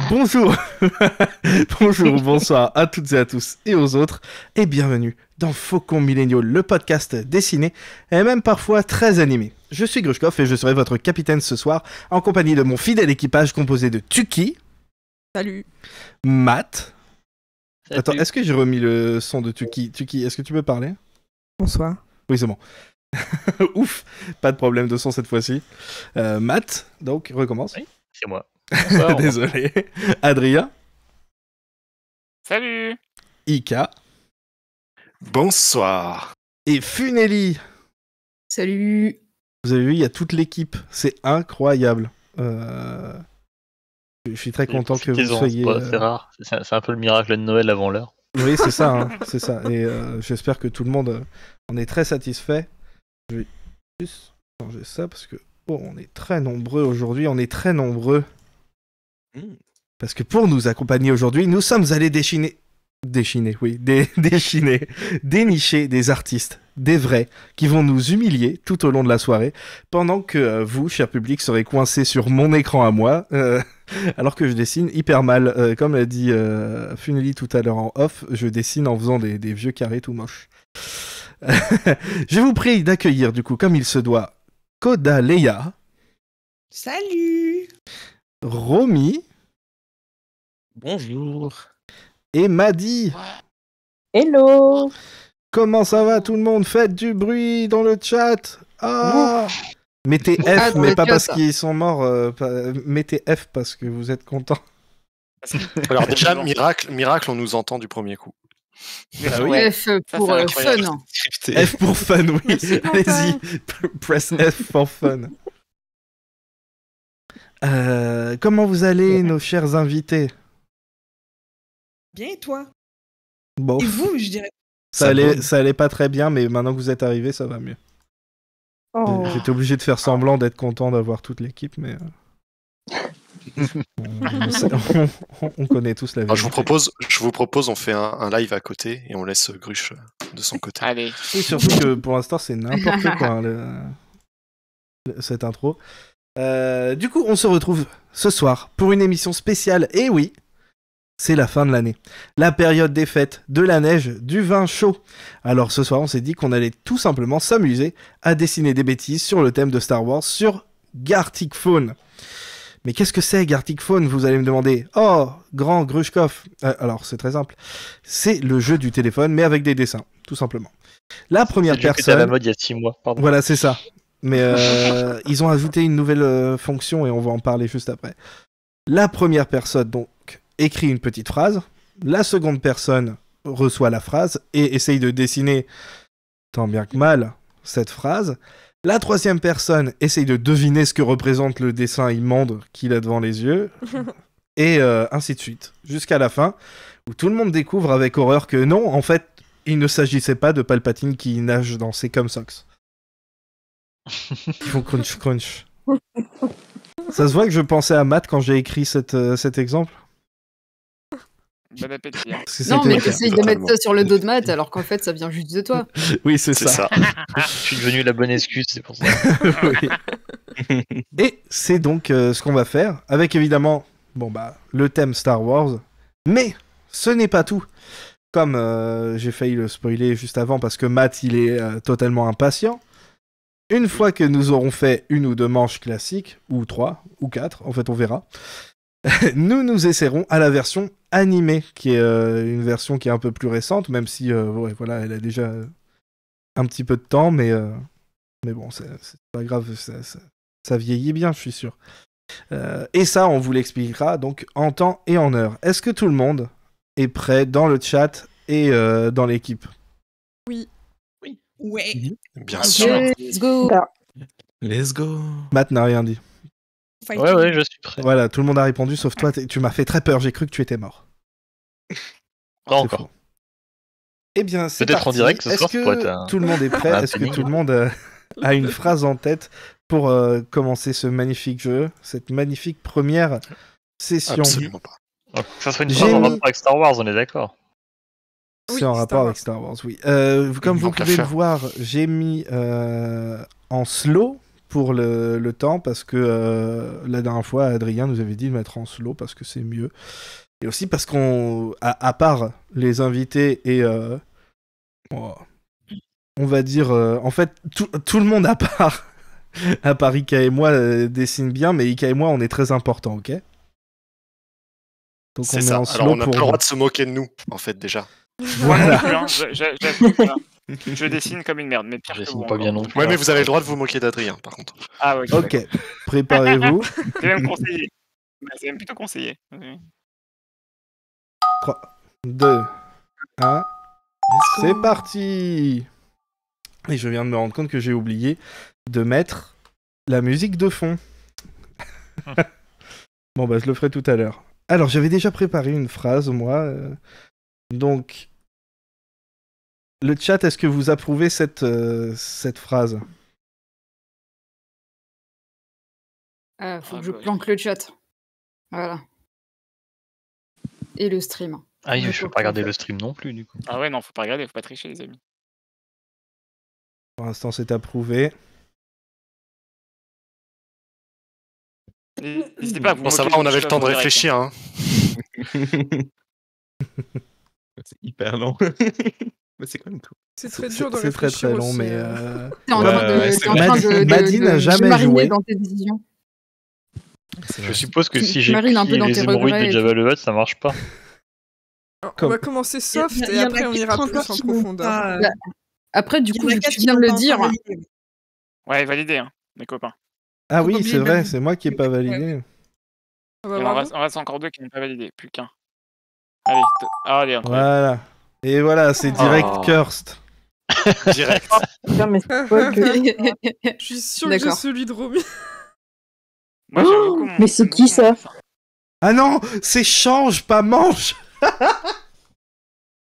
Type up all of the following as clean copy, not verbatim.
Bonjour, bonjour ou bonsoir à toutes et à tous et aux autres, et bienvenue dans Faucon Millennial, le podcast dessiné et même parfois très animé. Je suis Grushkov et je serai votre capitaine ce soir en compagnie de mon fidèle équipage composé de Tuki. Salut. Matt. Salut. Attends, est-ce que j'ai remis le son de Tuki? Tuki, est-ce que tu peux parler? Bonsoir. Oui, c'est bon. Ouf, pas de problème de son cette fois-ci. Matt, donc, recommence. Oui, c'est moi. Bonsoir. Désolé. Adrien. Salut. Ika. Bonsoir. Et Funeli. Salut. Vous avez vu, il y a toute l'équipe. C'est incroyable. Je suis très content que vous Profitez-en, soyez... c'est rare. C'est un peu le miracle de Noël avant l'heure. Oui, c'est ça. Hein, c'est ça. Et j'espère que tout le monde en est très satisfait. Je vais juste changer ça parce que... Oh, on est très nombreux aujourd'hui. On est très nombreux. Parce que pour nous accompagner aujourd'hui, nous sommes allés dénicher des artistes, des vrais, qui vont nous humilier tout au long de la soirée, pendant que vous, cher public, serez coincés sur mon écran à moi, alors que je dessine hyper mal. Comme l'a dit Funeli tout à l'heure en off, je dessine en faisant des vieux carrés tout moches. Je vous prie d'accueillir, du coup, comme il se doit, Koda Leia. Salut. Romy. Bonjour. Et Maddy. Hello. Comment ça va tout le monde? Faites du bruit dans le chat. Ah, mettez F, dans mais le pas chat, parce ça. qu'ils sont morts. Mettez F parce que vous êtes contents. Alors déjà, miracle, on nous entend du premier coup. Ah oui. F pour c'est incroyable. fun. F pour fun, oui. Merci, Allez-y, press F for fun. Comment vous allez, nos chers invités? Bien, et toi? Bon, Et vous, je dirais. ça allait pas très bien, mais maintenant que vous êtes arrivés, ça va mieux. Oh. J'étais obligé de faire semblant d'être content d'avoir toute l'équipe, mais... on connaît tous la vie. Alors, je vous propose, on fait un live à côté et on laisse Gruche de son côté. Allez. Oui, surtout que pour l'instant, c'est n'importe quoi, hein, cette intro. Du coup, on se retrouve ce soir pour une émission spéciale. Et oui, c'est la fin de l'année. La période des fêtes, de la neige, du vin chaud. Alors ce soir, on s'est dit qu'on allait tout simplement s'amuser à dessiner des bêtises sur le thème de Star Wars sur Gartic Phone. Mais qu'est-ce que c'est Gartic Phone, vous allez me demander? Oh, grand Grushkov. Alors, c'est très simple. C'est le jeu du téléphone, mais avec des dessins, tout simplement. La première C'est le jeu qui était à personne... la mode il y a 6 mois. Pardon. Voilà, c'est ça. Mais ils ont ajouté une nouvelle fonction et on va en parler juste après. La première personne, donc, écrit une petite phrase. La seconde personne reçoit la phrase et essaye de dessiner, tant bien que mal, cette phrase. La troisième personne essaye de deviner ce que représente le dessin immonde qu'il a devant les yeux. Et ainsi de suite. Jusqu'à la fin, où tout le monde découvre avec horreur que non, en fait, il ne s'agissait pas de Palpatine qui nage dans ses cum-socks. Ils font crunch crunch. Ça se voit que je pensais à Matt quand j'ai écrit cet exemple. Bon appétit. hein. Parce que Non, c'était- mais t'essayes de totalement. mettre ça sur le dos de Matt alors qu'en fait ça vient juste de toi. Oui, c'est C'est ça. ça. Je suis devenu la bonne excuse, c'est pour ça. Oui. Et c'est donc ce qu'on va faire, avec évidemment le thème Star Wars. Mais ce n'est pas tout. Comme j'ai failli le spoiler juste avant parce que Matt, il est totalement impatient. Une fois que nous aurons fait une ou deux manches classiques, ou 3, ou 4, en fait on verra, nous essaierons à la version animée, qui est une version qui est un peu plus récente, même si voilà, elle a déjà un petit peu de temps, mais bon, c'est pas grave, ça vieillit bien, je suis sûr. Et ça, on vous l'expliquera donc en temps et en heure. Est-ce que tout le monde est prêt dans le chat et dans l'équipe? Ouais. Bien Ok, sûr. let's go. Let's go. Matt n'a rien dit. Ouais, je suis prêt. Voilà, tout le monde a répondu, sauf toi, tu m'as fait très peur, j'ai cru que tu étais mort. Pas C'est encore. faux. Eh bien, c'est Peut-être en parti. direct ce Est-ce soir, ça pourrait que être un- tout le monde est prêt? un Est-ce que happening. tout le monde a une phrase en tête pour commencer ce magnifique jeu, cette magnifique première session? Absolument pas. Donc, ça serait une J'ai phrase en mis- rapport avec Star Wars, on est d'accord. C'est Oui, en Star rapport Wars. avec Star Wars, oui. Comme vous manque à pouvez le faire. voir, j'ai mis en slow pour le temps parce que la dernière fois, Adrien nous avait dit de mettre en slow parce que c'est mieux. Et aussi parce à part les invités et on va dire, en fait, tout le monde à part Ika et moi dessine bien, mais Ika et moi, on est très importants, ok? Donc C'est on est ça. en Alors slow on n'a pas le droit de se moquer de nous, en fait, déjà. Voilà. J'avoue, voilà. Je dessine comme une merde, mais pire Je que dessine vous pas bien encore. non plus. Ouais, mais vous avez le droit de vous moquer d'Adrien, par contre. Ah, ok. Ok, d'accord. préparez-vous. C'est même conseillé. Bah, c'est même plutôt conseillé. 3, 2, 1, c'est parti! Et je viens de me rendre compte que j'ai oublié de mettre la musique de fond. Bon, bah, je le ferai tout à l'heure. Alors, j'avais déjà préparé une phrase, moi. Donc, le chat, est-ce que vous approuvez cette phrase? Faut que je planque le chat. Voilà. Et le stream. Ah oui, Je je peux peux pas regarder faire. le stream non plus, du coup. Ah ouais, non, faut pas regarder, faut pas tricher, les amis. Pour l'instant, c'est approuvé. N'hésitez pas à vous Bon, ça moquer, va, on avait je le temps de suis en direct, réfléchir, hein. C'est hyper long. Mais c'est quand même cool. C'est très dur de C'est très réfléchir très long, aussi, mais... T'es en Ouais, train ouais, de, c'est t'es en vrai. train de Maddy n'a jamais mariner joué. dans tes décisions. C'est Je vrai. suppose que Tu- si tu j'écris marines un peu dans les tes hémorroïdes regrets de et Java le Hutt, ça marche pas. Alors, Comme- on va commencer soft Il y et en a après on ira quatre plus encore en qui n'ont profondeur. pas, Bah, Après, du il y coup, en a vu que quatre tu qui viens de n'ont le pas dire, encore validé. Ouais, validé, hein, mes copains. Ah Faut pas oui, oublier c'est de vrai, valider. c'est moi qui n'ai pas validé. On va Il en voir. reste encore 2 qui n'ont pas validé, plus qu'un. Allez, allez, incroyable. Voilà. Et voilà, c'est direct Oh. cursed. Direct. Putain, mais c'est quoi que... Je suis sûr que j'ai D'accord. celui de Romy. Moi, j'aime beaucoup mon- Mais c'est j'aime qui, beaucoup mon ça dessin. Ah non, c'est change, pas manche.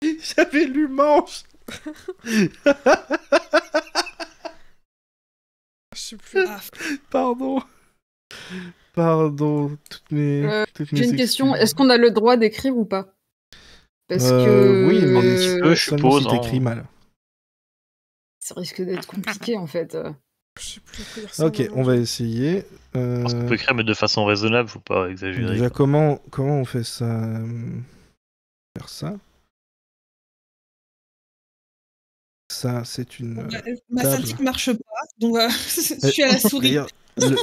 J'avais lu manche. Je sais plus. Ah, Pardon. Pardon, toutes mes j'ai une question. excuses. Est-ce qu'on a le droit d'écrire ou pas? Parce que Oui, mais Un petit peu, je seulement si suppose, t'écris hein. mal. ça risque d'être compliqué en fait. Je sais plus à quoi il ressemble, Ok, on va essayer. Parce qu'on peut écrire, mais de façon raisonnable, faut pas exagérer. Déjà, quoi. comment on fait ça? Faire ça. Ça, c'est une... ma table. syndic marche pas, donc je suis à la souris. D'ailleurs, le-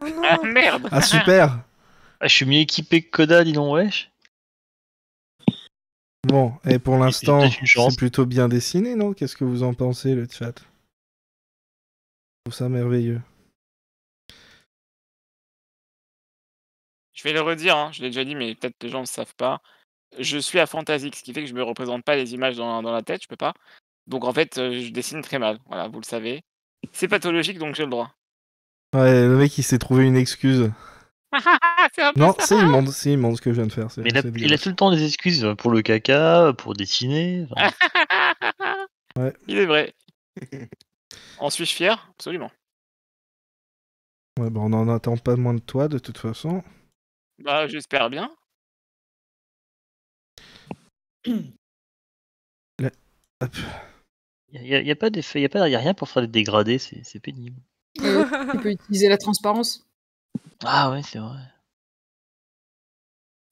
Oh non. Ah merde. Ah, super. Ah, je suis mieux équipé que Koda, dis donc, wesh. Bon, et pour l'instant, peut-être une chance. c'est plutôt bien dessiné, non? Qu'est-ce que vous en pensez, le chat? Je trouve ça merveilleux. Je vais le redire, hein, je l'ai déjà dit, mais peut-être les gens ne le savent pas. Je suis à Fantasix, ce qui fait que je me représente pas les images dans la tête, je peux pas. Donc en fait, je dessine très mal, voilà, vous le savez. C'est pathologique, donc j'ai le droit. Ouais, le mec, il s'est trouvé une excuse. C'est un peu Non, ça. c'est immonde ce que je viens de faire. Mais il a tout le temps des excuses pour le caca, pour dessiner. enfin. Ouais. Il est vrai. En suis-je fier? Absolument. Ouais, bah, on n'en attend pas moins de toi, de toute façon. Bah, j'espère bien. Hop. Y a pas d'effet, y a rien pour faire des dégradés, c'est pénible. Tu peux utiliser la transparence. Ah ouais, c'est vrai.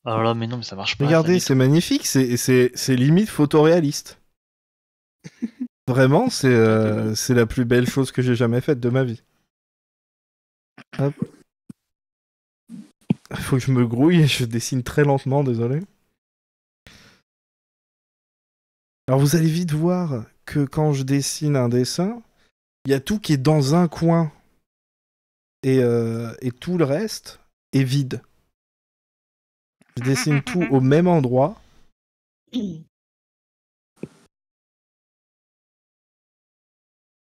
Alors là, mais non, mais ça marche pas. Regardez, ça c'est magnifique, c'est limite photoréaliste. Vraiment, c'est la plus belle chose que j'ai jamais faite de ma vie. Hop. Faut que je me grouille et je dessine très lentement, désolé. Alors vous allez vite voir que quand je dessine un dessin, il y a tout qui est dans un coin et tout le reste est vide. Je dessine tout au même endroit.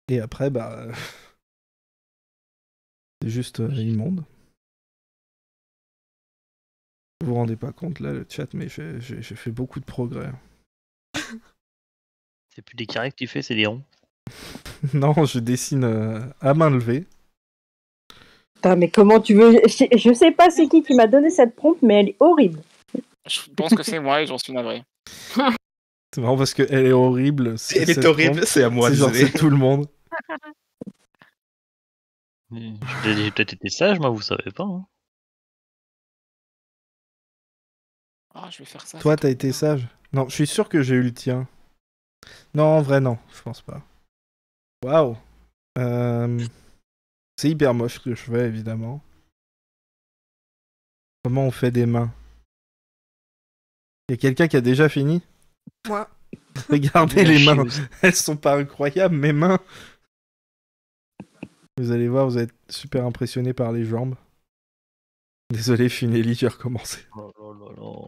Et après, bah... c'est juste immonde. Vous vous rendez pas compte, là, le chat, mais j'ai fait beaucoup de progrès. C'est plus des carrés que tu fais, c'est des ronds. Non, je dessine à main levée. Putain, mais comment tu veux... Je sais pas c'est qui m'a donné cette prompt, mais elle est horrible. Je pense que c'est moi et j'en suis navré. C'est marrant parce qu'elle est horrible. Elle est cette horrible, prompt. c'est à moi, C'est genre, désolé. c'est tout le monde. J'ai peut-être été sage, moi, vous savez pas. Hein. Ah, je vais faire ça. Toi, c'est t'as trop été bien. sage? Non, je suis sûr que j'ai eu le tien. Non, en vrai, non, je pense pas. Waouh. C'est hyper moche ce que je fais, évidemment. Comment on fait des mains? Y a quelqu'un qui a déjà fini? Moi. Regardez Nul à les chier mains. aussi. Elles sont pas incroyables, mes mains. Vous allez voir, vous êtes super impressionné par les jambes. Désolé, Funeli, j'ai recommencé. Oh là là là.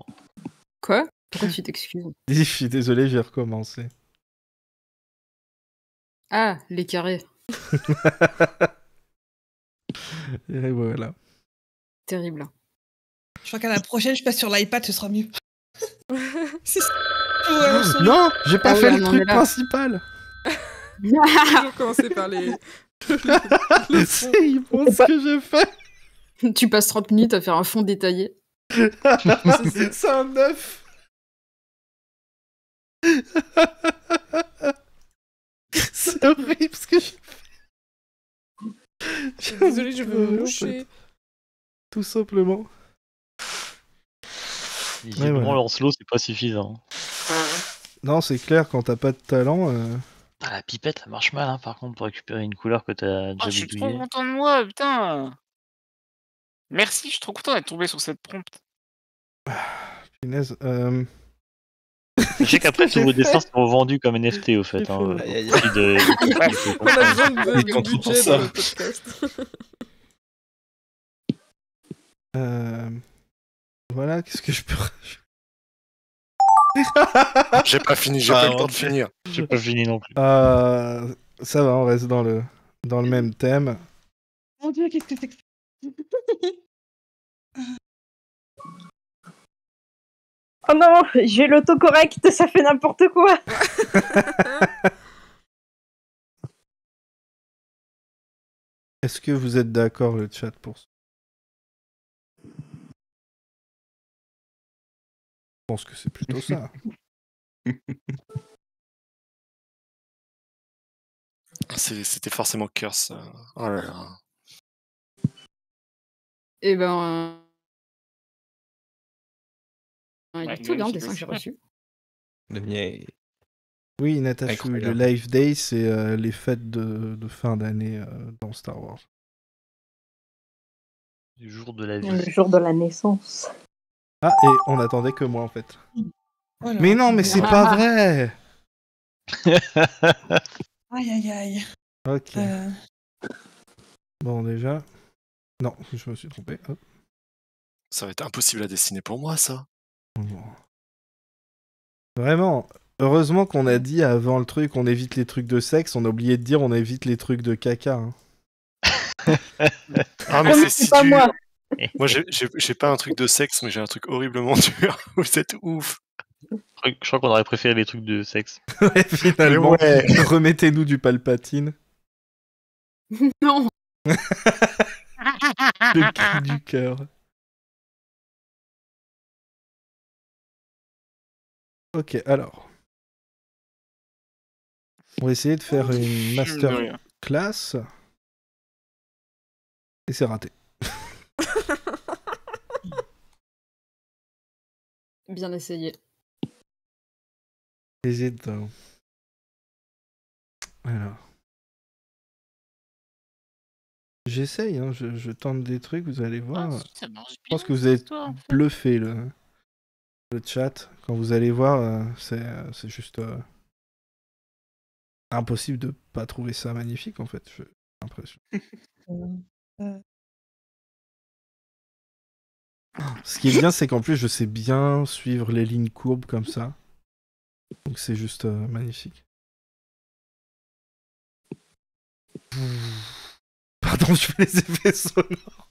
Quoi? Pourquoi tu t'excuses? Je suis désolé, j'ai recommencé. Ah, les carrés. Et voilà. Terrible. Je crois qu'à la prochaine, je passe sur l'iPad, ce sera mieux. C'est ça. Je vois vraiment son- Non, j'ai pas Ah oui, fait on le en truc est là. principal. Toujours commencer par les. C'est immense ce que j'ai fait. Tu passes 30 minutes à faire un fond détaillé. C'est un œuf. C'est horrible ce que j'ai fait. Désolée, je veux me moucher. Tout simplement. Visiblement, voilà. Lancelot, c'est pas suffisant. Non, c'est clair, quand t'as pas de talent... Ah, la pipette, ça marche mal, hein, par contre, pour récupérer une couleur que t'as Ah, déjà je suis trop bidouillée. content de moi, putain. Merci, je suis trop content d'être tombé sur cette prompte. Punaise. Sachez qu'après, tous vos dessins seront vendus comme NFT, au fait. J'ai Hein, fait- au Aïe, aïe, prix de- On a besoin de Ils comptent pour budget ça. dans le podcast. Voilà, qu'est-ce que je peux... J'ai pas fini, j'ai Ah, pas eu le temps ok. de finir. J'ai pas fini non plus. Ça va, on reste dans le même thème. Mon Dieu, qu'est-ce que c'est que ça? Oh non, j'ai l'autocorrect, ça fait n'importe quoi. Est-ce que vous êtes d'accord, le chat, pour ça? Je pense que c'est plutôt ça. C'était forcément Curse. Oh là là. Et ben. Il Ouais, est tout bien le magnifique dessin que j'ai aussi. reçu. Le mien est... Oui, Natacha, le Incroyable. Life Day, c'est les fêtes de fin d'année dans Star Wars. Du jour de la vie. Le jour de la naissance. Ah, et on attendait que moi, en fait. Oh là. Mais non, mais c'est pas vrai. Aïe, aïe, aïe. Ok. Euh, Bon, déjà... Non, je me suis trompé. Hop. Ça va être impossible à dessiner pour moi, ça. Bon. Vraiment, heureusement qu'on a dit avant le truc, on évite les trucs de sexe, on a oublié de dire on évite les trucs de caca. Hein. Ah, mais c'est si pas dur. moi. Moi, j'ai pas un truc de sexe, mais j'ai un truc horriblement dur. Vous êtes ouf. Je crois qu'on aurait préféré les trucs de sexe. Ouais, finalement, Mais ouais. remettez-nous du Palpatine. Non. Le cri du cœur. Ok, alors. On va essayer de faire une master rien. class. Et c'est raté. Bien essayé. Hésite. Alors. J'essaye, hein, je tente des trucs, vous allez voir. Ah, ça marche Je bien, pense que vous cette êtes histoire, en fait. bluffé le chat. Quand vous allez voir, c'est juste impossible de pas trouver ça magnifique en fait. J'ai l'impression. Ce qui est bien, c'est qu'en plus, je sais bien suivre les lignes courbes comme ça. Donc c'est juste magnifique. Pardon, je fais les effets sonores.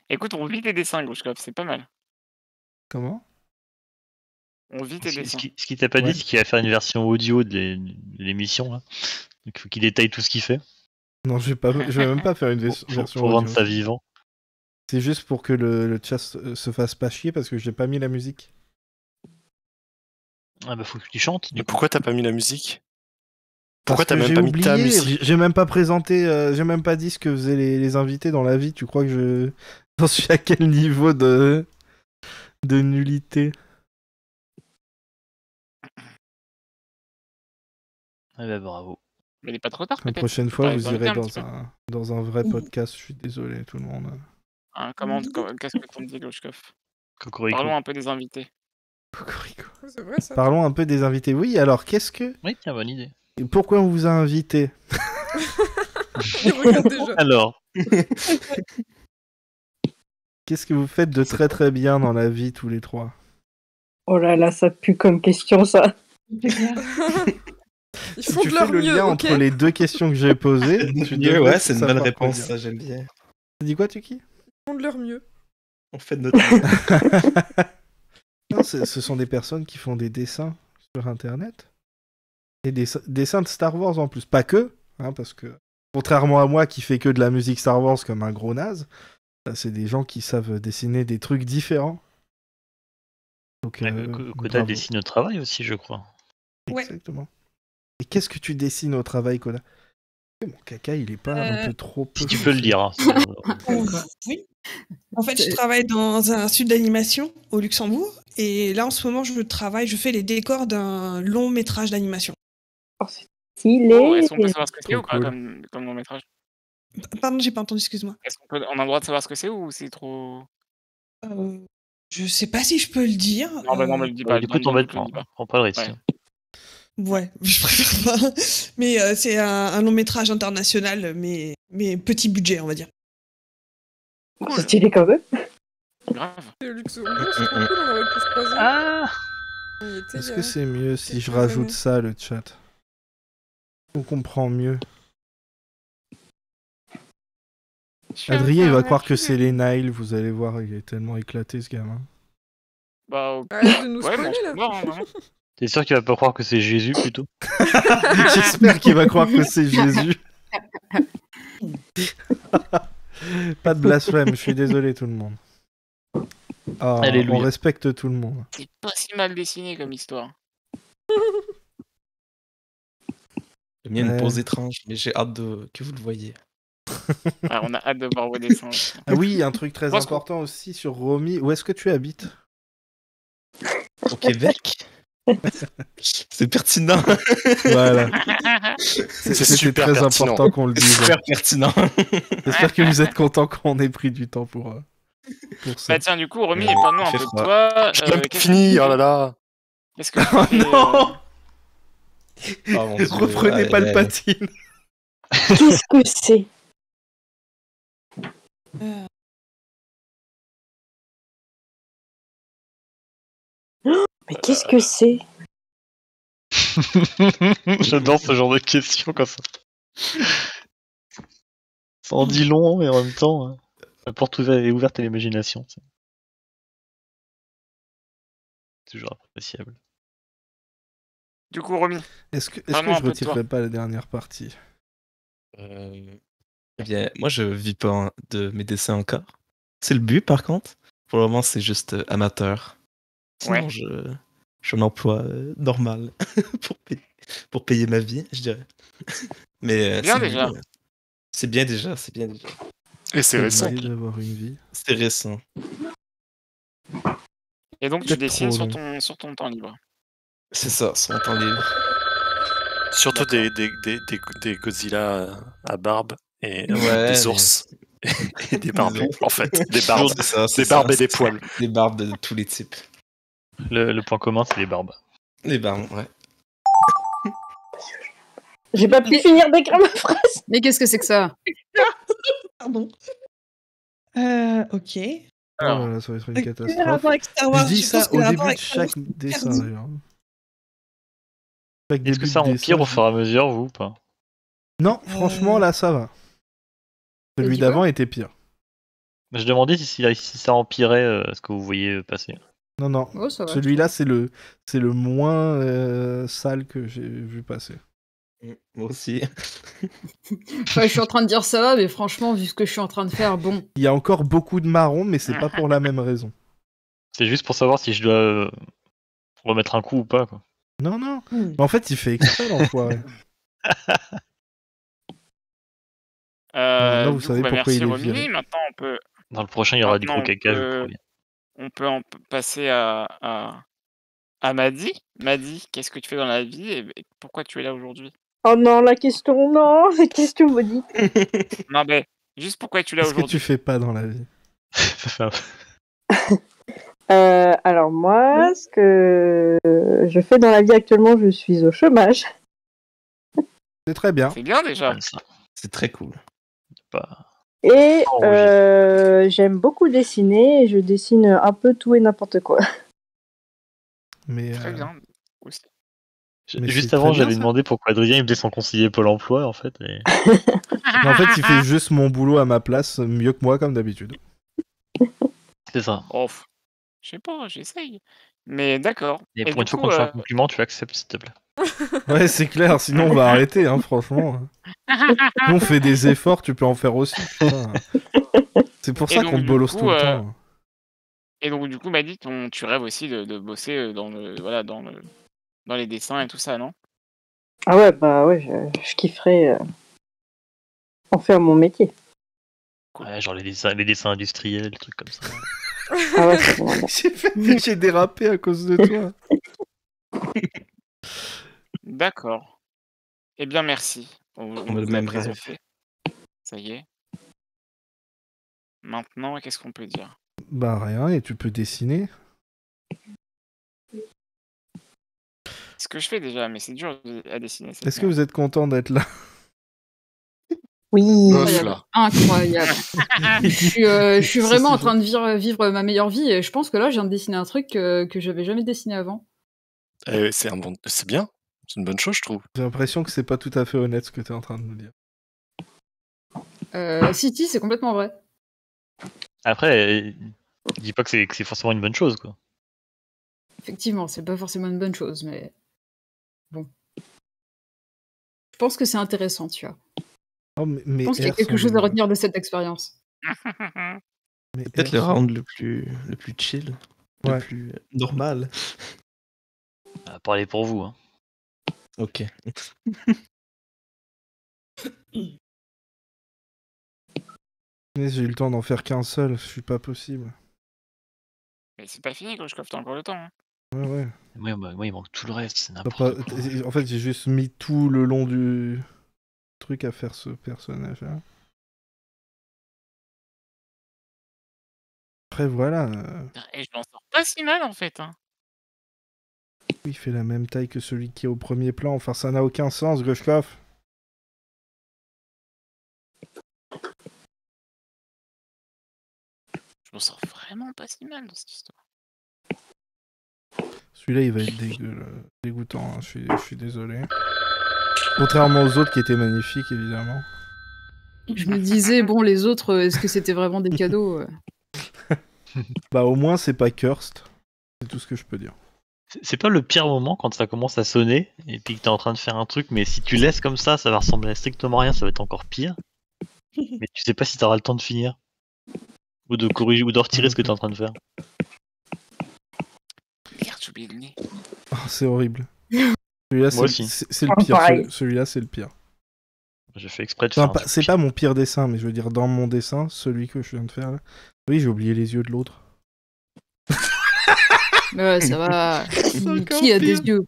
Écoute, on vit tes dessins, Grouchkov, c'est pas mal. Comment? On vit tes Ce dessins. qui t'a pas Ouais. dit, c'est qu'il va faire une version audio de l'émission. Là. Donc il faut qu'il détaille tout ce qu'il fait Non, je vais même pas faire une version pour rendre audio. ça vivant. C'est juste pour que le chat se fasse pas chier parce que j'ai pas mis la musique. Ah bah faut que tu chantes. Mais pourquoi t'as pas mis la musique? Pourquoi Parce t'as que même pas mis ta oublié, musique? j'ai même pas présenté, j'ai même pas dit ce que faisaient les invités dans la vie. Tu crois que j'en suis à quel niveau de nullité? Ah bah bravo. Mais il est pas trop tard, La peut-être. prochaine Ça fois, paraît vous invité irez un petit peu. dans un vrai podcast. Je suis désolé, tout le monde. Hein, qu'est-ce que t'en dis, Glushkov? Cocorico. Parlons un peu des invités. Cocorico. C'est vrai ça. Parlons un peu des invités. Oui, alors qu'est-ce que... Oui, tiens, bonne idée. Pourquoi on vous a invité? Il regarde déjà. Alors, Qu'est-ce que vous faites de très très bien dans la vie, tous les trois? Oh là là, ça pue comme question, ça. C'est clair. Ils Si font tu de fais leur le mieux, lien ok. entre les deux questions que j'ai posées, tu devrais Ouais, c'est une bonne savoir quoi réponse, dire. ça, j'aime bien. Tu dis quoi, Tuki? Ils font de leur mieux. On fait de notre mieux. Non, ce sont des personnes qui font des dessins sur Internet. Et des dessins de Star Wars en plus. Pas que, hein, parce que contrairement à moi qui fais que de la musique Star Wars comme un gros naze, c'est des gens qui savent dessiner des trucs différents. Donc, Koda bravo. dessine au travail aussi, je crois. Ouais. Exactement. Et qu'est-ce que tu dessines au travail, Koda? Mon caca, il est pas un peu trop peu... Si tu peux le dire. Hein, Oui. En fait, je travaille dans un studio d'animation au Luxembourg. Et là, en ce moment, je fais les décors d'un long métrage d'animation. Oh, c'est stylé. Oh, est-ce qu'on peut savoir ce que c'est Trop ou pas cool. comme long métrage? Pardon, j'ai pas entendu, excuse-moi. On a le droit de savoir ce que c'est ou c'est trop. Je sais pas si je peux le dire. Non, bah non, me le dis pas. du coup, t'embête pas. Prends pas le risque. Ouais. Ouais, je préfère pas. Mais c'est un long métrage international, mais petit budget, on va dire. C'est stylé quand même. Grave. C'est Luxembourg, c'est trop cool, on aurait pu se croiser. Ah On y était il Est-ce y a que c'est mieux si je quelques rajoute années. ça, le chat? On comprend mieux. Adrien, il va croire que c'est les Nile, vous allez voir, il est tellement éclaté ce gamin. Bah, ok. Arrête de nous Ouais, spoiler bon, là. non, vraiment. T'es sûr qu'il va pas croire que c'est Jésus plutôt? J'espère qu'il va croire que c'est Jésus. Pas de blasphème, je suis désolé tout le monde. Oh, Alléluia. on respecte tout le monde. C'est pas si mal dessiné comme histoire. J'aime bien une Ouais. pause étrange, mais j'ai hâte que vous le voyez. Ah, on a hâte de voir vos dessins. aussi. Ah oui, un truc très Moi, ce qu'on- important aussi sur Romy. Où est-ce que tu habites? Au Québec? C'est pertinent. Voilà. C'est C'était super très pertinent. important qu'on le C'est dise. super pertinent. J'espère que vous êtes contents qu'on ait pris du temps pour ça. Bah tiens, du coup, Romy, parle-nous un fait peu de froid. toi. J'ai même pas qu'est-ce fini, que- oh là là. Qu'est-ce que tu Oh fais, non Oh mon Dieu. Reprenez Ouais, Palpatine. Qu'est-ce que c'est? Mais qu'est-ce que c'est? J'adore ce genre de questions comme ça. Ça en dit long, et en même temps, la porte est ouverte à l'imagination. C'est toujours appréciable. Du coup, Romy, Est-ce que Parle-moi je un peu de toi. retirerai pas la dernière partie? Eh bien, moi, je vis pas de mes dessins encore. C'est le but, par contre. Pour le moment, c'est juste amateur. Sinon, Ouais. je suis un emploi normal pour payer ma vie, je dirais. Mais Bien c'est le déjà. but. C'est bien déjà, c'est bien déjà. Et c'est récent. Essayer d'avoir une vie. C'est récent. et donc tu Peut-être dessines trop sur ton temps libre. C'est ça, c'est mon temps libre. Surtout des Godzilla à barbe et Ouais, des ours et des barbus, en fait. Des barbes, C'est ça, c'est des barbes ça, et des c'est ça. poils. Des barbes de tous les types. Le point commun, c'est les barbes. Les barbes, ouais. J'ai pas pu finir d'écrire ma phrase. Mais qu'est-ce que c'est que ça? Pardon. Ok. Alors, Oh là là, ça va être une Quel rapport catastrophe. avec Star Wars? Je dis Je ça pense que au le début rapport de avec Star Wars, chaque c'est dessin, perdu. d'ailleurs. Chaque Est-ce début que ça de empire dessin, au fur et à mesure, vous, ou pas? Non, franchement, là, ça va. Celui dit d'avant quoi était pire. Je demandais si ça empirait ce que vous voyez passer. Non, non. Oh, ça va. Celui-là, c'est le moins sale que j'ai vu passer. Moi aussi. Ouais, je suis en train de dire ça va, mais franchement, vu ce que je suis en train de faire, bon. Il y a encore beaucoup de marron, mais c'est pas pour la même raison. C'est juste pour savoir si je dois remettre un coup ou pas, quoi. Non, non. Hmm. Mais en fait, il fait exprès, l'enfoiré. Maintenant, vous Du savez coup, bah, pourquoi merci il est Romini. viré. Maintenant, Dans le prochain, il y aura du maintenant, gros caca, je vous préviens. on peut passer à Maddy. Maddy, qu'est-ce que tu fais dans la vie et pourquoi tu es là aujourd'hui? Oh non, la question maudite. Non, mais juste pourquoi es-tu là Qu'est-ce que tu aujourd'hui? fais pas dans la vie? Alors moi, ce que je fais dans la vie actuellement, je suis au chômage. C'est très bien. C'est bien déjà. Ça, C'est très cool. pas... Et Oh, j'aime beaucoup dessiner et je dessine un peu tout et n'importe quoi. Mais Très bien. Aussi. Mais Juste c'est avant, très bien, j'avais ça. demandé pourquoi Adrien il faisait son conseiller Pôle emploi, en fait. Et... en fait, il fait juste mon boulot à ma place, mieux que moi, comme d'habitude. C'est ça. Oh, je sais pas, j'essaye. Mais d'accord. Et Et pour du une fois coup, qu'on te fait un compliment, tu acceptes, s'il te plaît. Ouais, c'est clair, sinon on va arrêter, hein, franchement. Nous, on fait des efforts, tu peux en faire aussi. Putain. C'est pour Et ça donc, qu'on te du bolosse coup, tout le temps. et donc, du coup, Maddy, tu rêves aussi de bosser dans dans les dessins et tout ça, non? Ah ouais, bah ouais, je kifferais en faire mon métier. Ouais, genre les dessins industriels, des trucs comme ça. Ah ouais, c'est bon. J'ai dérapé à cause de toi. D'accord. Eh bien, merci. On a le vous a même présenté. Ça y est. Maintenant, qu'est-ce qu'on peut dire? Bah rien, et tu peux dessiner. Ce que je fais déjà, mais c'est dur à dessiner. cette Est-ce que merde. vous êtes content d'être là? Oui. Bof, là. Incroyable. Je suis Ça, vraiment c'est en train de vivre ma meilleure vie et je pense que là, je viens de dessiner un truc que j'avais jamais dessiné avant. C'est bien. C'est une bonne chose, je trouve. J'ai l'impression que c'est pas tout à fait honnête ce que t'es en train de nous dire. Si, c'est complètement vrai. Après, dis pas que c'est forcément une bonne chose, quoi. Effectivement, c'est pas forcément une bonne chose, mais bon. Je pense que c'est intéressant, tu vois. Oh, mais Je pense qu'il y a quelque chose à retenir de cette expérience. Mais Peut-être le round le plus chill, Ouais. le plus normal. Parlez pour vous, hein. Ok. Mais j'ai eu le temps d'en faire qu'un seul, je suis pas possible. Mais c'est pas fini, Grushkov, t'as encore le temps. Hein. Ouais. Moi, il manque tout le reste, c'est T'as n'importe pas- quoi. En fait, j'ai juste mis tout le long du truc à faire ce personnage-là. Après, voilà. Et je m'en sors pas si mal, en fait. Hein. Il fait la même taille que celui qui est au premier plan. Enfin, ça n'a aucun sens, Grushkov. Je m'en sors vraiment pas si mal dans cette histoire. Celui-là, il va être dégoûtant. Hein. Je suis désolé. Contrairement aux autres qui étaient magnifiques, évidemment. Je me disais, bon, les autres, est-ce que c'était vraiment des cadeaux Bah, au moins, c'est pas cursed. C'est tout ce que je peux dire. C'est pas le pire moment quand ça commence à sonner et puis que t'es en train de faire un truc, mais si tu laisses comme ça va ressembler à strictement rien, ça va être encore pire. Mais tu sais pas si t'auras le temps de finir. Ou de corriger, ou de retirer ce que t'es en train de faire. Merde, j'ai oublié le nez. Oh, c'est horrible. Celui-là, Moi aussi. c'est le pire. pareil. Celui-là, c'est le pire. J'ai fait exprès de Enfin, faire un truc c'est pire. pas mon pire dessin, mais je veux dire, dans mon dessin, celui que je viens de faire là. Oui, j'ai oublié les yeux de l'autre. Ouais, ça va. encore Qui a des pire. yeux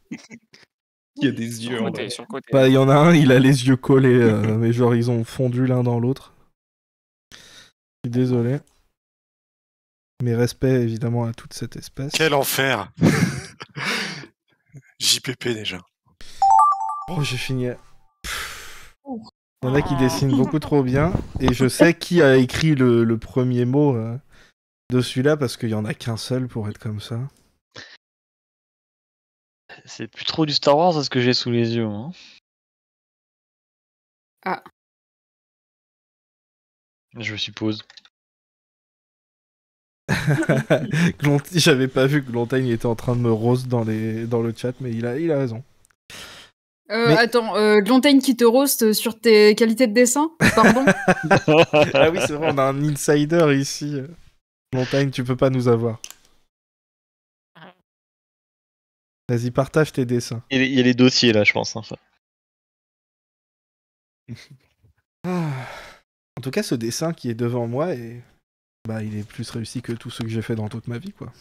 Il y a des yeux en Sur le côté. Bah, il y en a un, il a les yeux collés, mais genre, ils ont fondu l'un dans l'autre. Je suis désolé. Mes respects, évidemment, à toute cette espèce. Quel enfer. JPP déjà. Oh, j'ai fini. Il y en a qui dessinent beaucoup trop bien. Et je sais qui a écrit le premier mot de celui-là, parce qu'il y en a qu'un seul pour être comme ça. C'est plus trop du Star Wars, ce que j'ai sous les yeux. Hein. Ah. Je suppose. J'avais pas vu que Glontagne était en train de me roast dans le chat, mais il a raison. Mais- Attends, Glontagne qui te roast sur tes qualités de dessin Pardon. Ah oui, c'est vrai, on a un insider ici. Glontagne, tu peux pas nous avoir. Vas-y, partage tes dessins. Il y a les dossiers là, je pense. Hein, Ah. En tout cas, ce dessin qui est devant moi, il est plus réussi que tous ceux que j'ai fait dans toute ma vie, quoi.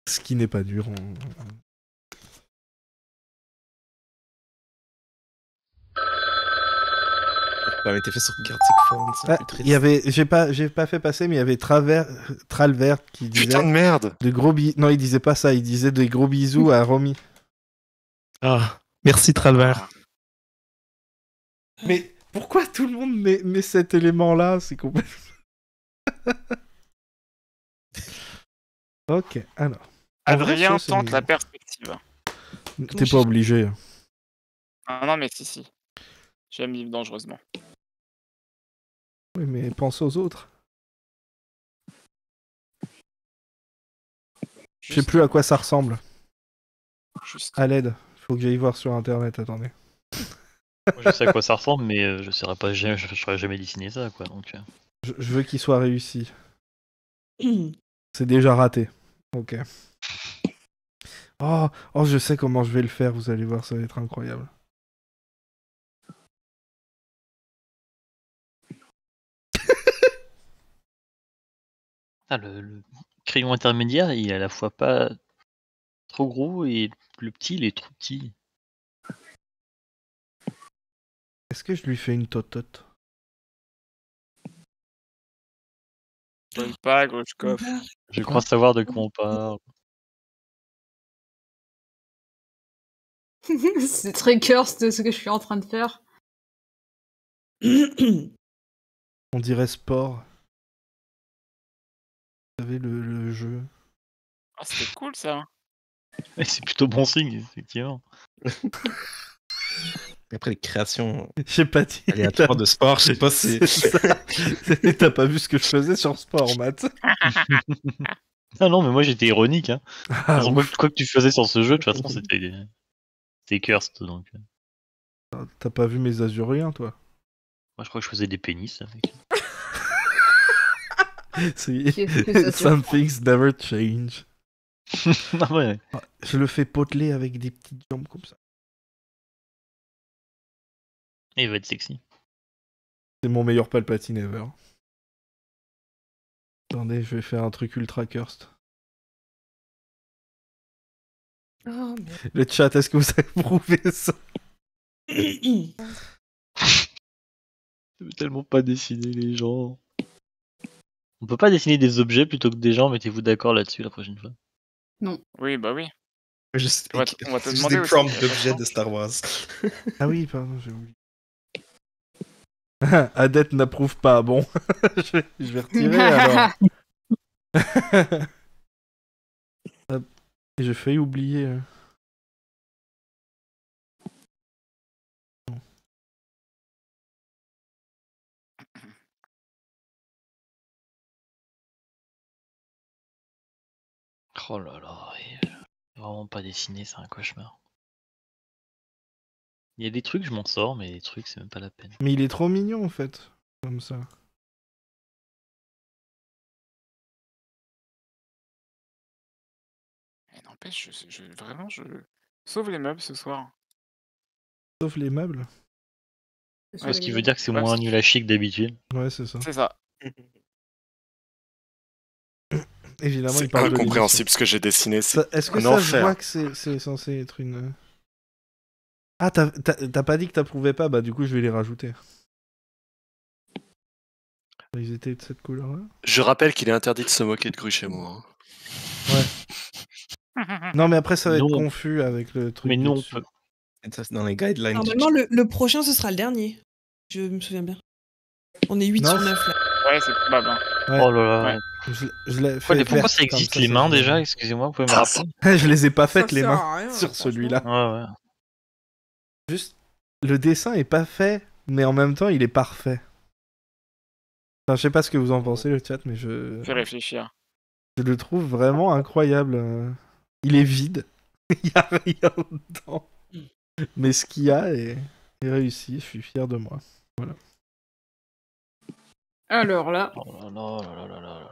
Ce qui n'est pas dur. Ça avait été fait sur Gartic Phone, c'est Ah, plus triste. il y avait, j'ai pas fait passer, mais il y avait Tralvert qui disait Putain de merde. de gros bisous. Non, il disait pas ça, il disait des gros bisous à Romy. Ah, merci Tralvert. Mais pourquoi tout le monde met cet élément-là? C'est complètement. Ok, alors. En vrai, Adrien ça, c'est tente la mignon. perspective. T'es pas obligé. Ah non, mais si. J'aime vivre dangereusement. Oui, mais pense aux autres. Je sais plus à quoi ça ressemble. Juste. À l'aide. Faut que j'aille voir sur internet, attendez. Moi, je sais à quoi ça ressemble, mais je saurais pas, je saurais jamais dessiner ça, quoi. Donc, Je veux qu'il soit réussi. C'est déjà raté. Ok. Oh, je sais comment je vais le faire, vous allez voir, ça va être incroyable. le crayon intermédiaire, il est à la fois pas trop gros et le petit, il est trop petit. Est-ce que je lui fais une totote? J'aime pas, Grushkov. Je crois savoir de quoi on parle. C'est très cursed ce que je suis en train de faire. On dirait sport. Vous savez, le jeu. Ah, c'était cool ça. Ouais, c'est plutôt bon signe, effectivement. Et après les créations J'ai pas dit. aléatoires de sport, je sais pas si... C'est ça. T'as pas vu ce que je faisais sur sport, Matt? Ah non, mais moi j'étais ironique. Hein. Ah, De toute façon, quoi que tu faisais sur ce jeu, de toute façon, c'était cursed. Donc. T'as pas vu mes azuriens, toi? Moi je crois que je faisais des pénis. Avec. Some things never change. Ah ouais. Je le fais poteler avec des petites jambes comme ça. Il va être sexy. C'est mon meilleur Palpatine ever. Attendez, je vais faire un truc ultra cursed. Oh, mais... Le chat, est-ce que vous avez prouvé ça? Je veux tellement pas dessiner les gens. On peut pas dessiner des objets plutôt que des gens, mettez-vous d'accord là-dessus la prochaine fois. Non. Oui, bah oui. On va te juste demander des aussi, prompts de d'objets faire de Star Wars. Ah oui, pardon, j'ai oublié. Adette n'approuve pas. Bon, je vais retirer alors. Hop. Et j'ai failli oublier. Non. Oh là là, vraiment pas dessiner, c'est un cauchemar. Il y a des trucs, je m'en sors, mais des trucs, c'est même pas la peine. Mais il est trop mignon en fait, comme ça. Et n'empêche, vraiment, je sauve les meubles ce soir. Sauf les meubles. Ce qui veut dire que c'est Ouais, moins parce nul à chier que d'habitude. Ouais, c'est ça. C'est ça. Évidemment, il C'est parle de incompréhensible ce que j'ai dessiné. l'émission. Est-ce que un ça, je enfer. vois que c'est censé être une... Ah, t'as pas dit que t'approuvais pas, bah du coup je vais les rajouter. Ils étaient de cette couleur-là. Je rappelle qu'il est interdit de se moquer de Gruchémo. Hein. Ouais. Non, mais après ça va être Non. confus avec le truc. Mais nous, on dessus. peut. Et ça, c'est dans les guidelines. Normalement, le prochain, ce sera le dernier. Je me souviens bien. On est 8 Non, sur 9 là. Ouais, c'est probable. Hein. Ouais. Oh là là. Ouais. Je l'ai fait. Pourquoi verte, ça comme existe ça, les ça mains se- déjà? Excusez-moi, vous pouvez me rappeler? Je les ai pas Ça faites les sert mains à rien, sur franchement. celui-là. Ouais, ouais. Juste, le dessin est pas fait, mais en même temps il est parfait. Enfin, je sais pas ce que vous en pensez le chat, mais Fais réfléchir. je le trouve vraiment incroyable. Il est vide, il y a rien dedans. Mais ce qu'il y a est réussi, je suis fier de moi. Voilà. Alors là, Oh là là là là là là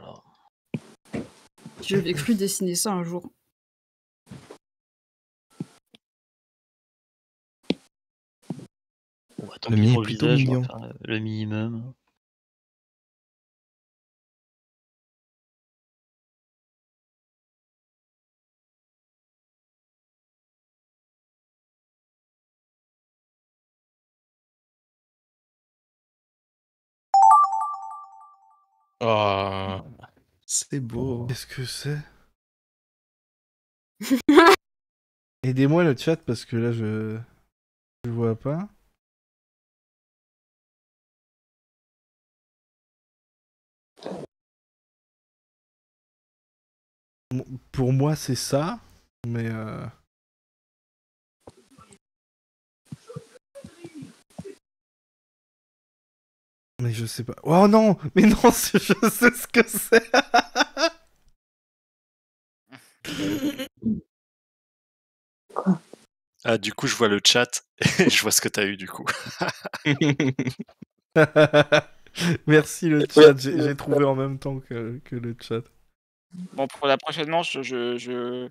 là. je vais plus dessiner ça un jour. Bon, bah, tant Le pis mini pour est le plutôt visage, on va mignon. faire le minimum. Oh, c'est beau. Qu'est-ce que c'est? Aidez-moi le chat parce que là je vois pas. Pour moi c'est ça, mais mais je sais pas. Oh non, mais non, je sais ce que c'est. Ah, du coup, je vois le chat et je vois ce que t'as eu du coup. Merci le chat, j'ai trouvé en même temps que le chat. Bon, pour la prochaine manche, je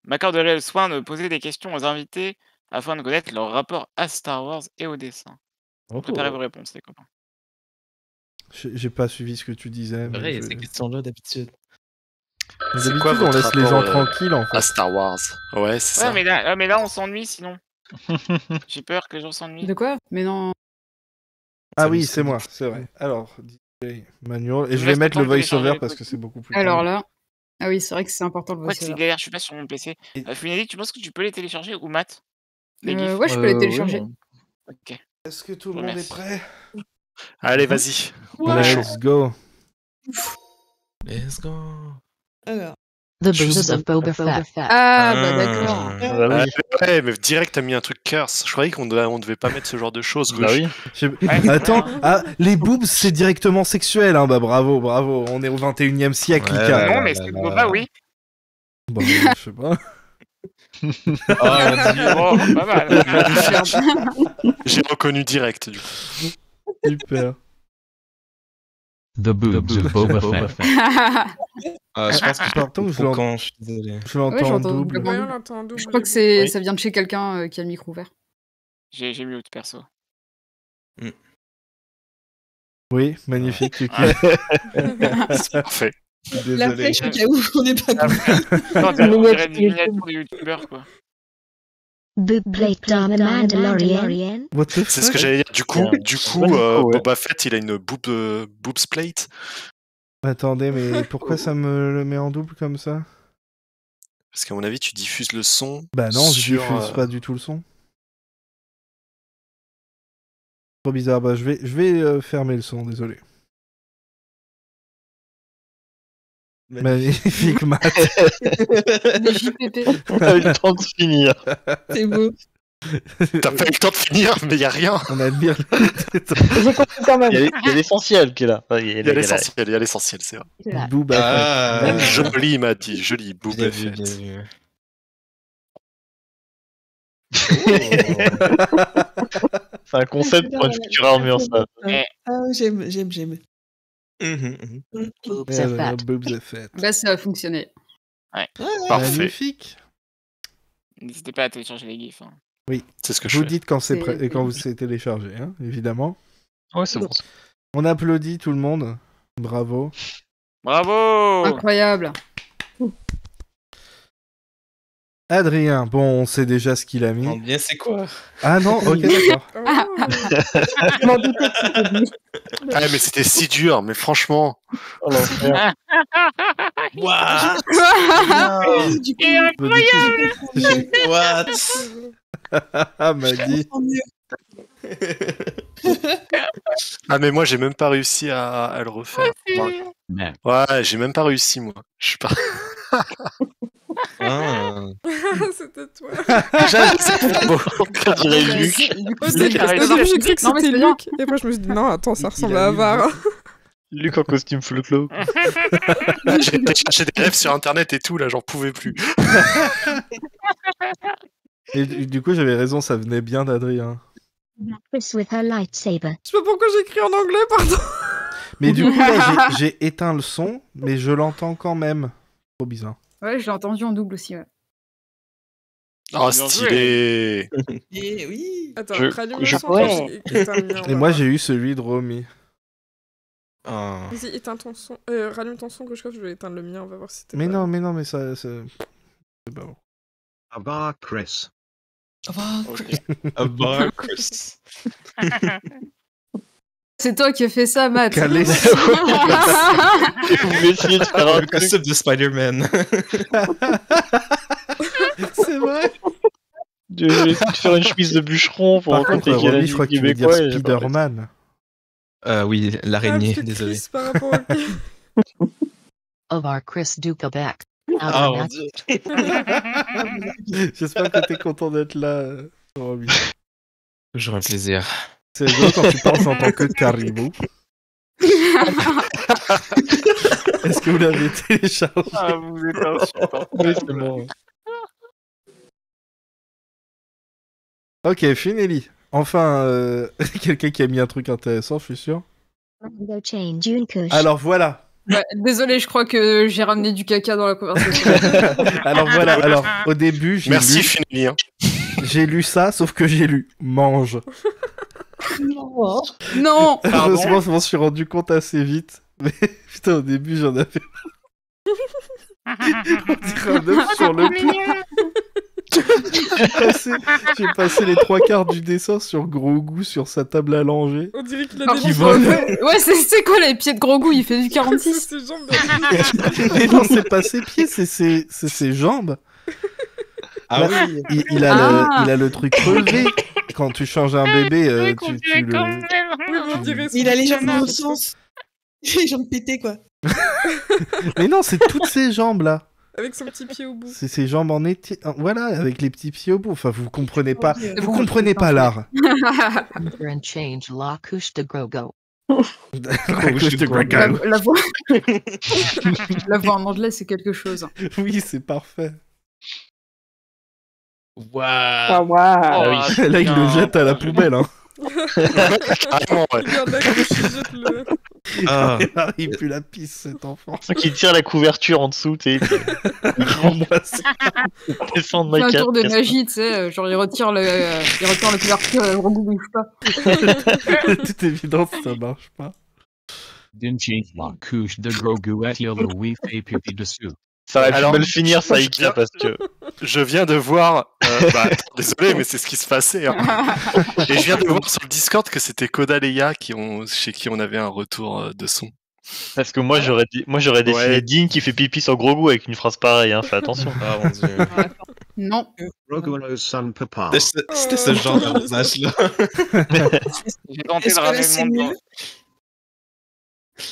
m'accorderai le soin de poser des questions aux invités afin de connaître leur rapport à Star Wars et au dessin. Préparez vos réponses, les copains. J'ai pas suivi ce que tu disais. C'est Mais vrai, il y a ces questions-là d'habitude. Mais C'est quoi d'habitude, on votre laisse les gens rapport, tranquilles en fait. à Star Wars? Ouais, c'est Ouais, ça. mais là, on s'ennuie sinon. J'ai peur que les gens s'ennuient. De quoi? Mais non. Ah Ça oui, nous c'est moi, dit- c'est vrai. Alors, DJ Manual. Et Je je vous vais laisse le mettre temps le de télécharger voice-over le parce truc. que c'est beaucoup plus Alors calme. là. Ah oui, c'est vrai que c'est important le Ouais, c'est voice-over. galère, je suis pas sur mon PC. Et- Funeli, tu penses que tu peux les télécharger ou Matt? Les gifs? Ouais, je peux les télécharger. Ok. Est-ce que tout Je le monde est remercie. prêt? Allez, vas-y. Ouais. Let's go. Let's go. Alors, The Juste- Boobs of Boba Fett. Ah, bah d'accord. Bah oui. Ouais, mais direct, t'as mis un truc curse. Je croyais qu'on devait pas mettre ce genre de choses. Bah Rush. oui. Je- Attends, ah, les boobs c'est directement sexuel, hein. Bah bravo, bravo. On est au 21e siècle, Ouais, Ika. ouais, Non, ouais. mais c'est Boba, oui. Bon, je sais pas. Oh mon dieu. Oh, pas mal. J'ai reconnu direct, du coup. Super. The Boobs of Boba Fett. Ah, je pense que Par contre, je l'entends, je suis désolé. Je l'entends Ouais, en j'entends double. doublement. Ouais, on l'entend en double. Je crois que Oui. ça vient de chez quelqu'un qui a le micro ouvert. J'ai mute perso. Oui, magnifique, tu Ouais. C'est parfait. la Désolé. flèche au cas où on n'est pas compris. Non, on dirait une miniature de youtubeur, quoi. Boob plate dans the Mandalorian. What the C'est ce que fuck? j'allais dire. Du coup, Ouais. Boba Fett, il a une boobs plate. Attendez, mais pourquoi ça me le met en double comme ça? Parce qu'à mon avis, tu diffuses le son. Bah non, je sur, diffuse pas du tout le son. Trop bizarre, bah je vais fermer le son, désolé. Magnifique, Matt. Des JPP. On a eu le temps de finir. C'est beau. T'as pas eu le temps de finir, mais y a rien. On admire. J'ai compris quand même. Il y a l'essentiel qui est là. Ouais, Il y a l'essentiel, c'est vrai. Booba Ah, Joli, il m'a dit, joli, bien Boba vu, bien Fett. vu. C'est un concept pour une future armure, ça. Ah, j'aime. Boobs Fait. of Fett. Boobs of Fett. Bah ça a fonctionné. Parfait. Magnifique. N'hésitez pas à télécharger les gifs. Hein. C'est ce que je Vous fais. dites quand c'est C'est- prêt et quand vous êtes téléchargé, hein, évidemment. Ouais, c'est bon. On applaudit tout le monde. Bravo. Bravo! Incroyable. Adrien, bon, on sait déjà ce qu'il a mis. Demande bien c'est quoi? Ah non, ok, d'accord. Je m'en doutais que c'était lui. Ah, mais c'était si dur, mais franchement. Oh, l'enfer. What? Du coup, Et incroyable. What? Ah, Maddy. tant mieux. Ah, mais moi, j'ai même pas réussi à le refaire. Merde. Ouais, j'ai même pas réussi, moi. Je suis pas. Ah. C'était toi. On dirait Luc. Du coup, Au c'est début, carré. au début, j'ai cru que Non, mais c'était c'est bien. Luc. Et après, je me suis dit, non, attends, ça Il ressemble a à mis Var. Luc en costume full cloak. J'ai été chercher des rêves sur internet et tout, là, j'en pouvais plus. Et du coup, j'avais raison, ça venait bien d'Adrien. Chris with her lightsaber. Je sais pas pourquoi j'écris en anglais, pardon. Mais du coup, là, j'ai éteint le son, mais je l'entends quand même. Trop bizarre. Ouais, je l'ai entendu en double aussi, ouais. Oh, Bien stylé. Et oui. Attends, Je- rallume je- le son Ouais. et éteins le mien, on Et va moi, voir. j'ai eu celui de Romy. Ah. Vas-y, éteins ton son. Rallume ton son, Grushkov, je vais éteindre le mien, on va voir si c'était Mais pas- non, mais ça... C'est pas bon. Abar Chris. A bar, Chris. C'est toi qui as fait ça, Matt. Calé. Vous voulez essayer de faire un Le costume de Spider-Man. C'est vrai. Je vais essayer de faire une chemise de bûcheron pour Par contre, rencontrer Romy, je crois que tu veux dire Québécois et j'ai pas fait ça. Spider-Man. Oui, Ah, l'araignée, parce que désolé. Chris, par rapport au... Abar Chris du Québec. Ah mon dieu. J'espère que t'es content d'être là, Romy. Toujours un plaisir. C'est rigolo quand tu penses en tant que caribou. Est-ce que vous l'avez téléchargé? Ah, vous êtes insultant. Oui, c'est bon. Ok, Finelli. Enfin, quelqu'un qui a mis un truc intéressant, je suis sûr. Mango chain June Kush. Alors voilà. Ouais, désolé, je crois que j'ai ramené du caca dans la conversation. Alors voilà. Alors au début, Merci, Finelli. Hein. j'ai lu ça, sauf que j'ai lu mange. Non. Heureusement, je m'en suis rendu compte assez vite. Mais putain, au début, j'en avais. On dirait un œuf sur le plat. J'ai passé les 3/4 du dessin sur Grogu sur sa table à langer. On dirait qu'il a Par des Qui contre, vole. ouais, c'est quoi les pieds de gros goût? Il fait du 46. ses jambes. Mais non, c'est pas ses pieds, c'est ses jambes. Ah Là, oui. il a le truc relevé. Quand tu changes un bébé, tu le. Oui, mais on dirait Il a les jambes dans son- le sens. Les jambes pétées, quoi. Mais non, c'est toutes ses jambes là. Avec son petit pied au bout. C'est ses jambes en étier. Voilà, avec les petits pieds au bout. Enfin, vous comprenez pas. Ok. Vous comprenez pas l'art. And change la couche de Grogo. La voix... La voix en anglais, c'est quelque chose. Oui, c'est parfait. Waouh. Ah, waouh. Ah oui. Là, il le jette à la poubelle. Hein. Carrément, ouais. Il y en a qui jette le... Ah. Il pue la pisse, cet enfant. Qui tire la couverture en dessous, tu sais. Il descend de C'est ma un carte. tour de magie, tu sais. Genre, il retire la couverture, gros goût bouge pas. De toute évidence, ça marche pas. D'une change la couche de Grogu at le oui fait pipi dessus. Ça aurait pu Alors, mal finir, ça, je Ika, viens- parce que. Je viens de voir. Désolé, mais c'est ce qui se passait. Hein. Et je viens de voir sur le Discord que c'était Koda Leia chez qui on avait un retour de son. Parce que moi, j'aurais dessiné Ouais. Dean qui fait pipi sur Grogu avec une phrase pareille, hein, fais attention. Ah mon dieu. Non. Grogu knows son papa. C'était ce genre de visage-là. J'ai tenté Est-ce de que là, ramener c'est le monde. mieux?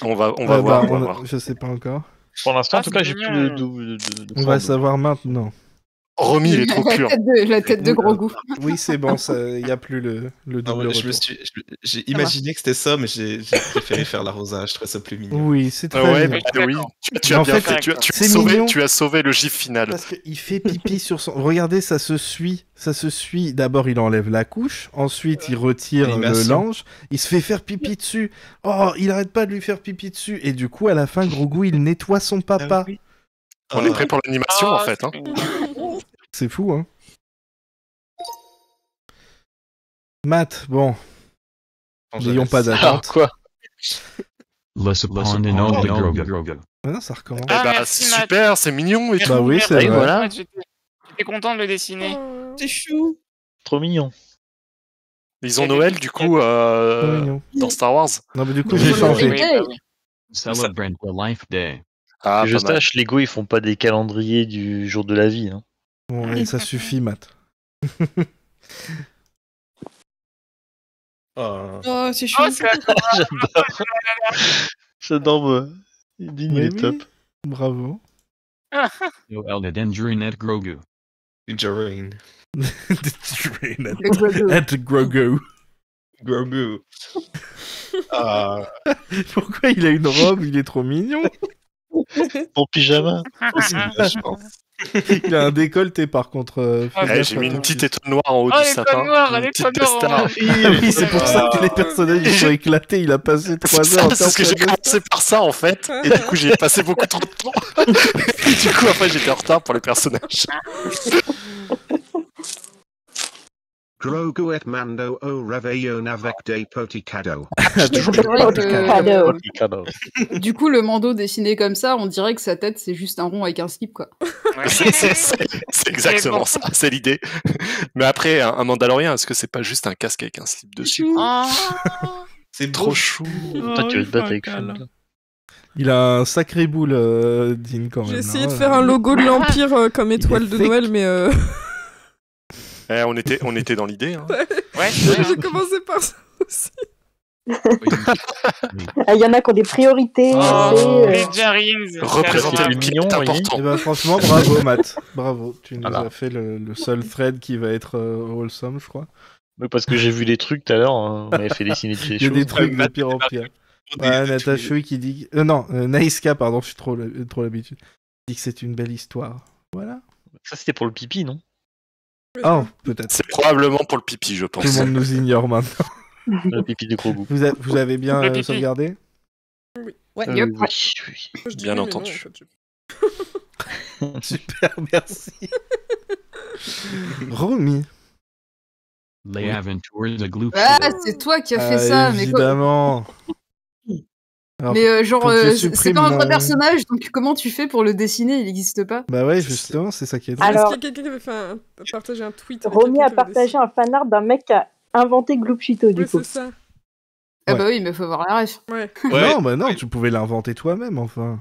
On va voir. On va voir. Je sais pas encore. Pour l'instant, en Ah, tout cas, c'est j'ai bien. plus de On va sang. savoir maintenant. Romy, il est trop pur. La tête de gros goût. Oui, c'est bon, il n'y a plus le Non, double mais retour. j'ai imaginé que c'était ça, mais j'ai préféré faire l'arrosage. Je trouvais ça plus mignon. Oui, c'est très Ouais, bien. mais oui. Tu Mais as en bien fait, fait. c'est mignon. Tu as sauvé le gif final. Parce qu'il fait pipi sur son... Regardez, ça se suit. D'abord, il enlève la couche. Ensuite, il retire le Animation. linge. Il se fait faire pipi dessus. Oh, il arrête pas de lui faire pipi dessus. Et du coup, à la fin, Grogu, il nettoie son papa. On est prêt pour l'animation en fait. Hein. C'est fou, hein. Matt, bon. N'ayons pas Alors, d'attente. quoi? Laisse upon and all the Grogu. Maintenant, ça recommence. Eh bah, merci, Matt. super, c'est mignon et tout. Bah oui, c'est Oui, vrai. voilà. J'étais content de le dessiner. C'est chou. Trop mignon. Ils ont Noël du coup Trop mignon. dans Star Wars. Non, mais du coup, Oui, j'ai oui, changé. oui. bah oui. Celebrate the Life Day. Ah, Que je pas mal. sache, Lego, ils font pas des calendriers du jour de la vie. Hein. Bon, allez, ça suffit, Matt. Oh. Oh, c'est chou. Oh, c'est J'adore, moi. Dean, il Mais est oui. top. Bravo. Noel the Dendrine at Grogu. Jarine. At Grogu. Grogu. Ah. Pourquoi il a une robe? Il est trop mignon. Mon pyjama. Je pense. Il a un décolleté par contre. fais Eh, gaffe, j'ai mis une attention. petite étoile noire en haut Oh, du l'étoile sapin. noire, Une l'étoile petite noire, star. Ah oui, c'est pour ça que les personnages ils sont éclatés. Il a passé 3 C'est heures. ça, c'est parce que j'ai commencé par ça en fait, et du coup j'ai passé beaucoup trop de temps. Et du coup après j'étais en retard pour les personnages. Grogu et Mando au réveillon avec des petits cadeaux. Toujours C'est vrai Cadeau. que, du coup, le Mando dessiné comme ça, on dirait que sa tête, c'est juste un rond avec un slip, quoi. Ouais. C'est exactement bon. ça, c'est l'idée. Mais après, un Mandalorien, est-ce que c'est pas juste un casque avec un slip dessus Ah. C'est Trop chou. Toi, tu veux te battre avec ça. Il a un sacré boule, Dean, quand même. J'ai essayé hein. de faire un logo de l'Empire comme étoile de fake. Noël, mais On était dans l'idée. Hein. Ouais, j'ai commencé par ça aussi. Il y en a qui ont des priorités. Oh, c'est, les Jarins. Représenter c'est le pied mignon, est oui. important. Eh ben, franchement, bravo, Matt. Bravo. Tu nous Voilà. as fait le seul thread qui va être wholesome, je crois. Oui, parce que j'ai vu des trucs tout à l'heure, on m'avait fait dessiner des Il y a choses. des trucs de Matt, pire en Matt, pire. Des- Ouais, des- Natasha qui dit... non, Naïska, pardon, je suis trop l'habitude. Dit que c'est une belle histoire. Voilà. Ça, c'était pour le pipi, non? Oh, peut-être. C'est probablement pour le pipi, je Tout le pense. monde nous ignore maintenant. Le pipi du gros goût. Vous avez bien Le pipi. sauvegardé? Ouais. Yep. Oui, oui. Je dis Bien oui, mais entendu. non, en fait, Super, merci. Romy. Les aventures de Gloop. Ah, c'est toi qui as fait ça, mais quoi. Évidemment. Alors, Mais genre, faut que je c'est supprime pas un vrai mon- personnage, donc comment tu fais pour le dessiner? Il n'existe pas. Bah ouais, justement, c'est ça qui est drôle. Alors- Est-ce qu'il y a quelqu'un qui avait fait partagé un tweet avec Romy quelqu'un a qui avait partagé un fanart d'un mec qui a inventé Gloopchito, du Oui, coup. c'est ça. Ah Ouais. bah oui, mais faut voir la ref. Ouais. Non, bah non, tu pouvais l'inventer toi-même, enfin.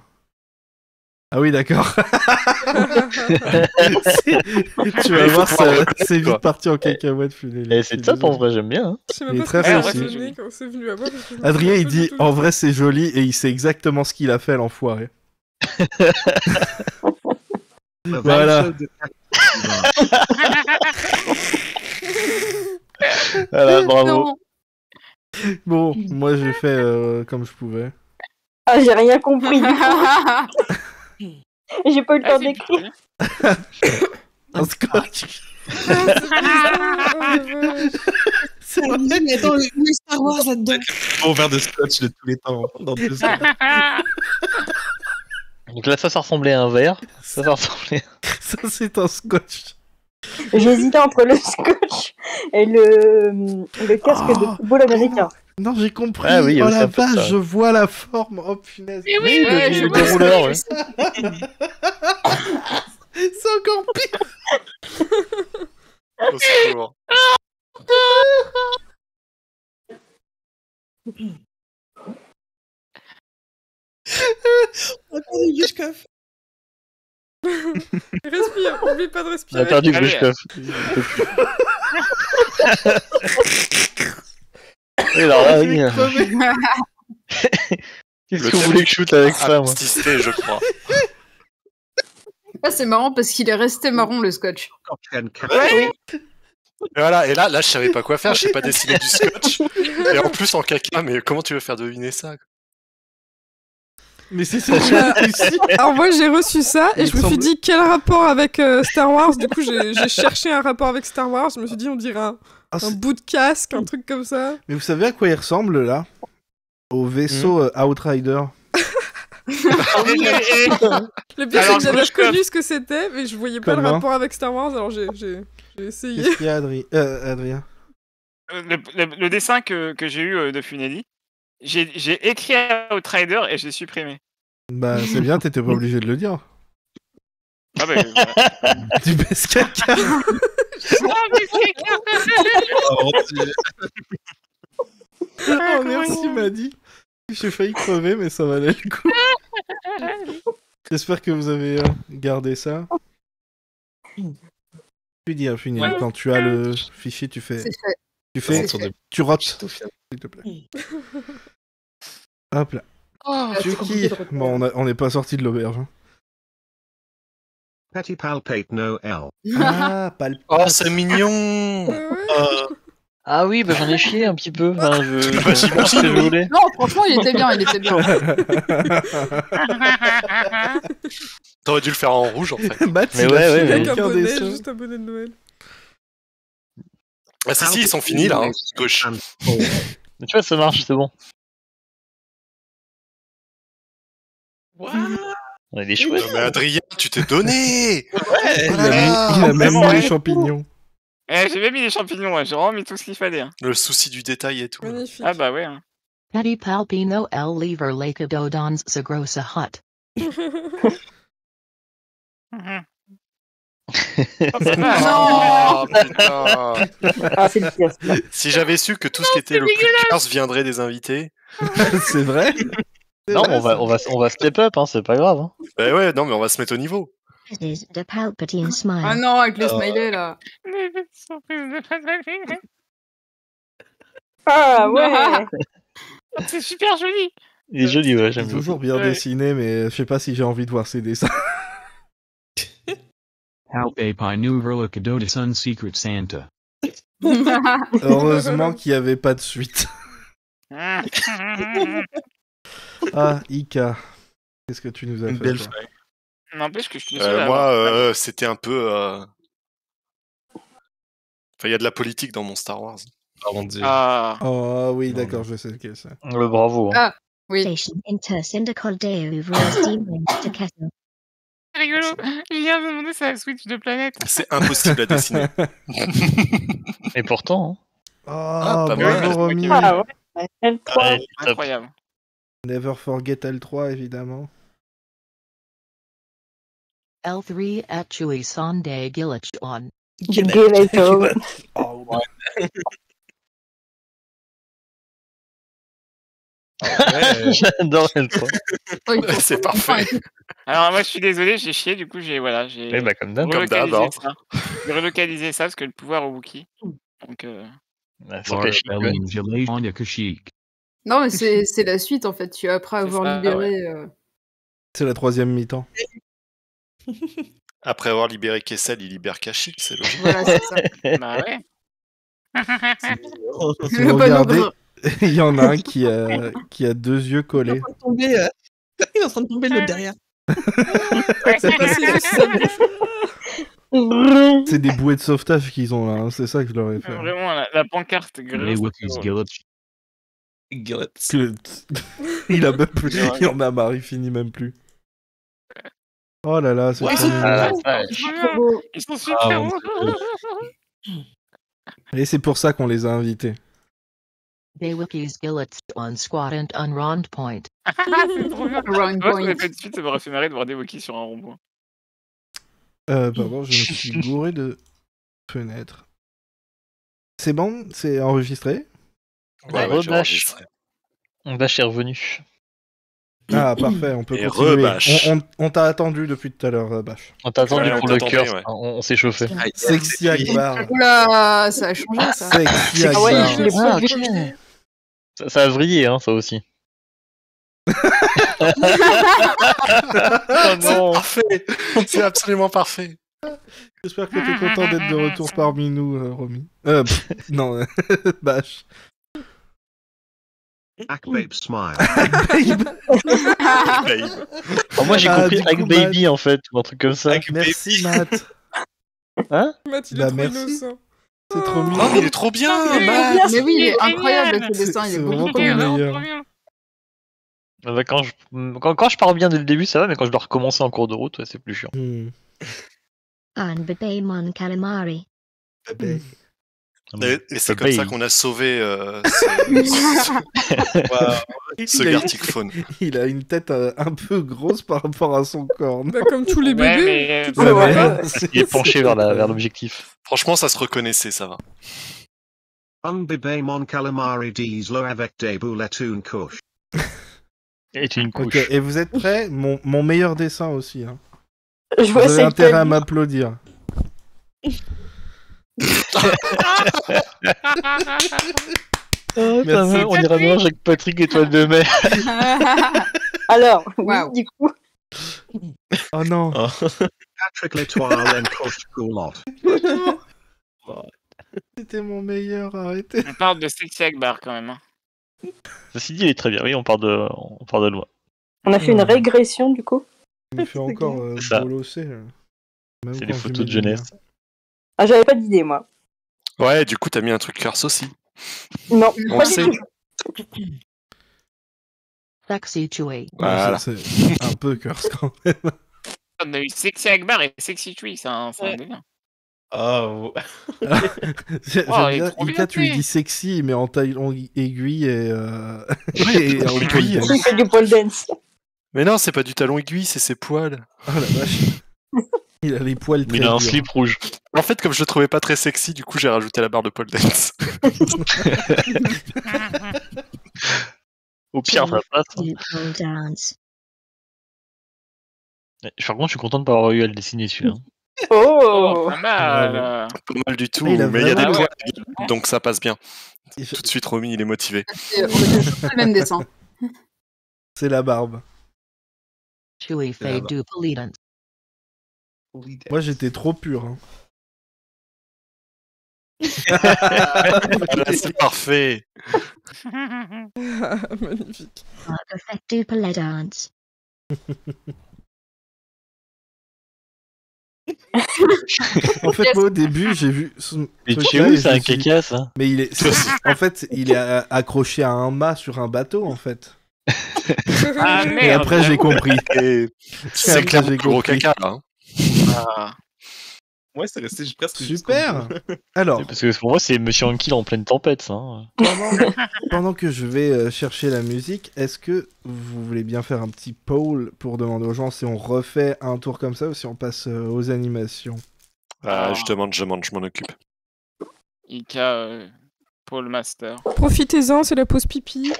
Ah oui, d'accord. Tu vas Il faut voir, pouvoir le reconnaître, c'est vite quoi. parti en cacahuète. Funélie. Et c'est top, en vrai, j'aime bien. Hein. Je sais même Il est pas très ce que facile. j'ai Ouais, imaginé quand c'est venu à moi. parce que je me Adrien, il souviens pas dit du tout. en vrai c'est joli et il sait exactement ce qu'il a fait, l'enfoiré. Voilà. Voilà, bravo. Non. Bon, moi j'ai fait comme je pouvais. Ah, j'ai rien compris. J'ai pas eu le temps d'écrire. Un scotch. C'est vrai, mais attends, il y a Star Wars là-dedans. Bon verre de scotch de tous les temps dans 2 secondes. Donc là, ça ressemblait à un verre. Ça ressemblait. Ça c'est un scotch. J'hésitais entre le scotch et le casque de football américain. Non, j'ai compris. Ah oui, il y a oh aussi la un peu de vache, ça. je vois la forme. Oh punaise. Mais oui, Ouais, je le vois ça, dérouleur, ouais. C'est encore pire. Au secours. Encore du Grushkov. Respire, oublie pas de On a respirer. perdu Allez. Grushkov. Et alors là, oui. Qu'est-ce Le que vous thème voulez que je shoot avec ça, moi? Assisté, je crois. Ah, c'est marrant parce qu'il est resté marron le scotch. Et voilà, et là, je savais pas quoi faire, je sais pas dessiner du scotch. Et en plus en caca, mais comment tu veux faire deviner ça quoi? Mais c'est ça, j'ai réussi. Alors moi j'ai reçu ça et Il je me suis semble- dit quel rapport avec Star Wars. Du coup j'ai cherché un rapport avec Star Wars. Je me suis dit on dirait Ah, un c'est- bout de casque, un truc comme ça. Mais vous savez à quoi il ressemble là? Au vaisseau Outrider. Le pire c'est Alors, que j'avais Grushkov. reconnu ce que c'était mais je voyais pas le Comment rapport avec Star Wars alors j'ai essayé. Qu'est-ce qu'il y a, Adrien? Le dessin que j'ai eu de Funeli, j'ai écrit Outrider et j'ai supprimé. Bah c'est bien, t'étais pas obligé de le dire. Ah bah, Du baisse caca. Oh merci Maddy. J'ai failli crever mais ça valait le coup. J'espère que vous avez gardé ça. Tu dis Infinity, Ouais. quand tu as le fichier, tu fais. C'est fait. Tu fais. C'est fait. Tu rotes. S'il te plaît. Hop là. Ah, Tu c'est compliqué qui de retenir. Bon, on n'est pas sorti de l'auberge. Hein. Patty Palpate Noël. Ah, pas le. Oh, c'est mignon. Ah oui, bah j'en ai chié un petit peu. Enfin, je Bah, sais pas ce que je voulais. Non, franchement, il était bien, il était bien. T'aurais dû le faire en rouge en fait. Matt, Mais il ouais, a ouais, fait ouais. Avec un aucun bonnet, dessin. juste un bonnet de Noël. Ah si, ils sont finis là. Hein. Gauche. Mais tu vois, ça marche, c'est bon. On a des chouettes. Mais Adrien, tu t'es donné. Il a même mis les champignons. J'ai même mis les champignons, j'ai vraiment mis tout ce qu'il fallait. Hein. Le souci du détail et tout. Magnifique. Ah bah ouais. Hein. Petty Palpino el lever lake dodons sa grossa hut. Oh, putain. Ah, c'est le pire. ça. Si j'avais su que tout ce qui était le plus curse viendrait des invités. C'est vrai. C'est Non, vrai, on va step up, hein, c'est pas grave. Hein. Bah ouais, non, mais on va se mettre au niveau. This is the Palpatine smile. Ah non, avec le smiley là. Ah ouais. C'est super joli. Il est joli, ouais, C'est j'aime toujours beaucoup. bien dessiné, mais je sais pas si j'ai envie de voir ces dessins. Palpe Pinuver Lacadota Sun Secret Santa. Heureusement qu'il n'y avait pas de suite. Ah, Ika, qu'est-ce que tu nous as Une fait belle toi feuille. N'empêche que je suis le seul à avoir- Moi, c'était un peu. Enfin, il y a de la politique dans mon Star Wars. Oh mon dieu. Ah. Oh oui, Non, d'accord, non. je sais lequel c'est. Le bravo. Hein. Ah, oui. Station inter Syndicate Deo Steam to Kettle. C'est rigolo. Je viens de demander sa Switch de planète. C'est impossible à dessiner. Et pourtant, Oh, pas bravo mal. Romy. Ah ouais. L3. hein. Ouais, top. Incroyable. Never forget L3, évidemment. L3 at Chewy Sunday Gillich on. Gelato. Oh, ouais. J'adore L3. Oh, il faut- C'est parfait. Alors moi je suis désolé, j'ai chié, du coup j'ai Eh bah, comme d'hab. Comme d'hab, relocalisé hein. ça. J'ai relocalisé ça parce que le pouvoir au Wookie. Donc Ouais, sans Laura cacher, ouais. Belling Gelation on Yakashik. Non, mais c'est la suite en fait. Tu après C'est avoir ça, libéré. C'est la troisième mi-temps. Après avoir libéré Kessel, il libère Kashyyyk, c'est logique. Voilà, c'est ça. bah ouais. Si Le vous bon regardez, ogre. il y en a un qui a deux yeux collés. Il est en train de tomber l'autre derrière. C'est passé juste sa bouche. C'est des bouées de sauvetage qu'ils ont là, hein, c'est ça que je leur ai fait. Vraiment la pancarte Les grosse. Wookiees Gillich. Il a même plus, il en a marre, il finit même plus. Oh là là, c'est trop mignon. Ah, la vache. Trop beau. Ils sont super mon beaux. Et c'est pour ça qu'on les a invités. They Wookies Gillets on Squadron on Round Point. C'est trop bien. Round Moi, point. ça fait de suite, ça m'aurait fait marrer de voir des Wookiees sur un rond-point. Pardon, je me suis gouré de fenêtres. C'est bon? C'est enregistré? Ouais, Ouais, j'ai Bash. enregistré. Bash est revenu. Ah, parfait, on peut Et continuer. rebash. On t'a attendu depuis tout à l'heure, Bash. On t'a attendu Ouais, pour on le t'attendait, cœur, ouais. on s'est chauffé. Sexy Akbar. Oula, ça a changé ça. Sexy Ah ouais, Akbar. je l'ai Ah, pas ok. vu. Ça a vrillé, hein, ça aussi. Oh C'est non. parfait. C'est absolument parfait. J'espère que t'es content d'être de retour parmi nous, Romy. Non, Bash. Akbabe smile. Babe. Oh, moi j'ai Ah, compris du Hack coup, Baby en fait, ou un truc comme ça. Merci, Matt. Hein? Matt, il Bah, est trop merci. innocent. C'est trop Oh, mignon. mais il est trop bien, Oui, Matt. Mais oui, il est C'est incroyable génial. ce dessin, il C'est est vraiment beaucoup ton trop bien. meilleur. Trop bien. Bah, quand je pars bien dès le début, ça va, mais quand je dois recommencer en cours de route, ouais, c'est plus chiant. On Bebeimon Calamari. Et c'est comme Babe. ça qu'on a sauvé ce Il a- Gartic Faune. Il a une tête un peu grosse par rapport à son corps. Bah, comme tous les Ouais, bébés. mais Ouais, Ouais. mais- Il est penché vers l'objectif. Franchement, ça se reconnaissait, ça va. Unbibe mon calamari dieslo avec des bouletons couche. Et une couche. Ok, et vous êtes prêts? Mon meilleur dessin aussi. Hein. Je Vous vois avez c'est intérêt à lequel. m'applaudir. Oh, Merci. on ira manger avec Patrick Étoile de mer. Alors, oui, Waouh. du coup, Oh non. Patrick l'étoile en couche coulotte. C'était mon meilleur, arrêtez. on parle de Sexy Akbar quand même. Hein. Ceci dit, il est très bien. Oui, on part de loin. on a fait une régression du coup. Il me fait encore C'est ça. bolosser. Même C'est quand des je photos mets de des jeunesse. Ah, j'avais pas d'idée moi. Ouais, du coup, t'as mis un truc curse aussi. Non, On pas le du sait. tout. Sexy Chewy. liens. Voilà. C'est un peu curse quand même. On a eu Sexy Akbar et Sexy Tree, c'est un délire. Oh. J'aime Oh, il est bien, trop Ika, bien tu lui fait. dis sexy, mais en taille longue aiguille et, Ouais, et en aiguille. pole dance. Il fait du pole dance. Mais non, c'est pas du talon aiguille, c'est ses poils. Oh la vache. Il a les poils très Il a un durs. slip rouge. En fait, comme je le trouvais pas très sexy, du coup, j'ai rajouté la barre de pole dance. Au pire, ça passe. Do pole dance. Par contre, je suis content de pas avoir eu à le dessiner celui-là. Oh, Pas mal. Pas mal du tout, Mais il a mais il y a des vraiment- poils, donc ça passe bien. Il fait- Tout de suite, Romy, il est motivé. On a toujours le même dessin. C'est la barbe. Chewy là-bas. fade do pole dance. Moi, j'étais trop pur. Hein. Voilà, c'est parfait. Magnifique. Perfect do pole dance. En fait, moi, au début, j'ai vu son Mais truc tu là es où, et c'est je un me suis dit- caca, ça? Mais il est... en fait, il est accroché à un mât sur un bateau, en fait. Ah Et merde. après, j'ai compris. Et c'est Après, clairement j'ai le gros compris. caca, là. Hein. Ah. Ouais, c'est resté presque jusqu'au Super. bout. Alors, Parce que pour moi, c'est Monsieur Ankill en pleine tempête, ça. Hein. pendant que je vais chercher la musique, est-ce que vous voulez bien faire un petit poll pour demander aux gens si on refait un tour comme ça ou si on passe aux animations? Ah, je m'en occupe. Ika, Paul Master. Profitez-en, c'est la pause pipi.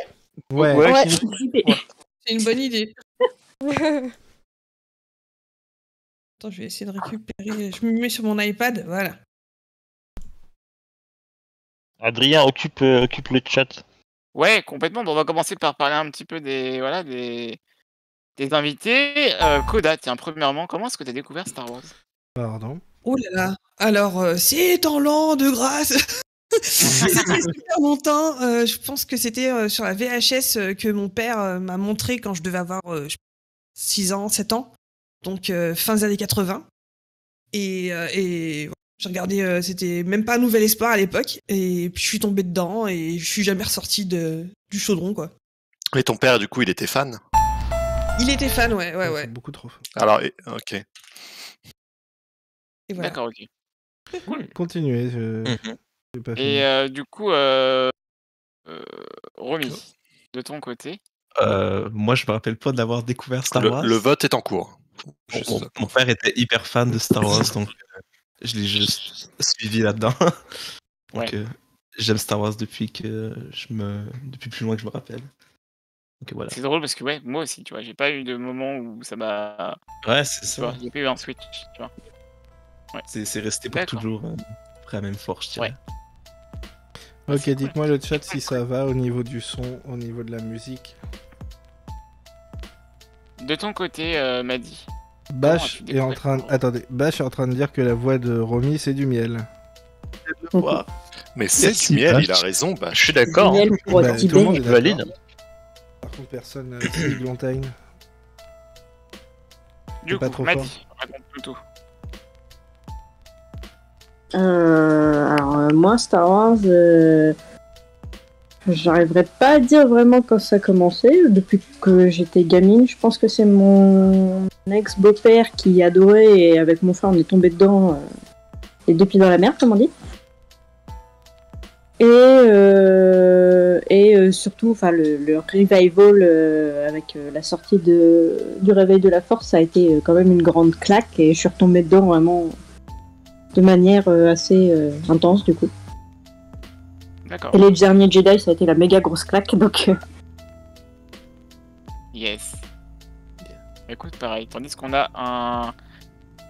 Ouais. ouais. C'est une bonne idée. Attends, je vais essayer de récupérer. Je me mets sur mon iPad, voilà. Adrien, occupe le chat. Ouais, complètement. Bon, on va commencer par parler un petit peu des invités. Koda, tiens, premièrement, comment est-ce que tu as découvert Star Wars? Pardon. Oh là là. Alors, c'est en l'an de grâce. C'était super longtemps. Je pense que c'était sur la VHS que mon père m'a montré quand je devais avoir 6 ans, 7 ans. Donc, fin des années 80. Et j'ai regardé, c'était même pas un Nouvel Espoir à l'époque. Et puis, je suis tombée dedans et je suis jamais ressortie du chaudron, quoi. Et ton père, du coup, il était fan? Il était fan, ouais. C'est beaucoup trop. Alors, ok. Et voilà. D'accord, ok. Continuez. J'ai pas fini. Et du coup, Romy, de ton côté. Moi, je me rappelle pas d'avoir découvert Star Wars. Le vote est en cours. Mon père était hyper fan de Star Wars, donc je l'ai juste suivi là-dedans. Donc, Ouais. j'aime Star Wars depuis plus loin que je me rappelle. Donc voilà. C'est drôle parce que ouais, moi aussi, tu vois, j'ai pas eu de moment où ça m'a. Ouais, c'est Tu ça. vois, j'ai pas eu un switch, tu vois. Ouais. C'est resté pour D'accord. toujours après la même force, je dirais. Ok, dites-moi le chat si ça va au niveau du son, au niveau de la musique. De ton côté, Maddy. Bash Comment as-tu est en découvert train. Star Wars Attendez, Bash est en train de dire que la voix de Romy c'est du miel. Mais c'est Merci, du miel, Bash. il a raison. Bah, Je suis d'accord. Miel pour Bah, Tibet. tout le monde est d'accord. Valide. Par contre, personne c'est Glantine. Du pas coup, trop Maddy, raconte-nous tout. Alors, moi, Star Wars, j'arriverai pas à dire vraiment quand ça a commencé. Depuis que j'étais gamine, je pense que c'est mon ex-beau-père qui adorait et avec mon frère, on est tombé dedans les deux pieds dans la mer, comme on dit. Et surtout, enfin, le revival avec la sortie du Réveil de la Force, ça a été quand même une grande claque et je suis retombée dedans vraiment de manière assez intense du coup. D'accord. Et les derniers Jedi, ça a été la méga grosse claque, donc Yes. Écoute, pareil. Tandis qu'on a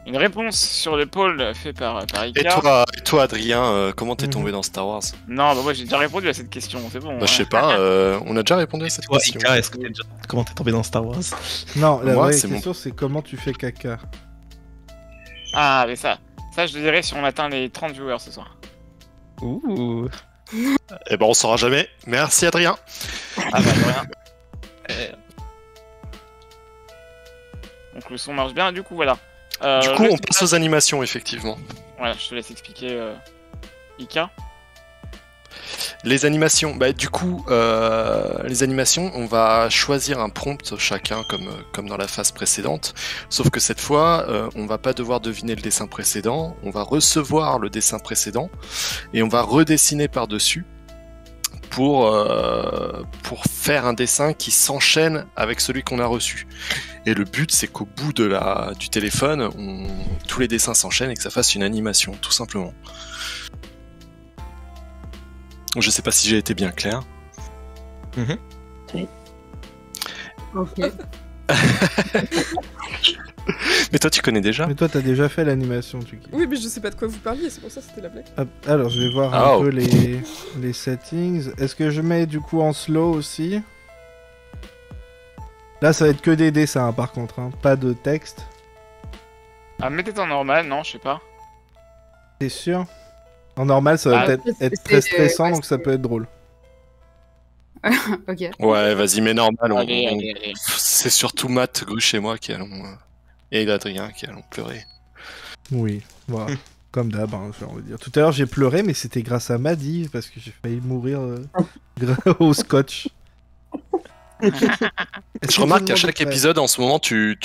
une réponse sur le pôle fait par Et Ika. toi, Adrien, comment t'es tombé dans Star Wars? Non, bah moi j'ai déjà répondu à cette question, c'est bon. Bah, je sais pas, on a déjà répondu à cette Toi, question. Ika, comment t'es tombé dans Star Wars? Non, la Moi, vraie c'est question c'est comment tu fais caca. Ah, mais ça je le dirai si on atteint les 30 viewers ce soir. Ouh. Eh ben, on saura jamais. Merci, Adrien. Ah bah de rien. Donc le son marche bien, du coup voilà. Du coup, le on passe aux animations, effectivement. Voilà, je te laisse expliquer Ika. Les animations, du coup, les animations, on va choisir un prompt chacun comme dans la phase précédente, sauf que cette fois, on va pas devoir deviner le dessin précédent, on va recevoir le dessin précédent et on va redessiner par-dessus pour faire un dessin qui s'enchaîne avec celui qu'on a reçu. Et le but, c'est qu'au bout du téléphone, tous les dessins s'enchaînent et que ça fasse une animation, tout simplement. Je sais pas si j'ai été bien clair. Oui. Ok. Mais toi, tu connais déjà? Mais toi, t'as déjà fait l'animation, Tuki. Oui, mais je sais pas de quoi vous parliez, c'est pour ça que c'était la blague. Alors, je vais voir un peu les settings. Est-ce que je mets du coup en slow aussi? Là, ça va être que des dessins, par contre, hein. Pas de texte. Ah, mettez en normal, non, je sais pas. T'es sûr? En normal, ça va peut-être être très stressant, donc ça peut être drôle. Ok. Ouais, vas-y, mais normal. Allez. C'est surtout Matt, Gruche et moi qui allons... et Adrien qui allons pleurer. Oui, voilà. Comme d'hab, hein, j'ai envie de dire. Tout à l'heure, j'ai pleuré, mais c'était grâce à Maddy, parce que j'ai failli mourir au scotch. Je remarque qu'à chaque épisode, en ce moment, tu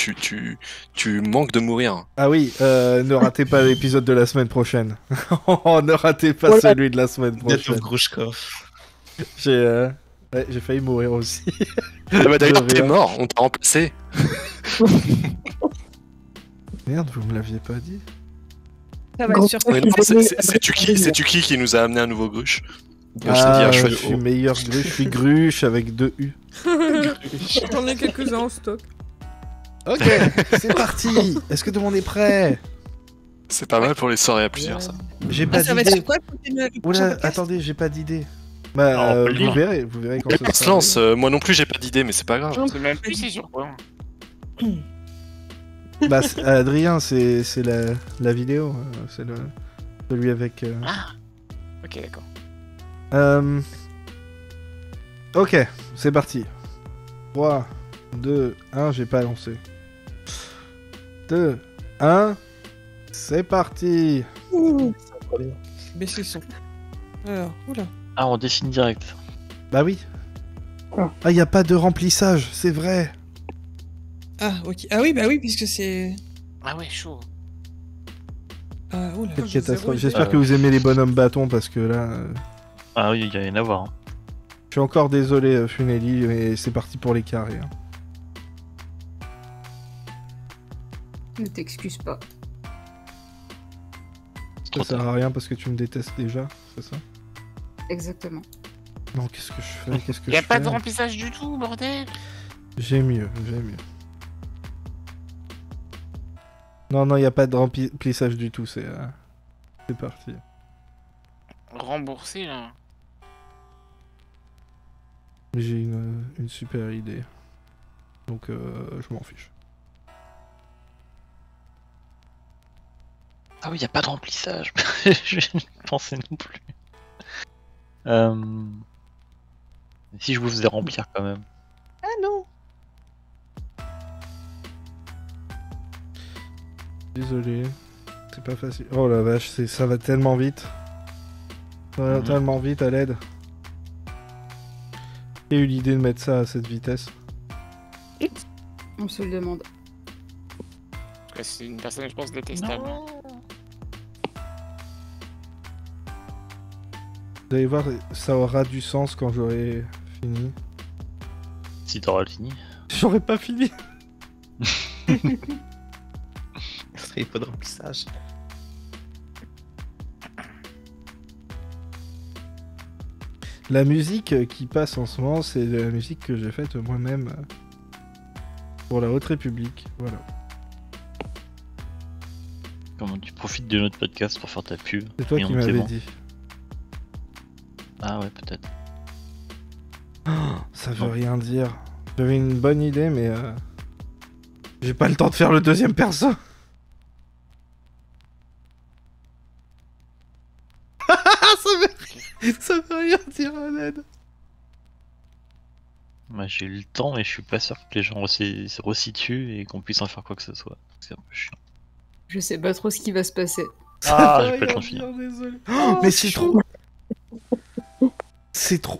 manques de mourir. Ah oui, ne ratez pas l'épisode de la semaine prochaine. Ne ratez pas celui de la semaine prochaine. J'ai failli mourir aussi. D'ailleurs, t'es mort, on t'a remplacé. Merde, vous me l'aviez pas dit. Ça va être sur C'est Tuki qui nous a amené un nouveau Gruche. Je suis meilleur Gruche, je suis Gruche avec 2 U. J'en ai quelques-uns en stock. Ok, c'est parti. Est-ce que tout le monde est prêt? C'est pas mal pour les soirées à plusieurs, ça. J'ai pas ça va être d'idée. sur quoi Oula, attendez, j'ai pas d'idée. Vous verrez quand on se lance. Moi non plus, j'ai pas d'idée, mais c'est pas grave. Je sais même plus c'est sur quoi. Adrien, c'est la vidéo. C'est celui avec. Ah. Ok, d'accord. Ok, c'est parti. 3, 2, 1, j'ai pas lancé. 2, 1, c'est parti. Baissez le son. Alors, oula. Ah, on dessine direct. Bah oui. Ah, y a pas de remplissage, c'est vrai. Ah, ok. Ah oui, bah oui, puisque c'est... Ah ouais, chaud. Oula. Quelle catastrophe. J'espère que vous aimez les bonhommes bâtons, parce que là... Ah oui, il y a rien à voir. Hein. Je suis encore désolé, Funeli, mais c'est parti pour les carrés. Hein. Ne t'excuse pas. Ça sert à rien parce que tu me détestes déjà, c'est ça? Exactement. Non, qu'est-ce que je fais? Y a pas de remplissage du tout, bordel. J'ai mieux. Non, y a pas de remplissage du tout, c'est parti. Remboursé, là. J'ai une super idée. Donc, je m'en fiche. Ah oui, y a pas de remplissage. Je pensais non plus. Si je vous faisais remplir quand même. Ah non. Désolé. C'est pas facile. Oh la vache, ça va tellement vite. Ça va tellement vite à l'aide. J'ai eu l'idée de mettre ça à cette vitesse. On se le demande. C'est une personne, je pense, détestable. Non. Vous allez voir, ça aura du sens quand j'aurai fini. Si t'auras fini. J'aurais pas fini. Il n'y a pas de remplissage. La musique qui passe en ce moment, c'est la musique que j'ai faite moi-même pour la Haute République. Voilà. Comment tu profites de notre podcast pour faire ta pub? C'est toi qui m'avais dit. Ah ouais, peut-être. Ça veut rien dire. J'avais une bonne idée, mais j'ai pas le temps de faire le deuxième perso. Ça veut rien dire, à l'aide. Moi j'ai eu le temps et je suis pas sûr que les gens se resituent et qu'on puisse en faire quoi que ce soit. C'est un peu chiant. Je sais pas trop ce qui va se passer. Ah, j'ai pas le temps de finir. Désolé. Mais c'est trop...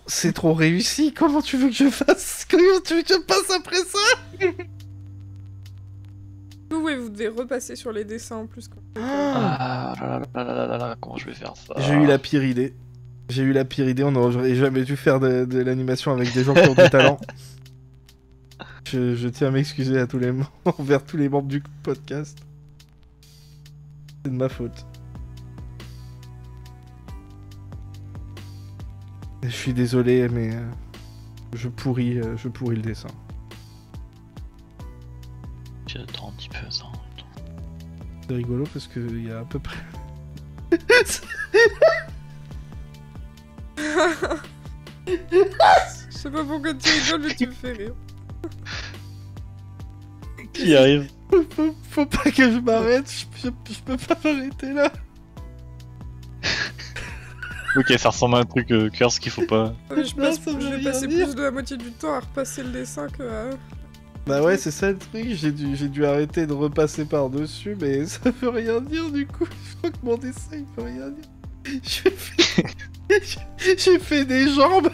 c'est trop réussi. Comment tu veux que je fasse? Comment tu veux que je passe après ça? Oui, vous devez repasser sur les dessins en plus. Ah là, comment je vais faire ça? J'ai eu la pire idée. On n'aurait jamais dû faire de l'animation avec des gens qui ont du talent. Je tiens à m'excuser à envers tous les membres du podcast. C'est de ma faute. Je suis désolé, mais je pourris le dessin. J'attends un petit peu ça. C'est rigolo parce qu'il y a à peu près... Je sais pas pourquoi tu rigoles, mais tu me fais rire. Qui arrive? Faut pas que je m'arrête, je peux pas m'arrêter là. Ok, ça ressemble à un truc curse qu'il faut pas. Je vais passer plus de la moitié du temps à repasser le dessin que à... Bah ouais, c'est ça le truc, j'ai dû arrêter de repasser par-dessus, mais ça veut rien dire du coup. Je crois que mon dessin il peut rien dire. J'ai fait des jambes.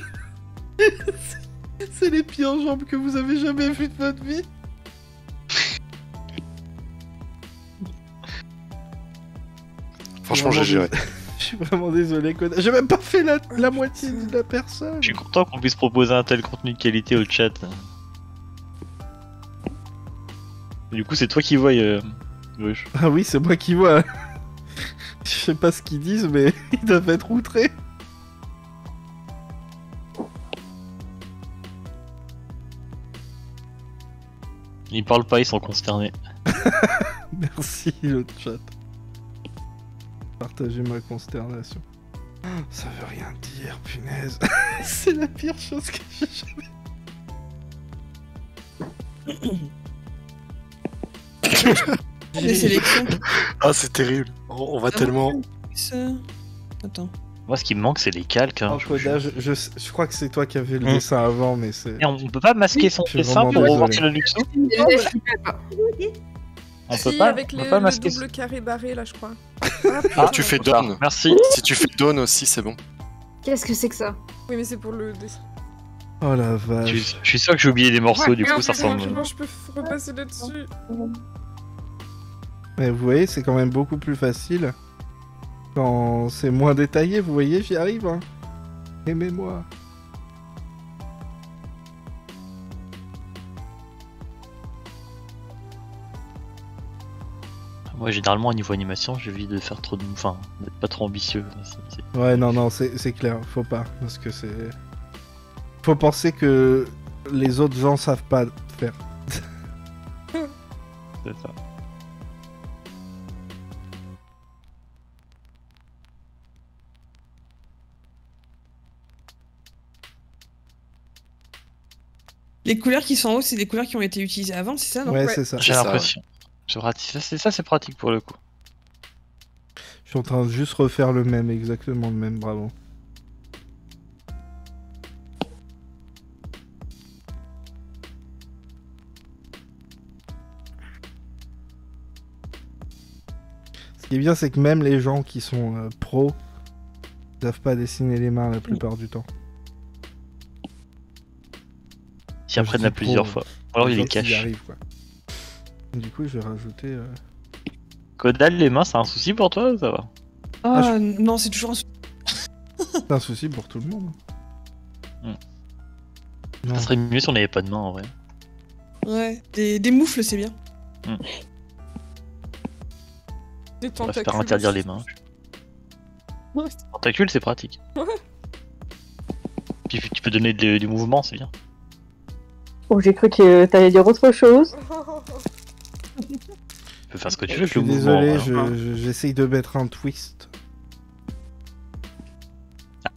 C'est les pires jambes que vous avez jamais vues de votre vie. Franchement, j'ai géré. Je suis vraiment désolé, Coda. J'ai même pas fait la moitié de la personne. Je suis content qu'on puisse proposer un tel contenu de qualité au chat. Du coup, c'est toi qui vois, Gruche. Ah oui, c'est moi qui vois. Je sais pas ce qu'ils disent, mais ils doivent être outrés. Ils parlent pas, ils sont consternés. Merci le chat. Partagez ma consternation. Ça veut rien dire, punaise. C'est la pire chose que j'ai jamais... Les sélections. Ah, c'est terrible. On va tellement... Attends. Moi, ce qui me manque, c'est les calques. Hein. Oh, Coda, je crois que c'est toi qui avais le dessin avant, mais c'est... Et on peut pas masquer son dessin pour revoir le luxo? On peut pas, avec le double carré barré là, je crois. Ah, tu fais Dawn. Merci. Si tu fais Dawn aussi, c'est bon. Qu'est-ce que c'est que ça? Oui, mais c'est pour le dessin. Oh la vache. Je suis sûr que j'ai oublié des morceaux, du coup ça ressemble. Je peux repasser là-dessus. Mais vous voyez, c'est quand même beaucoup plus facile quand c'est moins détaillé. Vous voyez, j'y arrive. Hein. Aimez-moi. Moi, généralement, au niveau animation, j'évite de faire trop de... Enfin, d'être pas trop ambitieux. Ouais, non, c'est clair. Faut pas. Parce que c'est... Faut penser que les autres gens savent pas faire. C'est ça. Les couleurs qui sont en haut, c'est des couleurs qui ont été utilisées avant, c'est ça, non? Ouais, c'est ça. J'ai l'impression. Ça, c'est pratique pour le coup. Je suis en train de juste refaire le même, exactement le même, bravo. Ce qui est bien, c'est que même les gens qui sont pros ne savent pas dessiner les mains la plupart du temps. S'ils apprennent à plusieurs fois. Alors ils les cachent. Du coup, je vais rajouter... Codal, les mains, c'est un souci pour toi ou ça va? Ah, non, c'est toujours un souci. C'est un souci pour tout le monde. Ça serait mieux si on n'avait pas de mains en vrai. Ouais, des moufles, c'est bien. Des On va tentacules. faire interdire les mains. Ouais. Tentacules, c'est pratique. Ouais. Puis tu peux donner du mouvement, c'est bien. Oh, j'ai cru que t'allais dire autre chose. Tu peux faire ce que tu veux Je avec le suis mouvement. désolé, j'essaye de mettre un twist.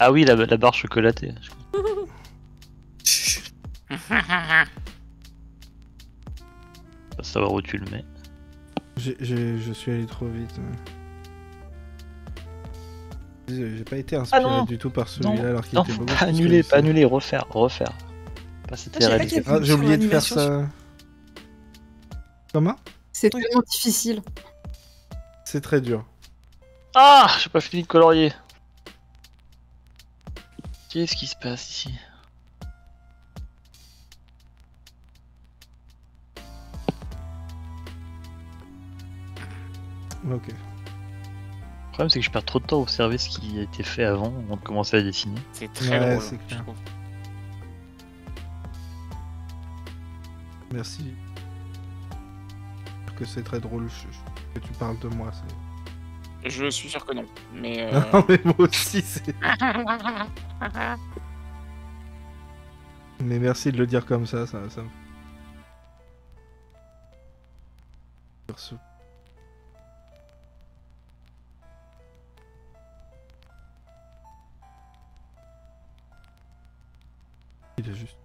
Ah oui, la barre chocolatée. Faut savoir où tu le mets. Je suis allé trop vite. Désolé, j'ai pas été inspiré du tout par celui-là alors qu'il était beaucoup plus annuler, réussi. pas annuler, refaire. Pas cette réalité. Ah, j'ai oublié de faire ça. Comment? C'est tellement difficile. C'est très dur. Ah, j'ai pas fini de colorier. Qu'est-ce qui se passe ici? Ok. Le problème, c'est que je perds trop de temps à observer ce qui a été fait avant de commencer à dessiner. C'est très Ouais, drôle, c'est je clair. trouve. Merci. Que c'est très drôle que tu parles de moi. Je suis sûr que non. Mais. Non, mais moi aussi, c'est. Mais merci de le dire comme ça me. Perso. Il est juste.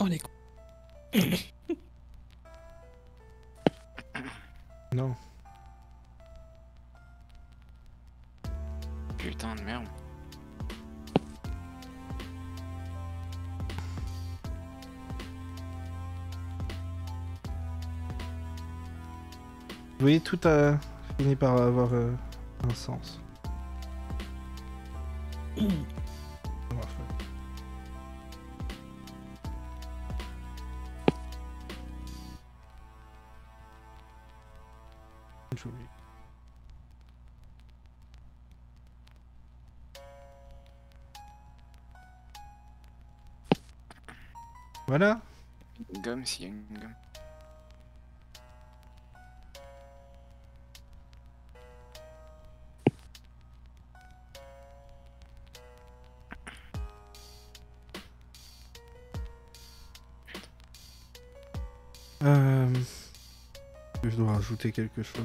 On est con. Non. Putain de merde. Vous voyez, tout a fini par avoir un sens. Joli. Voilà. Une gomme, s'il y a une gomme. Je dois rajouter quelque chose.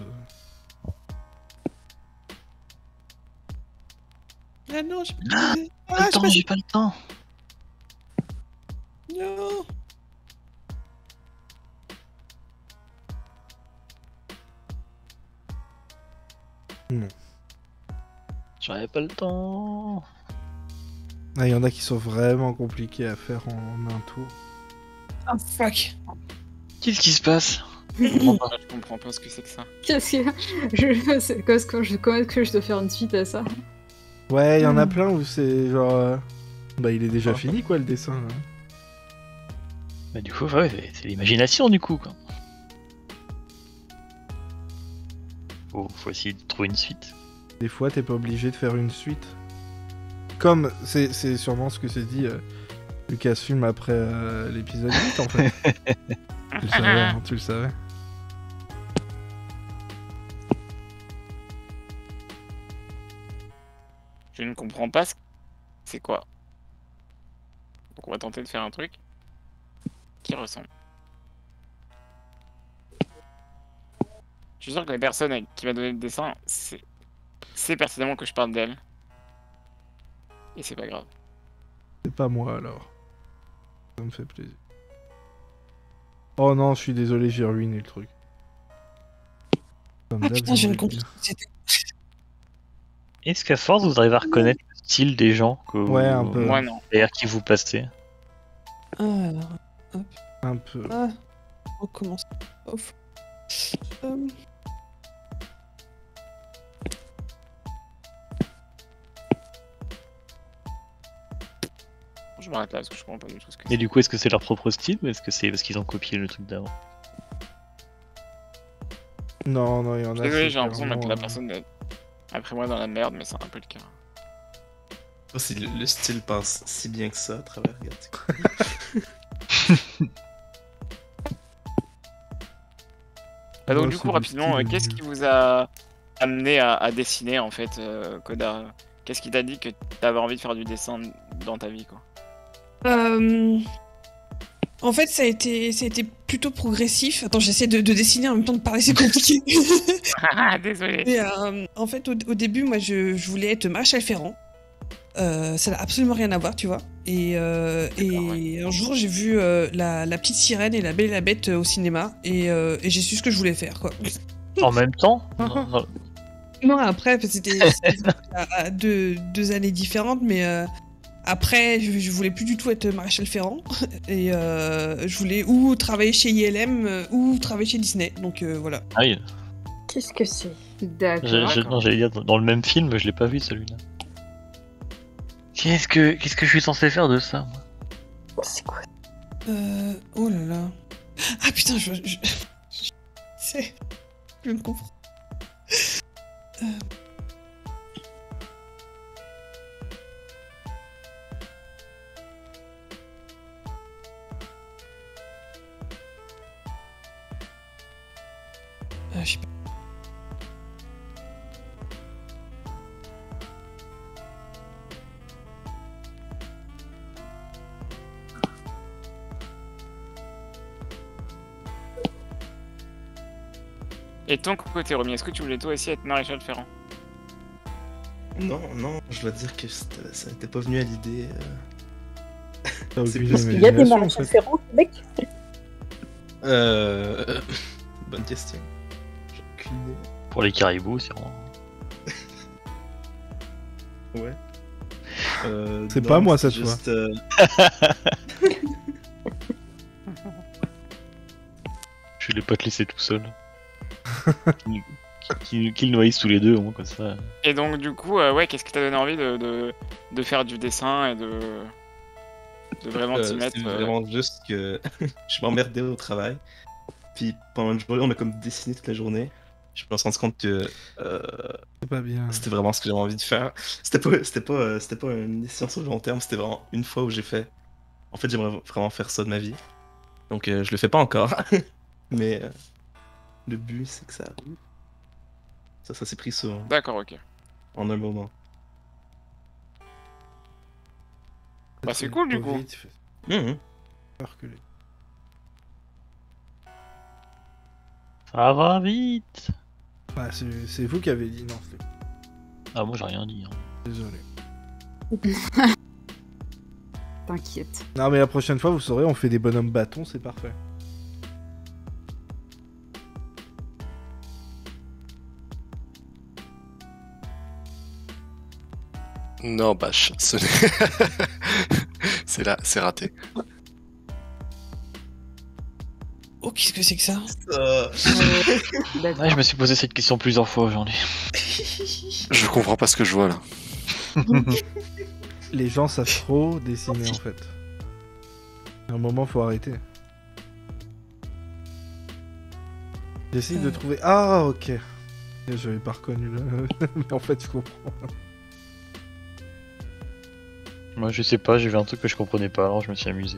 Ah non, j'ai Pas le temps, j'ai pas le temps. Non. Non. J'avais pas le temps. Ah, il y en a qui sont vraiment compliqués à faire en un tour. Oh fuck. Qu'est-ce qui se passe? Je comprends pas ce que c'est que ça. Qu'est-ce que comment est-ce que je dois faire une suite à ça? Ouais, il y en a plein où c'est genre... Bah il est déjà fini quoi le dessin. Hein. Bah du coup, ouais, c'est l'imagination du coup quoi. Faut essayer de trouver une suite. Des fois t'es pas obligé de faire une suite. Comme, c'est sûrement ce que s'est dit Lucasfilm après l'épisode 8 en fait. Tu le savais, hein, tu le savais. Je ne comprends pas c'est quoi. Donc on va tenter de faire un truc qui ressemble. Je suis sûr que la personne qui m'a donné le dessin, c'est personnellement que je parle d'elle. Et c'est pas grave. C'est pas moi alors. Ça me fait plaisir. Oh non, je suis désolé, j'ai ruiné le truc. Comme Ah d'hab, putain, j'ai je ne ruiné. comprends. Est-ce qu'à force vous arrivez à reconnaître le style des gens que Ouais, un peu. Moi non. D'ailleurs qui vous passez? Alors, hop. Un peu. Ah, on recommence. Ouf. Je m'arrête là parce que je comprends pas du tout ce que Et c'est. du coup, est-ce que c'est leur propre style ou est-ce que c'est parce qu'ils ont copié le truc d'avant? Non, non, il y en a. Désolé, c'est j'ai l'impression de mettre clairement, la personne après moi dans la merde, mais c'est un peu le cas. Oh, si le style passe si bien que ça à travers, regarde. Bah donc Ouais, du c'est coup du rapidement, style, qu'est-ce qui vous a amené à dessiner en fait, Koda? Qu'est-ce qui t'a dit que t'avais envie de faire du dessin dans ta vie quoi? En fait, ça a été plutôt progressif. Attends, j'essaie de dessiner en même temps de parler, c'est compliqué. Désolé. Et, en fait, au début, moi, je voulais être Marshall Ferrand. Ça n'a absolument rien à voir, tu vois. Et un jour, j'ai vu la petite sirène et la Belle et la Bête au cinéma, et j'ai su ce que je voulais faire, quoi. En même temps? Non, après, c'était à deux années différentes, mais Après, je voulais plus du tout être maréchal Ferrand. Et je voulais ou travailler chez ILM ou travailler chez Disney. Donc voilà. Ah oui. Qu'est-ce que c'est? D'accord. Non, j'allais dire dans le même film, je l'ai pas vu celui-là. Qu'est-ce que je suis censé faire de ça, moi? C'est quoi? Oh là là. Ah putain, c'est... Je me comprends. Je sais pas. Et ton côté, Romy, est-ce que tu voulais toi aussi être maréchal Ferrand? Non, je dois dire que ça n'était pas venu à l'idée. T'as C'est aucune parce Il y a des imagination, en maréchals fait. Ferrand, mec. Bonne question. J'ai aucune idée. Pour les caribous, c'est vraiment. Ouais. C'est non, pas moi, c'est cette juste, Je voulais pas te laisser tout seul. Qu'ils noyissent tous les deux, au moins, comme ça. Et donc, du coup, ouais, qu'est-ce qui t'a donné envie de faire du dessin et de vraiment t'y mettre C'est vraiment juste que je m'emmerdais au travail. Puis pendant une journée, on a comme dessiné toute la journée. Je me suis rendu compte que C'est pas bien. c'était vraiment ce que j'avais envie de faire. C'était pas une décision sur le long terme, c'était vraiment une fois où j'ai fait. En fait, j'aimerais vraiment faire ça de ma vie. Donc je le fais pas encore. Mais le but, c'est que ça arrive. Ça s'est pris ça D'accord, ok. en un moment. Bah, c'est cool, du Trop coup. vite, il fait Mhm. peur que les- Ça va vite. Bah, c'est vous qui avez dit non, c'est- Ah, moi j'ai rien dit. Hein. désolé. T'inquiète. Non, mais la prochaine fois, vous saurez, on fait des bonhommes bâtons, c'est parfait. Non, bâche. C'est raté. Oh, qu'est-ce que c'est que ça? D'accord. Ouais, je me suis posé cette question plusieurs fois aujourd'hui. Je comprends pas ce que je vois là. Les gens savent trop dessiner, en fait. À un moment, faut arrêter. J'essaye de trouver... Ah, ok. J'avais pas reconnu le... Mais en fait, je comprends. Moi je sais pas, j'ai vu un truc que je comprenais pas, alors je me suis amusé.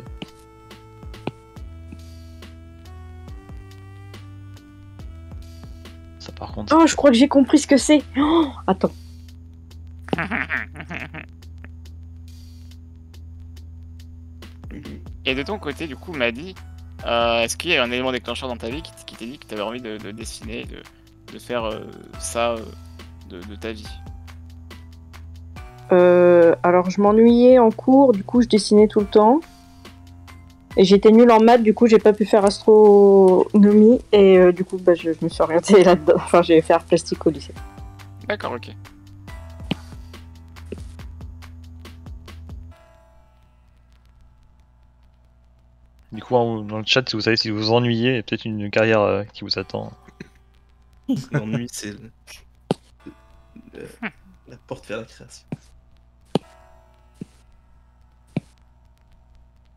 Ça par contre. Oh, je crois que j'ai compris ce que c'est. Oh, attends. Et de ton côté, du coup, Maddy, est-ce qu'il y a un élément déclencheur dans ta vie qui t'a dit que t'avais envie de dessiner, de faire ça de ta vie? Alors, je m'ennuyais en cours, du coup, je dessinais tout le temps. Et j'étais nulle en maths, du coup, j'ai pas pu faire astronomie. Et du coup, bah, je me suis orientée là-dedans. Enfin, j'ai fait art plastique au lycée. D'accord, ok. Du coup, dans le chat, si vous savez si vous vous ennuyez, il y a peut-être une carrière qui vous attend. L'ennui, c'est la porte vers la création.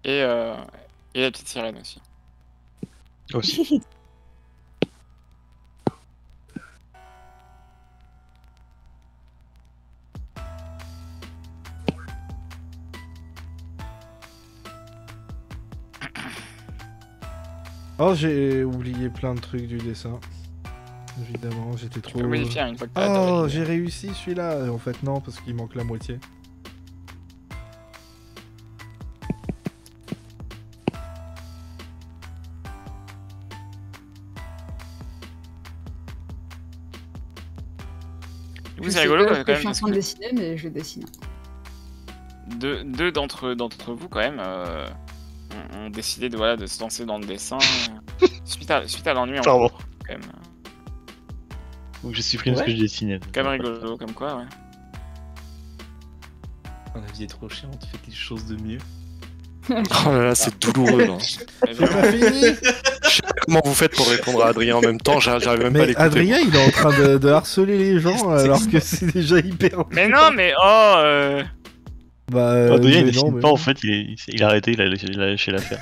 Et la petite sirène aussi. Aussi. Oh, j'ai oublié plein de trucs du dessin. Évidemment, j'étais trop... peux modifier, hein, une fois que t'as Oh, réglé. j'ai réussi celui-là. Et en fait, non, parce qu'il manque la moitié. Du coup, c'est rigolo quand Je suis même, en parce train de que dessiner, mais je dessine. deux d'entre vous, quand même, ont décidé de se lancer dans le dessin suite à l'ennui en Pardon. cours, quand même. Donc j'ai supprimé ce que je dessinais. Quand même rigolo, comme quoi, ouais. La vie est trop chiante, faites les choses de mieux. Oh là là, c'est douloureux. Là. C'est pas fini. Je sais pas comment vous faites pour répondre à Adrien en même temps, j'arrive même pas à Mais l'écouter. Adrien, il est en train de harceler les gens alors que c'est déjà hyper. Mais non, mais oh Bah, Adrien, il mais dessine mais pas, non. en fait, il a arrêté, il a lâché l'affaire.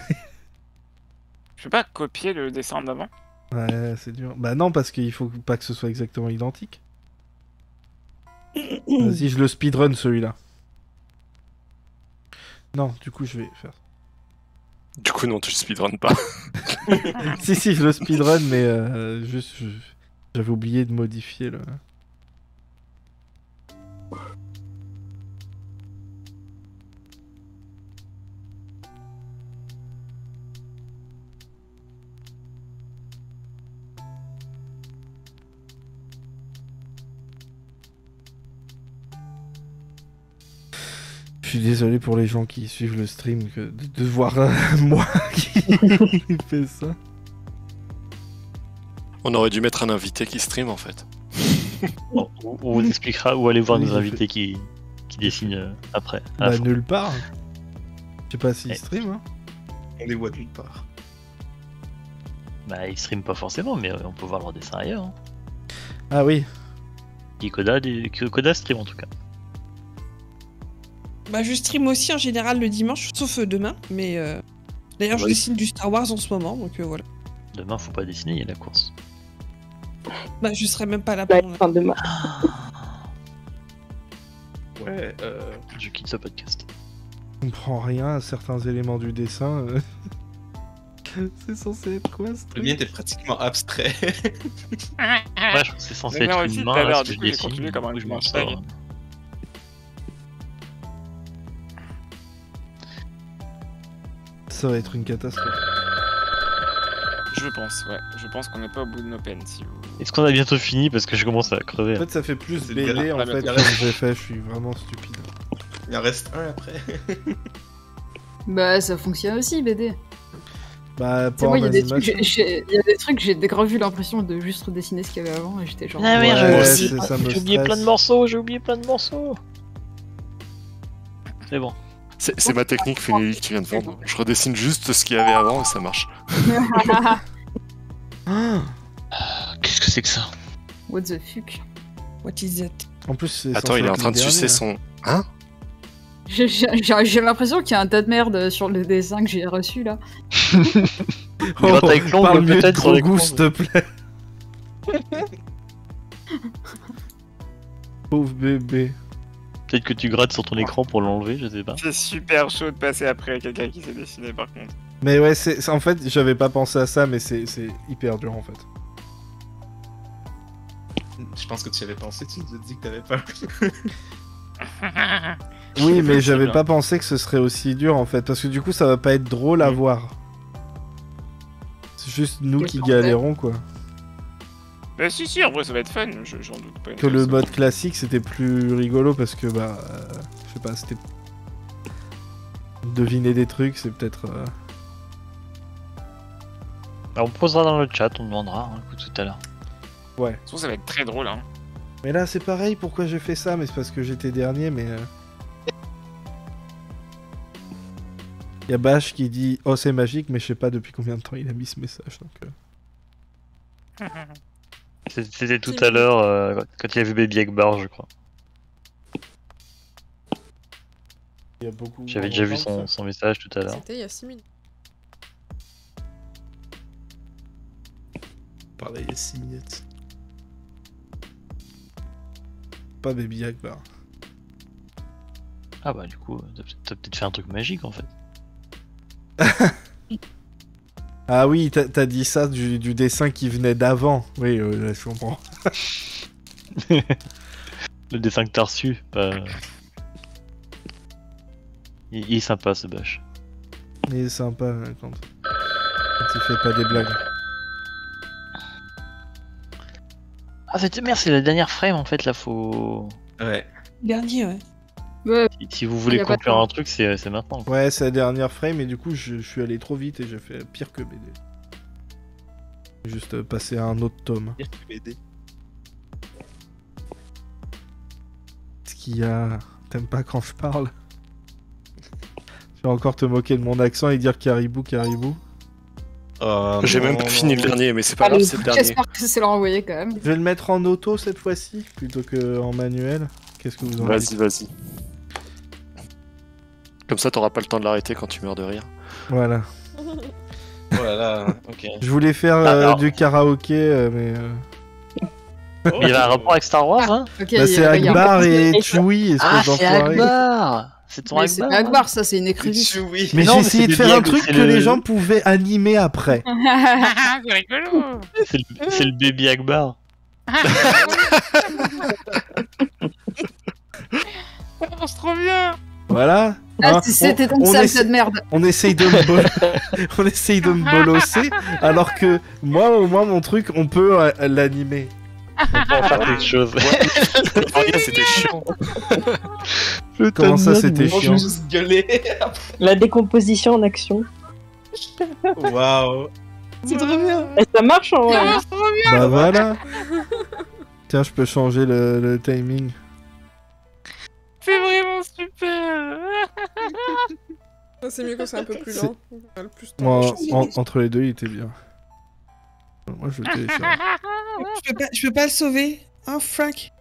Je peux pas copier le dessin d'avant? Ouais, c'est dur. Bah non, parce qu'il faut pas que ce soit exactement identique. Vas-y, je le speedrun celui-là. Non, du coup, je vais faire. Du coup, non, tu speedrun pas. Si, je le speedrun, mais juste, j'avais oublié de modifier le. Je suis désolé pour les gens qui suivent le stream de voir moi qui fait ça. On aurait dû mettre un invité qui stream en fait. On vous expliquera où aller voir Oui, nos j'ai invités qui dessinent après. à la Bah fin. nulle part. Je sais pas s'ils Ouais. stream. Hein. On les voit nulle part. Bah, ils streament pas forcément, mais on peut voir leurs dessins ailleurs. Hein. Ah oui. Et Koda stream en tout cas. Bah, je stream aussi en général le dimanche, sauf demain, mais d'ailleurs, je Ouais. dessine du Star Wars en ce moment, donc voilà. Demain, faut pas dessiner, il y a la course. Bah, je serai même pas là Ouais, pour. fin demain. Ouais, Je quitte ce podcast. Je comprends rien à certains éléments du dessin. C'est censé être quoi ce le truc? mien était pratiquement abstrait. Ouais, je pense que c'est censé Mais être moi une aussi, main, tout à là, l'heure, ce que du je coup, j'ai dessine. continué comme un du coup, je dimanche m'en sors. dingue. Ça va être une catastrophe. Je pense, ouais. Je pense qu'on n'est pas au bout de nos peines, si vous... Est-ce qu'on a bientôt fini parce que je commence à crever. En fait, ça fait plus C'est BD bien. en fait La que j'ai fait. Je suis vraiment stupide. Il en reste un après. Bah, ça fonctionne aussi, BD. Bah, C'est pas moi, en il y a des trucs, animation. il y a des trucs, j'ai grave vu l'impression de juste redessiner ce qu'il y avait avant et j'étais genre. Ah merde, Ouais, j'ai c'est- ça me oublié plein de stresse. morceaux, j'ai oublié plein de morceaux. C'est bon. C'est ma technique Fénélie que tu viens de vendre. Je redessine juste ce qu'il y avait avant et ça marche. Ah, Qu'est-ce que c'est que ça? What the fuck? What is that? en plus, c'est Attends, censé il est en être train de le sucer dernier. son... Hein? J'ai l'impression qu'il y a un tas de merde sur le dessin que j'ai reçu là. gratte avec l'ongle, parle mieux de peut-être, sur gros l'écran, goût, mais- s'il te plaît. Pauvre bébé. Peut-être que tu grattes sur ton écran pour l'enlever, je sais pas. C'est super chaud de passer après quelqu'un qui s'est dessiné, par contre. Mais ouais, en fait, j'avais pas pensé à ça, mais c'est hyper dur en fait. Je pense que tu y avais pensé, tu nous as dit que t'avais peur. Oui, mais C'est j'avais bien. pas pensé que ce serait aussi dur en fait, parce que du coup, ça va pas être drôle à voir. C'est juste nous qui galérons quoi. Bah si, en vrai, ça va être fun, j'en doute pas. Que le mode classique, c'était plus rigolo parce que bah, je sais pas, c'était deviner des trucs, c'est peut-être. Bah, on posera dans le chat, on demandera un coup tout à l'heure. Ouais. Je trouve que ça va être très drôle, hein. Mais là, c'est pareil. Pourquoi j'ai fait ça? Mais c'est parce que j'étais dernier, mais. Y a Bash qui dit oh c'est magique, mais je sais pas depuis combien de temps il a mis ce message donc. C'était tout à l'heure quand il y avait Baby Akbar, je crois. Il y a beaucoup. J'avais déjà vu son message tout à l'heure. C'était il y a 6 minutes. Parlait il y a 6 minutes. Pas Baby Akbar. Ah bah du coup, t'as peut-être fait un truc magique en fait. Ah oui, t'as dit ça du dessin qui venait d'avant. Oui, là, je comprends. Le dessin que t'as reçu, pas... Il est sympa ce bâche. Il est sympa hein, quand il fait pas des blagues. Ah merde, c'est la dernière frame en fait, là faut... Ouais. Dernier, ouais. Ouais. Si vous voulez Y a pas de conclure temps. un truc, c'est maintenant. Ouais, c'est la dernière frame et du coup je suis allé trop vite et j'ai fait pire que BD. Juste passer à un autre tome. Pire que BD. Ce qu'il y a... T'aimes pas quand je parle? Tu vas encore te moquer de mon accent et dire caribou, caribou. J'ai même pas fini le dernier, mais c'est pas grave, c'est le dernier. J'espère que c'est leur envoyé quand même. Je vais le mettre en auto cette fois-ci, plutôt qu'en manuel. Qu'est-ce que vous en dites? Vas-y. Comme ça, t'auras pas le temps de l'arrêter quand tu meurs de rire. Voilà. Voilà, ok. Je voulais faire Alors. du karaoké, mais... Il y a un rapport avec Star Wars, hein? Ok, Bah, c'est regarde. Akbar et Chewie, Ah, espèce c'est d'enfoiré. Akbar! C'est ton Mais c'est Akbar? pas Akbar, ça, c'est une écrivisse. Oui. Mais Non, j'ai mais essayé c'est de des faire un blagues, truc c'est que le- les gens pouvaient animer après. C'est rigolo. C'est le baby Akbar. Oh, c'est trop bien. Voilà. Ah, Hein, si c'était on comme ça, essaie- ça de merde. On essaye de me on essaye de me bolosser, alors que moi, au moins, mon truc, on peut l'animer. On peut en faire quelque chose. Regarde, c'était chiant. Comment ça, c'était Ils vont chiant? juste gueuler. La décomposition en action. Waouh. C'est trop bien. Et ça marche en vrai. Ah, c'est trop bien. Bah voilà. Tiens, je peux changer le timing. C'est vraiment super. Ça, c'est mieux quand c'est un peu plus lent. On a le plus de temps Moi, de chanson. entre les deux, il était bien. Moi, je le télécharge. Je peux pas le sauver. Hein, Frank?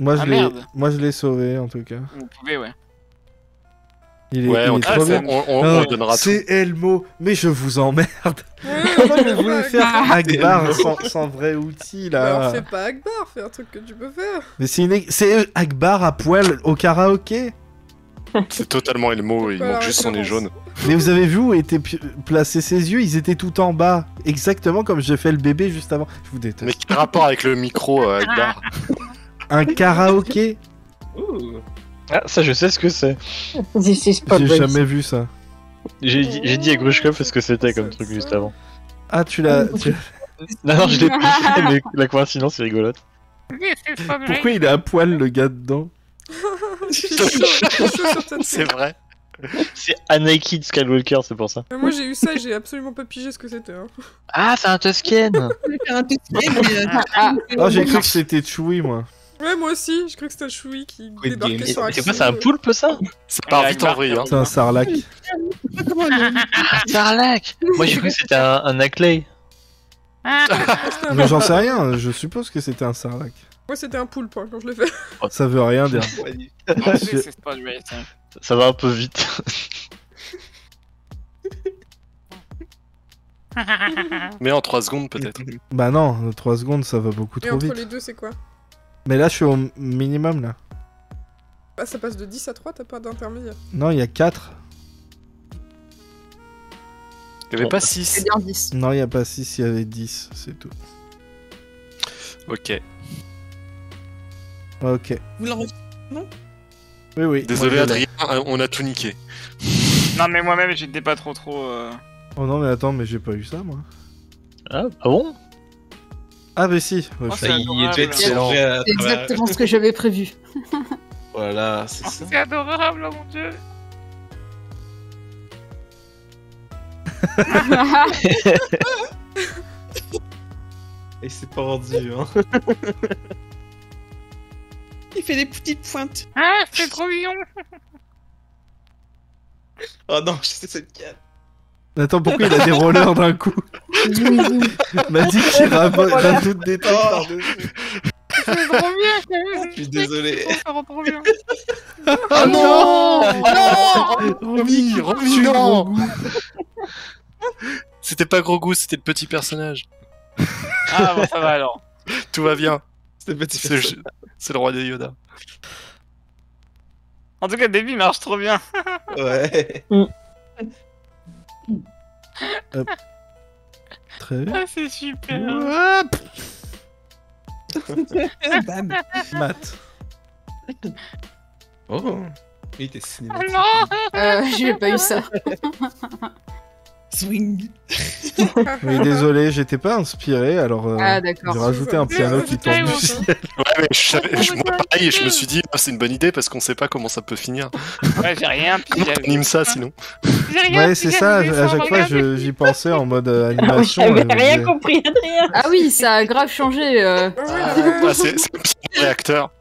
Moi, Ah, je l'ai, merde. moi, je l'ai sauvé, en tout cas. Vous pouvez, ouais. Il est, Ouais, il on, est trop bien. on donnera tout. C'est Elmo, mais je vous emmerde. Ouais, Comment fais vous voulez pas faire Akbar. Akbar sans vrai outil, Alors, là? fais pas Akbar, fais un truc que tu peux faire. Mais c'est Akbar à poil au karaoké. C'est totalement Elmo, il Voilà, manque juste son nez référence. jaune. Mais vous avez vu où étaient placés ses yeux? Ils étaient tout en bas. Exactement comme j'ai fait le bébé juste avant. Je vous déteste. Mais quel rapport avec le micro, Akbar? Un karaoké? Ouh. Ah, ça, je sais ce que c'est. This is pas J'ai vrai. jamais vu ça. J'ai dit à Grushkov ce que c'était comme truc juste avant. Ah, tu l'as... Non, je l'ai pas fait, mais la coïncidence est rigolote. Pourquoi il est à poil, le gars, dedans? J'ai chaud sur cette C'est vrai. C'est Anakin Skywalker, c'est pour ça. Mais moi j'ai eu ça et j'ai absolument pas pigé ce que c'était. Hein. Ah, c'est un Tusken! Je vais faire un petit game, mais, Oh, j'ai cru que c'était Chewie, moi. Ouais, moi aussi, j'ai cru que c'était Chewie qui débarquait Games. sur C'est Axel. quoi, c'est un poulpe ça? Ça part vite en vrille, hein. C'est un sarlac. comment le... Ah, Sarlac! Moi j'ai cru que c'était un Ackley. Mais j'en sais rien, je suppose que c'était un sarlac. Moi c'était un poulpe hein, quand je l'ai fait. Ça veut rien dire. C'est pas du racing. Ça va un peu vite. Mais en 3 secondes, peut-être. Bah non, 3 secondes, ça va beaucoup Et trop entre vite. les deux, c'est quoi? Mais là, je suis au minimum, là. Bah ça passe de 10 à 3, t'as pas d'intermédiaire. Non, il y a 4. Il y avait pas C'est 6. bien 10. Non, il y a pas 6, il y avait 10, c'est tout. Ok. Ok. Vous le Oui, oui. Désolé, moi, je l'ai. Adrien, on a tout niqué. Non, mais moi-même, j'étais pas trop. Oh non, mais attends, mais j'ai pas eu ça, moi. Ah bon? Ah, mais si. Ouais, Oh, je- c'est Ça, il devait être Excellent. mélangé à C'est travers- exactement ce que j'avais prévu. Voilà, c'est ça. C'est adorable, oh mon dieu. Et c'est pas rendu, hein. Il fait des petites pointes. Ah, c'est trop mignon. Oh non, je sais cette carte. Attends, pourquoi il a des rollers d'un coup? M'a dit qu'il rajoute des trucs Oh. par-dessus. C'est trop bien. Je suis désolé. Trop bien. Ah non! Romy, Romy, non! C'était pas gros goût, c'était le petit personnage. Ah, bon, ça va alors. Tout va bien. C'était petit. C'est le roi des Yoda. En tout cas, le début marche trop bien. Ouais. Très bien. Ah, c'est super. Bam. Math. Oh. Il était Ah cinématique. non. J'ai pas eu ça. Swing. Oui, désolé, j'étais pas inspiré, alors Ah, d'accord. j'ai rajouté un piano qui tombe du Ouais, ciel. Ouais, mais moi pareil, je me suis dit, ah, c'est une bonne idée parce qu'on sait pas comment ça peut finir. Ouais, j'ai rien Comment pigé. t'animes ça sinon? J'ai rien Ouais, c'est pigé, ça, mais à ça, chaque fois regardez. j'y pensais en mode Ah, animation. J'avais et je me rien disais- compris, Adrien. Ah oui, ça a grave changé. Ah, c'est un petit réacteur.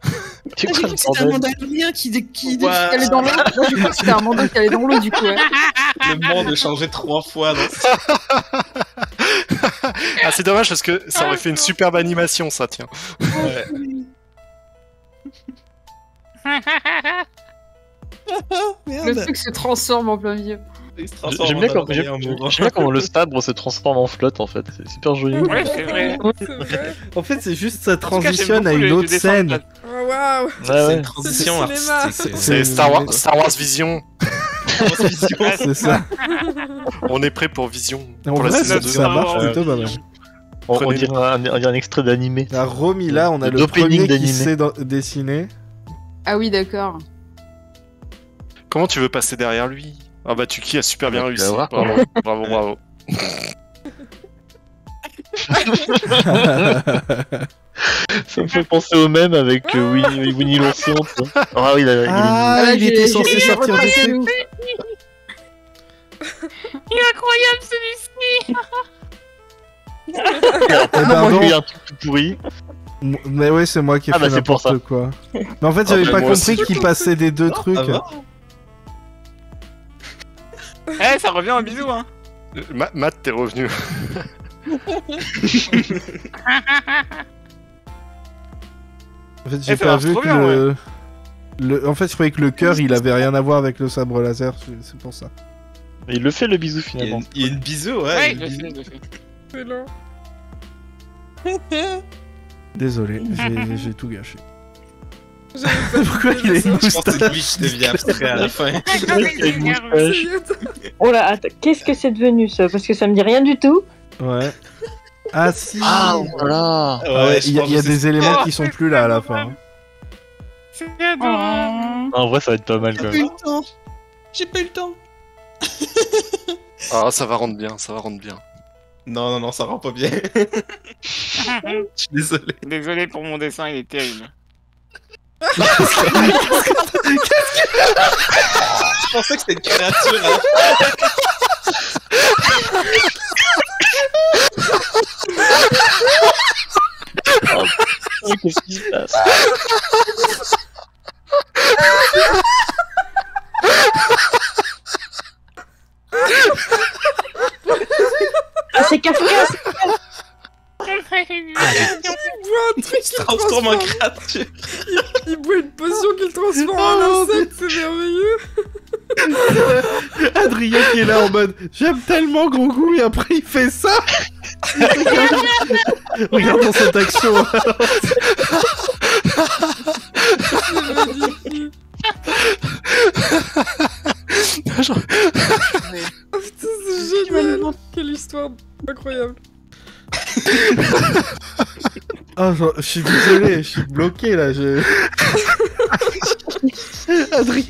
C'est J'ai quoi cru le que c'était un bordel mandalorien qui Qui allait dans l'eau. Moi, j'ai cru que c'était un mandat qui allait dans l'eau, du coup. Ouais. Le monde a changé 3 fois. Dans... Ah, c'est dommage parce que ça aurait fait une superbe animation, ça, tiens. Ouais. Le truc se transforme en plein milieu. J'aime bien comment le sabre se transforme en flotte en fait, c'est super joli. Ouais, c'est vrai. En fait, c'est juste ça En tout cas, j'aime transitionne à beaucoup une le autre dessin de scène. Vlad. Oh, waouh. C'est une transition C'est du cinéma. artistique. C'est Star Wars Vision. C'est ça. On est prêt pour Vision. En Pour la vrai, saison ça 2. marche plutôt pas mal. On dirait un extrait d'animé. À Romy, là, on a le D'opening premier qui d'animé. sait dessiner. Ah oui, d'accord. Comment tu veux passer derrière lui? Ah bah Tuki a super bien Tu réussi. vas voir. Bravo, bravo, bravo. Ça me fait penser au même avec Winnie l'ourson. tu vois. Ah oui, Ah, il était censé sortir du truc. Il est incroyable celui-ci. moi je lui ai un truc tout pourri. Mais ouais, c'est moi qui ai Ah fait bah, c'est pour n'importe quoi. Mais en fait, j'avais bah, pas moi compris aussi. qu'il passait des deux trucs. Ça va Eh, ça revient en bisou, hein. Matt, t'es revenu. En fait, j'ai Eh, ça pas marche vu trop que bien, En fait, je croyais que le cœur, il avait rien à voir avec le sabre laser, c'est pour ça. Mais il le fait le bisou Il y a finalement. une, il y a une bisou, ouais. Ouais, il y a une je le bisou. fais, je le fais. C'est long. Désolé, j'ai tout gâché. J'avais pas Pourquoi vu il a ça. une Je pense que c'est lui moustache qui devient abstrait à la fin. Oh là, attends, qu'est-ce que c'est devenu ça? Parce que ça me dit rien du tout. Ouais. Ah si Ah voilà. Ah ouais, je il y a, pense il y a que des c'est- éléments qui sont plus là à la fin. C'est adorable. En vrai, ça va être pas mal J'ai quand pas eu même. le temps. J'ai pas eu le temps. Ah, ça va rendre bien, ça va rendre bien. Non, ça rend pas bien. Je suis désolé. Désolé pour mon dessin, il est terrible. Je pensais que c'était une créature. Hein. Qu'est-ce qui se passe? Ah, c'est Kafka. Il boit un truc Il se transforme en créature. Il boit une potion qui le transforme en insecte, c'est merveilleux. Adrien qui est là en mode j'aime tellement gros goût et après il fait ça. Regarde dans cette action. Oh putain, c'est génial. Quelle histoire incroyable. Ah, je suis désolé, je suis bloqué là. Adrien.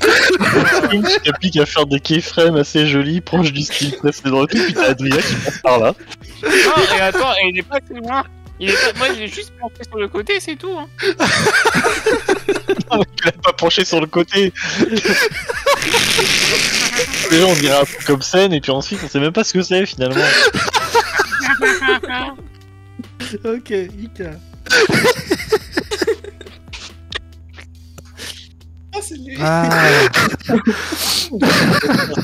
Une qui applique à faire des keyframes assez jolis, proches du style précédent et tout, puis t'as Adrien qui passe par là. Non, et attends, et il est pas si loin. Il est pas... Moi, j'ai juste penché sur le côté, c'est tout. Hein. Il a pas penché sur le côté. Déjà, on dirait un truc comme scène, et puis ensuite, on sait même pas ce que c'est finalement. Ok, Ika. Ah, c'est lui. Ah.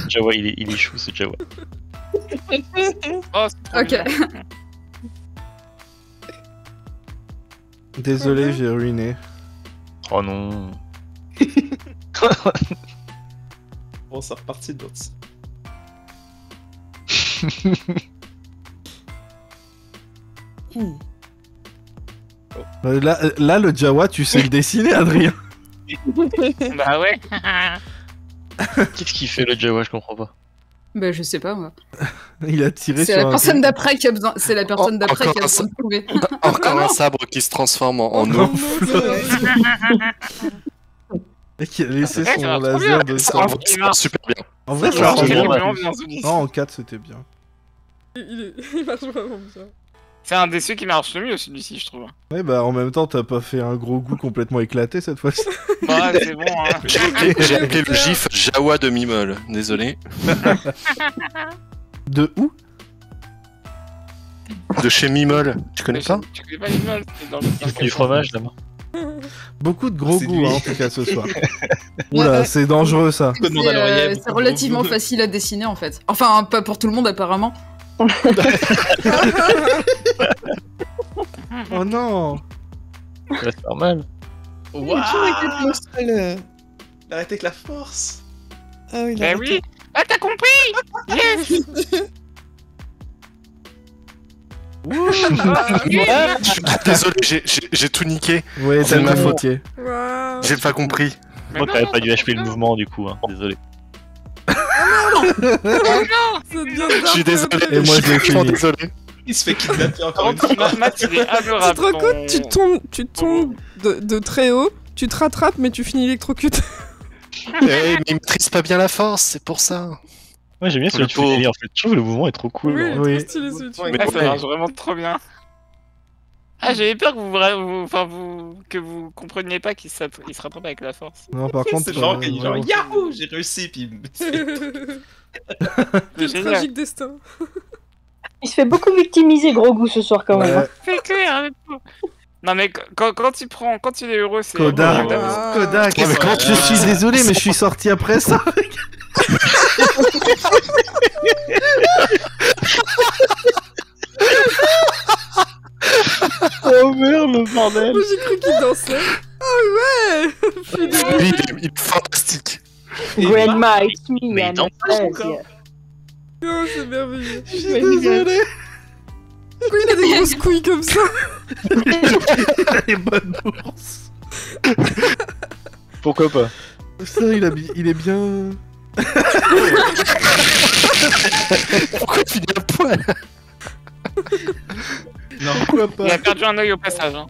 Jawa, il est chou ce Jawa. Oh, c'est trop Ok. bien. Désolé, j'ai ruiné. Oh non. Bon, c'est reparti de l'autre. Là, le Jawa, tu sais le dessiner, Adrien. Bah ouais. Qu'est-ce qu'il fait le Jawa, je comprends pas. Bah, je sais pas, moi. Il a tiré C'est sur la un personne truc. d'après qui a besoin. C'est la personne d'après encore qui a un besoin de trouver. Encore un sabre qui se transforme en Oh, eau. Et qui a laissé Ouais, son ça va trop laser bien. de Ça sang. marche super bien. En vrai, Ça ça marche marche bien. terriblement bien, celui-ci. Non, en 4, c'était bien. Il marche vraiment bien. C'est un des ceux qui marche le mieux, celui-ci, je trouve. Ouais, bah en même temps, t'as pas fait un gros goût complètement éclaté cette fois-ci. Bah, c'est bon, hein. J'ai appelé le gif Jawa de Mimol. Désolé. De où? De chez Mimol. Tu connais pas? Tu connais pas l'image, c'est dans le... Il faut du fromage là-bas. Beaucoup de gros C'est goût lui. hein, en tout cas ce soir. Oula, c'est dangereux ça. C'est relativement facile à dessiner en fait. Enfin, pas pour tout le monde apparemment. Oh non. C'est normal. Il a toujours été le seul. Arrêtez avec la force. Ah oui, il a Ben arrêté. oui. Ah, t'as compris. Yes. Désolé, j'ai tout niqué. Ouais, C'est t'as de ma tout faute. niqué. Waouh. J'ai pas compris. Moi, t'avais pas dû HP le mouvement du coup, hein. Désolé. Ça devient Je suis désolé. Et moi, je je suis l'ai vraiment fini. désolé. Il se fait kidnapper encore une fois. Matt, il est Tu te adorable. rends compte, tu tombes de très haut, tu te rattrapes, mais tu finis électrocute. Mais il maîtrise pas bien la force, c'est pour ça. Moi j'aime bien celui Le de Fuseli, en fait. Je trouve le mouvement est trop cool. Oui, il est hein. trop Oui. stylé celui de Ouais, Mais ça marche vraiment trop bien. Ah, j'avais peur que que vous compreniez pas qu'il se rattrape avec la force. Non, par contre, C'est genre qu'il dit genre vraiment. Yahoo, j'ai réussi, puis Quel C'est génial. tragique destin. Il se fait beaucoup victimiser, gros goût, ce soir, quand même. Ouais. C'est clair, hein, non mais quand il est heureux, c'est Kodak, heureux. Ah. Kodak, Ouais, mais comment je suis désolé, mais je suis sorti après ça. Oh merde, le bordel. Moi j'ai cru qu'il dansait. Oh ouais. Lui, il est fantastique. Grandma, it's me, Mais il danse Anastasia. Oh, c'est merveilleux. Je suis désolé. Pourquoi il a des grosses couilles comme ça? Les bonnes bourses. Pourquoi pas? Ça, il est bien. Pourquoi tu dis à poil? Non, Pourquoi pas? Il a perdu un œil au passage. Hein.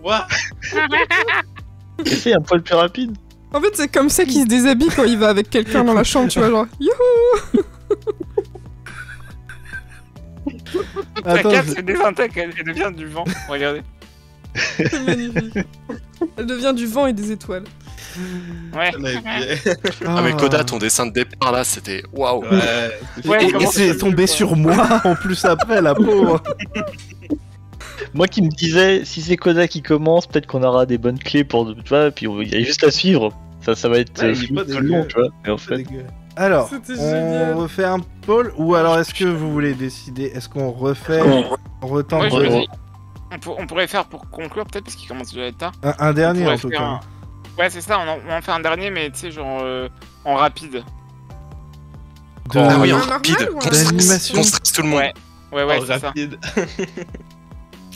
what? Essaye un poil plus rapide. En fait, c'est comme ça qu'il se déshabille quand il va avec quelqu'un dans la chambre, tu vois, genre youhou. La Attends, carte je- se désintègre, elle devient du vent. Regardez. C'est magnifique. Elle devient du vent et des étoiles. Ouais. Ah mais Koda, ton dessin de départ là, c'était waouh. Ouais. Ouais, Et comment c'est ça tombé se fait, sur moi en plus après, la pauvre. Moi qui me disais, si c'est Koda qui commence, peut-être qu'on aura des bonnes clés pour. Tu vois, puis il y a juste à suivre. Ça va être Ouais, il est fluide pas tout le long, dégueu. tu vois. Et en C'est fait, dégueu. Alors, C'était on génial. refait un pôle ou alors est-ce que vous voulez décider? Est-ce qu'on refait, on retente Ouais, je me Ouais. dis, on pourrait faire pour conclure peut-être parce qu'il commence déjà à être tard. un dernier pourrait en tout faire cas. un- Ouais, c'est ça, on en fait un dernier, mais tu sais, genre en rapide. De... Ah oui, en normal rapide. ou Qu'on d'animation stresse- qu'on stresse tout le monde. Ouais. Ouais, Oh, c'est ça. rapide.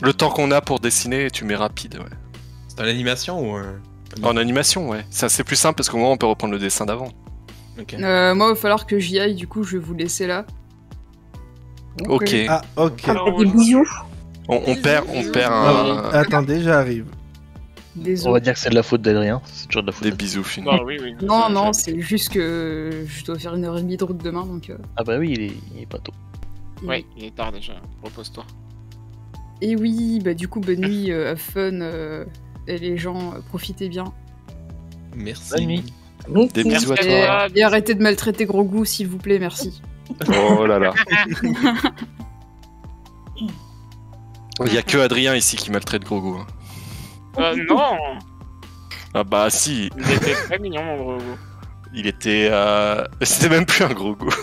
Le temps qu'on a pour dessiner, tu mets rapide, ouais. C'est en animation ou un. En animation, ouais. Ça c'est plus simple parce qu'au moins on peut reprendre le dessin d'avant. Ok. Moi, il va falloir que j'y aille, du coup, je vais vous laisser là. Ok. Ah, ok. Alors, Des bisous. On perd Ah, un... attendez, j'arrive. on va Désolé. dire que c'est de la faute d'Adrien. C'est toujours de la faute des d'Adrien. bisous finis. Bah oui, oui. Non, non, c'est juste que je dois faire 1h30 de route demain, donc... Ah bah oui, il est pas tôt. Ouais, il est tard déjà. Repose-toi. Et oui, bah du coup, bonne nuit, have fun, et les gens, profitez bien. Merci. Bonne nuit. Des bisous à Merci toi. toi. Et arrêtez de maltraiter Gros Goût, s'il vous plaît, merci. Oh là là. Il y a que Adrien ici qui maltraite Gros goût. hein. Non, Ah bah si, il était très mignon, mon gros goût. il était... C'était même plus un gros goût.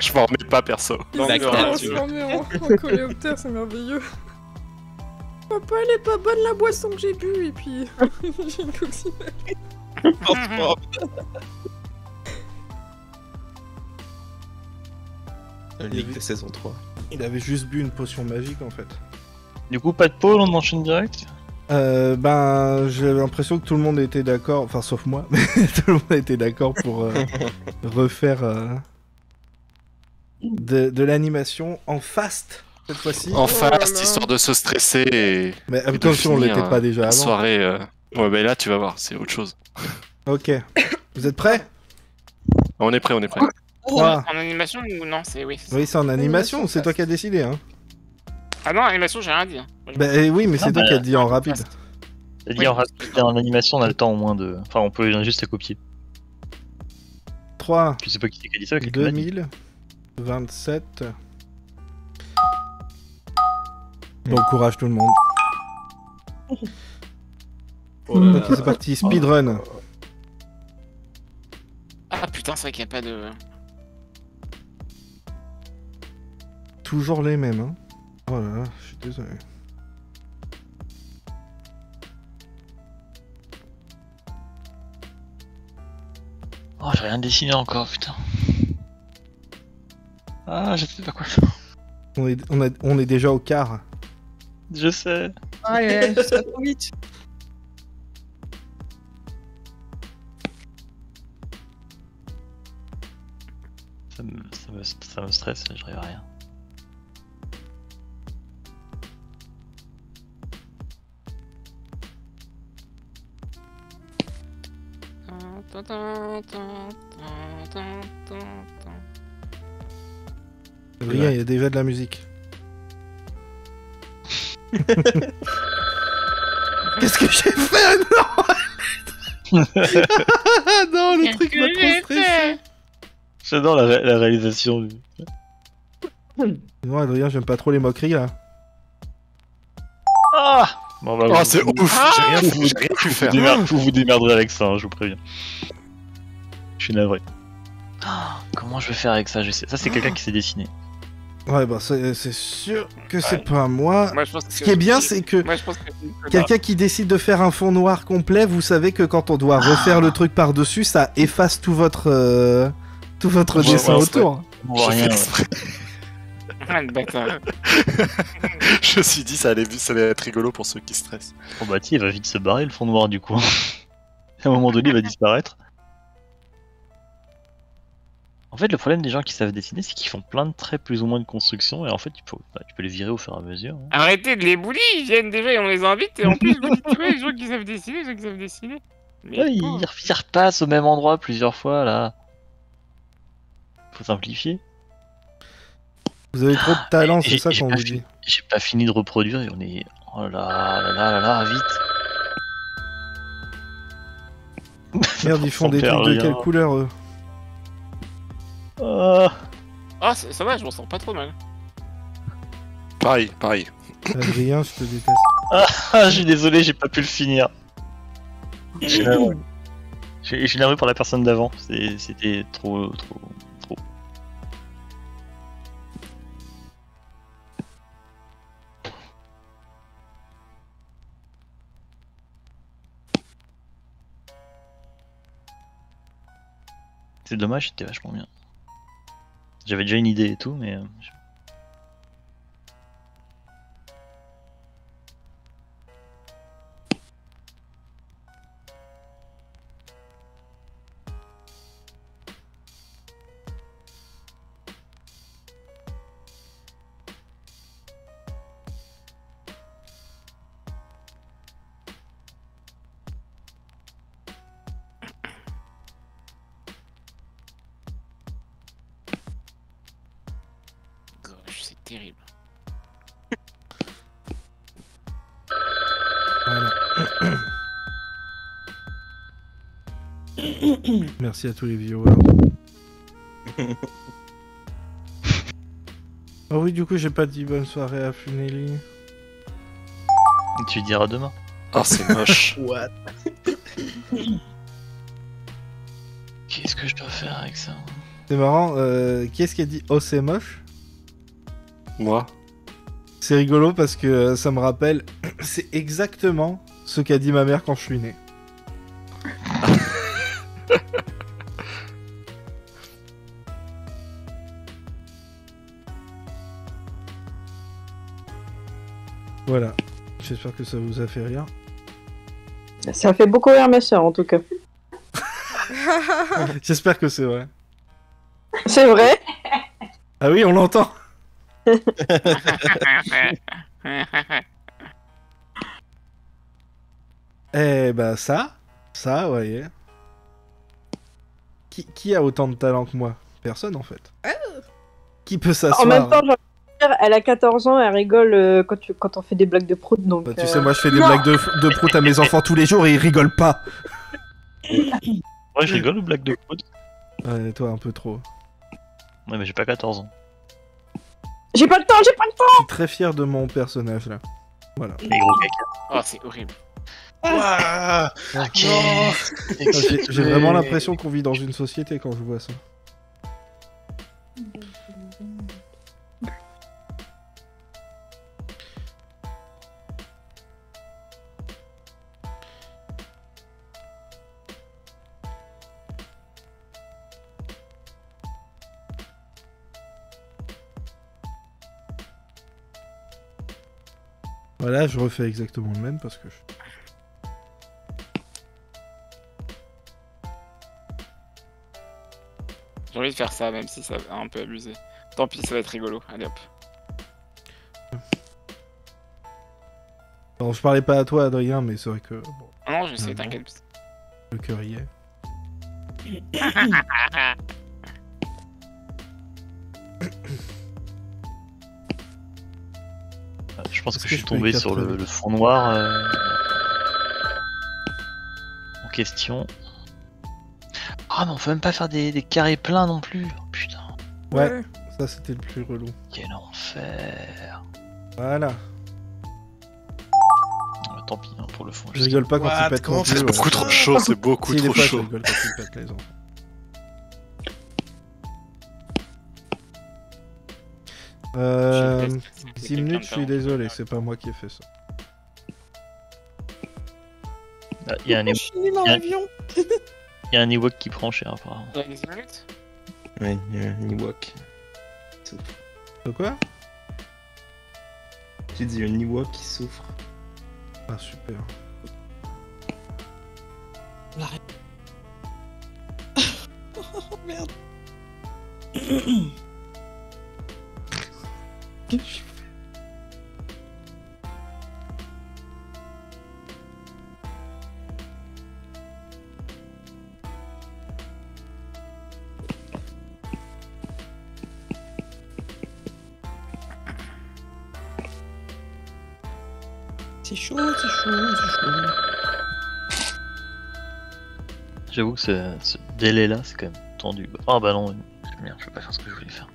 Je m'en remets pas perso. Il s'est D'accord, transformé en coléoptère, c'est merveilleux. Papa, elle est pas bonne la boisson que j'ai bu, et puis j'ai une coccinelle. Un leak de saison 3. Il avait juste bu une potion magique en fait. Du coup, pas de pause, on enchaîne direct. Ben, j'ai l'impression que tout le monde était d'accord, enfin sauf moi, mais tout le monde était d'accord pour refaire de l'animation en fast cette fois-ci. En Oh là fast, là. histoire de se stresser et... Mais et de comme si on finir, l'était pas déjà la avant. soirée... Ouais bah là tu vas voir, c'est autre chose. Ok. Vous êtes prêts? On est prêt, on est prêt. Trois. En animation ou non? C'est oui. Oui, c'est en animation, c'est toi qui as décidé. Hein. Ah non, animation, j'ai rien dit. Hein. Oui, mais c'est toi qui as dit en rapide. C'est-à-dire en animation, on a le temps au moins de. Enfin, on peut juste à copier. 3, Je sais pas qui a dit ça. quelqu'un l'a dit. 2027. Bon courage tout le monde. Oh là Ok, là. c'est parti, speedrun. Ah putain, c'est vrai qu'il n'y a pas de. Toujours les mêmes, hein. Oh là là, je suis désolé. Oh, j'ai rien dessiné encore, putain. Ah, je sais pas quoi faire. On est déjà au quart. Je sais. Ah, ouais, ça va trop vite. Ça me stresse, j'arrive à rien. Adrien, il y a déjà de la musique. Qu'est-ce que j'ai fait? Non. Non, le truc m'a trop stressé. J'adore la réalisation. Non, Adrien, j'aime pas trop les moqueries là. Ah bon, bah, Oh, vous- c'est vous- ouf, j'ai rien pu faire. Vous vous démerderez avec ça, hein, je vous préviens. Je suis navré. Ah, comment je vais faire avec ça? Ça, c'est quelqu'un qui s'est dessiné. Ouais, bah c'est sûr que c'est pas moi. Moi, je pense que Ce qui est bien, c'est que Moi, je pense que quelqu'un qui décide de faire un fond noir complet, vous savez que quand on doit refaire le truc par-dessus, ça efface tout votre dessin ouais, autour. On voit rien. Ah, le bâtard. Je me suis dit, ça allait être rigolo pour ceux qui stressent. Oh bah tiens, il va vite se barrer le fond noir du coup. À un moment donné, il va disparaître. En fait, le problème des gens qui savent dessiner, c'est qu'ils font plein de traits plus ou moins de construction, et en fait, tu peux les virer au fur et à mesure. Hein. Arrêtez de les bully, ils viennent déjà et on les invite, et en plus, vous dites les gens qui savent dessiner, les gens qui savent dessiner. Mais Ouais, pauvre. ils repassent au même endroit plusieurs fois, là. Faut simplifier. Vous avez trop de talent, c'est J'ai- ça j'ai qu'on pas vous fini- dit. J'ai pas fini de reproduire et on est... Oh là là là là là, vite. Merde, ils font des perd trucs de rien. quelle couleur eux? Ah. Ah, ça va, je m'en sens pas trop mal. Pareil. Adrien, je te déteste. Ah, je suis désolé, j'ai pas pu le finir. Je suis navré. Je suis navré pour la personne d'avant, c'était trop. C'est dommage, c'était vachement bien. J'avais déjà une idée et tout, mais... Gosh, c'est terrible. Voilà. Merci à tous les viewers. Ah oui, du coup, j'ai pas dit bonne soirée à Funeli. Tu diras demain. Oh, c'est moche. What? Qu'est-ce que je dois faire avec ça? C'est marrant, qui est-ce qui a dit oh c'est moche? Moi. C'est rigolo parce que ça me rappelle, c'est exactement ce qu'a dit ma mère quand je suis né. Voilà, j'espère que ça vous a fait rire. Ça fait beaucoup rire ma soeur en tout cas. J'espère que c'est vrai. C'est vrai. Ah oui, on l'entend. Eh bah ça, voyez. Qui a autant de talent que moi? Personne en fait. Qui peut s'asseoir? En même temps, j'ai envie de dire, elle a 14 ans, elle rigole quand on fait des blagues de prout, donc... Bah, tu sais, moi je fais des blagues de prout à mes enfants tous les jours et ils rigolent pas. Ouais, je rigole aux blagues de code. Ouais, toi un peu trop. Ouais, mais j'ai pas 14 ans. J'ai pas le temps. Je suis très fier de mon personnage là. Voilà. Les gros caca. Oh, c'est horrible. Ouah Ok. Non. J'ai vraiment l'impression qu'on vit dans une société quand je vois ça. Voilà, je refais exactement le même parce que J'ai envie de faire ça, même si ça va un peu abusé. Tant pis, ça va être rigolo. Allez hop. Alors, je parlais pas à toi, Adrien, mais c'est vrai que bon, Ah non, je sais, bon. t'inquiète. le cœur y est. Je pense que Est-ce je que suis je peux tombé écrire sur très le vite fond noir en question. Ah, mais on peut même pas faire des carrés pleins non plus. Oh, putain, Ouais, ça c'était le plus relou. quel enfer. Voilà. Tant pis hein, pour le fond. Je rigole pas quand il pète non plus, C'est beaucoup trop chaud, c'est beaucoup Si, des trop fois, je chaud. rigole quand il pète, les enfants. Je vais 10 minutes, je suis désolé, c'est pas moi qui ai fait ça. Ah, il y a un Je suis nul en y a- avion. il y a un Ewok qui prend cher apparemment. Il y a 10 minutes. Ouais, il y a un Ewok. De quoi? J'ai dit un Ewok qui souffre. Ah, super. Oh merde. C'est chaud, c'est chaud, c'est chaud. J'avoue que ce délai là c'est quand même tendu. Ah bah non, merde, je peux pas faire ce que je voulais faire.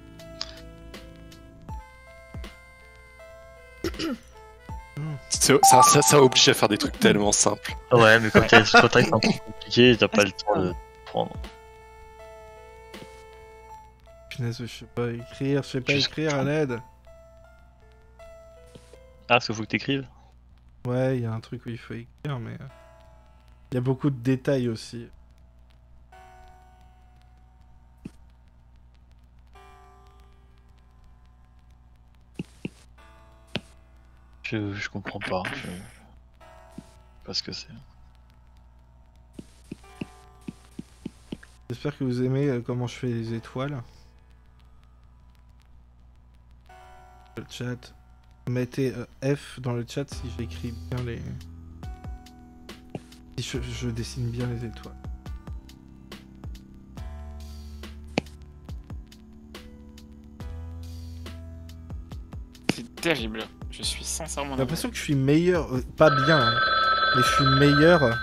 Ça oblige à faire des trucs tellement simples. Ah ouais, mais quand t'as un peu compliqué, t'as pas le temps de prendre. Punaise, je sais pas écrire, à l'aide. Ah, parce qu'il faut que t'écrives. Ouais, il y a un truc où il faut écrire, mais... Il y a beaucoup de détails aussi. Je comprends pas. Je sais pas ce que c'est. J'espère que vous aimez comment je fais les étoiles. Le chat. Mettez F dans le chat si j'écris bien les... Si je dessine bien les étoiles. C'est terrible. Je suis sincèrement J'ai l'impression que je suis meilleur, pas bien, hein, mais je suis meilleur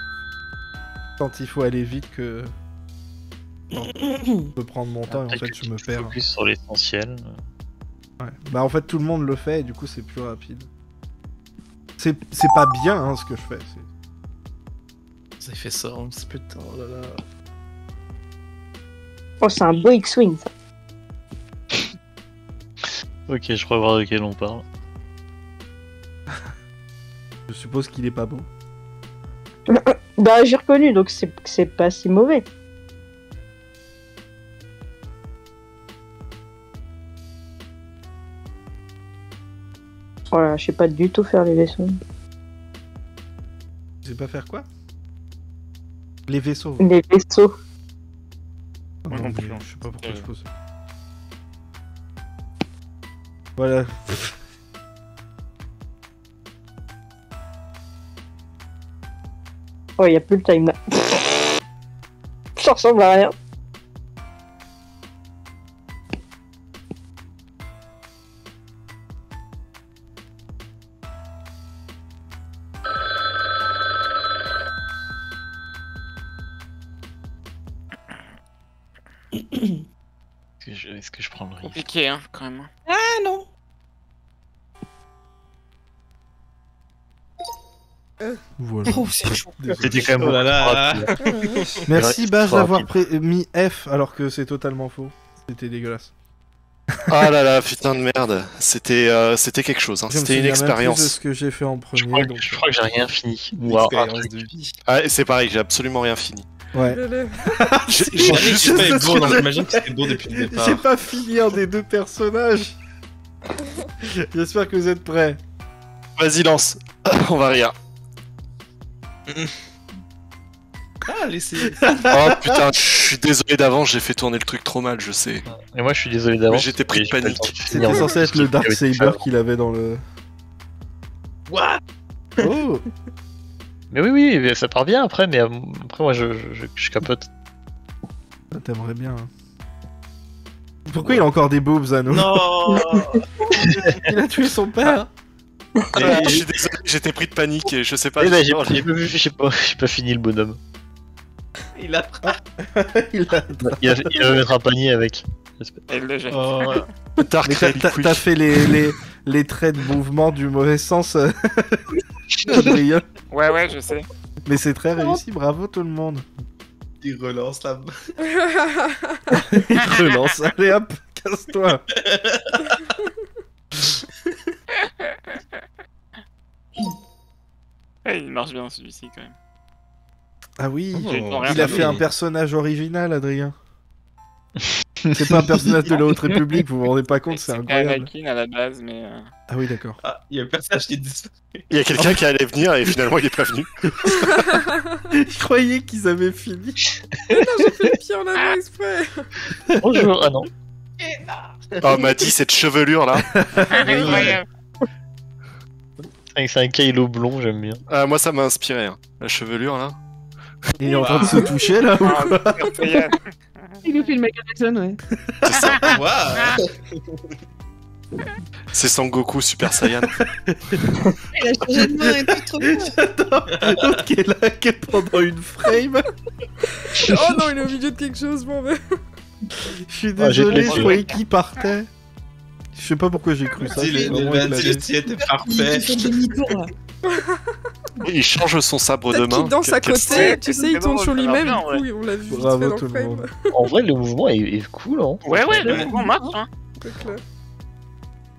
quand il faut aller vite que... quand je peux prendre mon temps et en fait je me perds. Focus sur l'essentiel. Ouais. Bah en fait tout le monde le fait et du coup c'est plus rapide. C'est pas bien hein, ce que je fais. Vous avez fait ça un petit peu de temps, oh là là. Oh, c'est un beau X-Wing, ça. Ok, je crois voir de quel on parle. Je suppose qu'il est pas beau. Bah, j'ai reconnu, donc c'est pas si mauvais. Voilà, je sais pas du tout faire les vaisseaux. Je sais pas faire quoi? Les vaisseaux. Les vaisseaux. Ah Moi non, non plus, mais hein. je sais pas pourquoi je pose ça. Voilà. Oh, y a plus le time là. Ça ressemble à rien. Est-ce que je prends le risque? Compliqué, hein, quand même. Ah non. Voilà. Oh, c'est chaud. C'était quand même Oh là là. beaucoup trop rapide. Merci Ouais, Baz trop d'avoir rapide. mis F alors que c'est totalement faux. C'était dégueulasse. Ah là là, putain de merde. C'était quelque chose, hein. Je me C'était une souviens même plus de expérience. ce que j'ai fait en Je premier. crois, donc, je crois que j'ai rien fini. Une Ou alors, expérience de vie. Ah, et c'est pareil, j'ai absolument rien fini. Ouais. J'ai J'ai juste C'est fait ce beau, que donc j'ai- j'imagine que c'était beau depuis le départ. J'ai pas fini un des deux personnages. J'espère que vous êtes prêts. Vas-y, lance. On va rire. Ah, laissez. Oh putain, je suis désolé d'avance, j'ai fait tourner le truc trop mal, je sais. Et moi, je suis désolé d'avance. Mais j'étais pris de j'ai pas eu le panique. temps de finir C'était encore censé être ce le qu'il Dark avait fait Saber avant. qu'il avait dans le. What? Oh. Mais oui, mais ça part bien après, mais après, moi, je capote. Ah, t'aimerais bien. Hein. Pourquoi il a encore des boobs à nous? Non. Il a tué son père. Ah, je suis désolé, j'étais pris de panique et je sais pas. Eh ben, j'ai- j'ai pas vu, j'ai pas fini le bonhomme. Il a. Il a... Il va mettre un panier avec. Et le jette. Oh. Dark Mais t'as Quick. t'as fait les traits de mouvement du mauvais sens, Adrien. Ouais, je sais. Mais c'est très réussi, bravo tout le monde. Il relance la. Il relance, allez hop, casse-toi. Ouais, il marche bien celui-ci quand même. Ah oui, J'ai Oh, rien il a fait fait un d'autre. personnage original, Adrien. C'est pas un personnage de la Haute République, vous vous rendez pas compte, c'est C'était incroyable. Anakin à la base, mais. Ah oui, d'accord. Ah, il y a un personnage qui est disparu. Il y a quelqu'un qui allait venir et finalement il est pas venu. Je croyais qu'ils avaient fini. J'ai fait le pied en avant exprès. Bonjour, ah non. Oh, m'a dit cette chevelure là. Incroyable. C'est un Kylo blond, j'aime bien. Ah, moi ça m'a inspiré, hein. La chevelure là. Il est en train de se toucher là ou Ah, quoi? incroyable. Il nous fait le Michael Jackson, ouais. C'est ça. Waouh. C'est Sangoku Super Saiyan. Il a changé de main et tout, trop bien. J'adore l'autre qui est là, qui est pendant une frame. Oh non, il est au milieu de quelque chose, bon, mais. Je suis Ah, j'ai désolé, compris, je croyais qu'il partait. Je sais pas pourquoi j'ai cru ça. Si c'est vraiment éclaté. le tir était parfait. Il fait demi-tour, là. Il change son sabre de Peut-être main. qu'il danse à Quel côté, style. tu sais, il C'est tourne drôle, sur ça lui-même, marche du bien, coup, ouais. on l'a vu vite Bravo fait dans tout le le frame. monde. En vrai, le mouvement est cool, hein. Ouais, le mouvement marche, hein. C'est clair.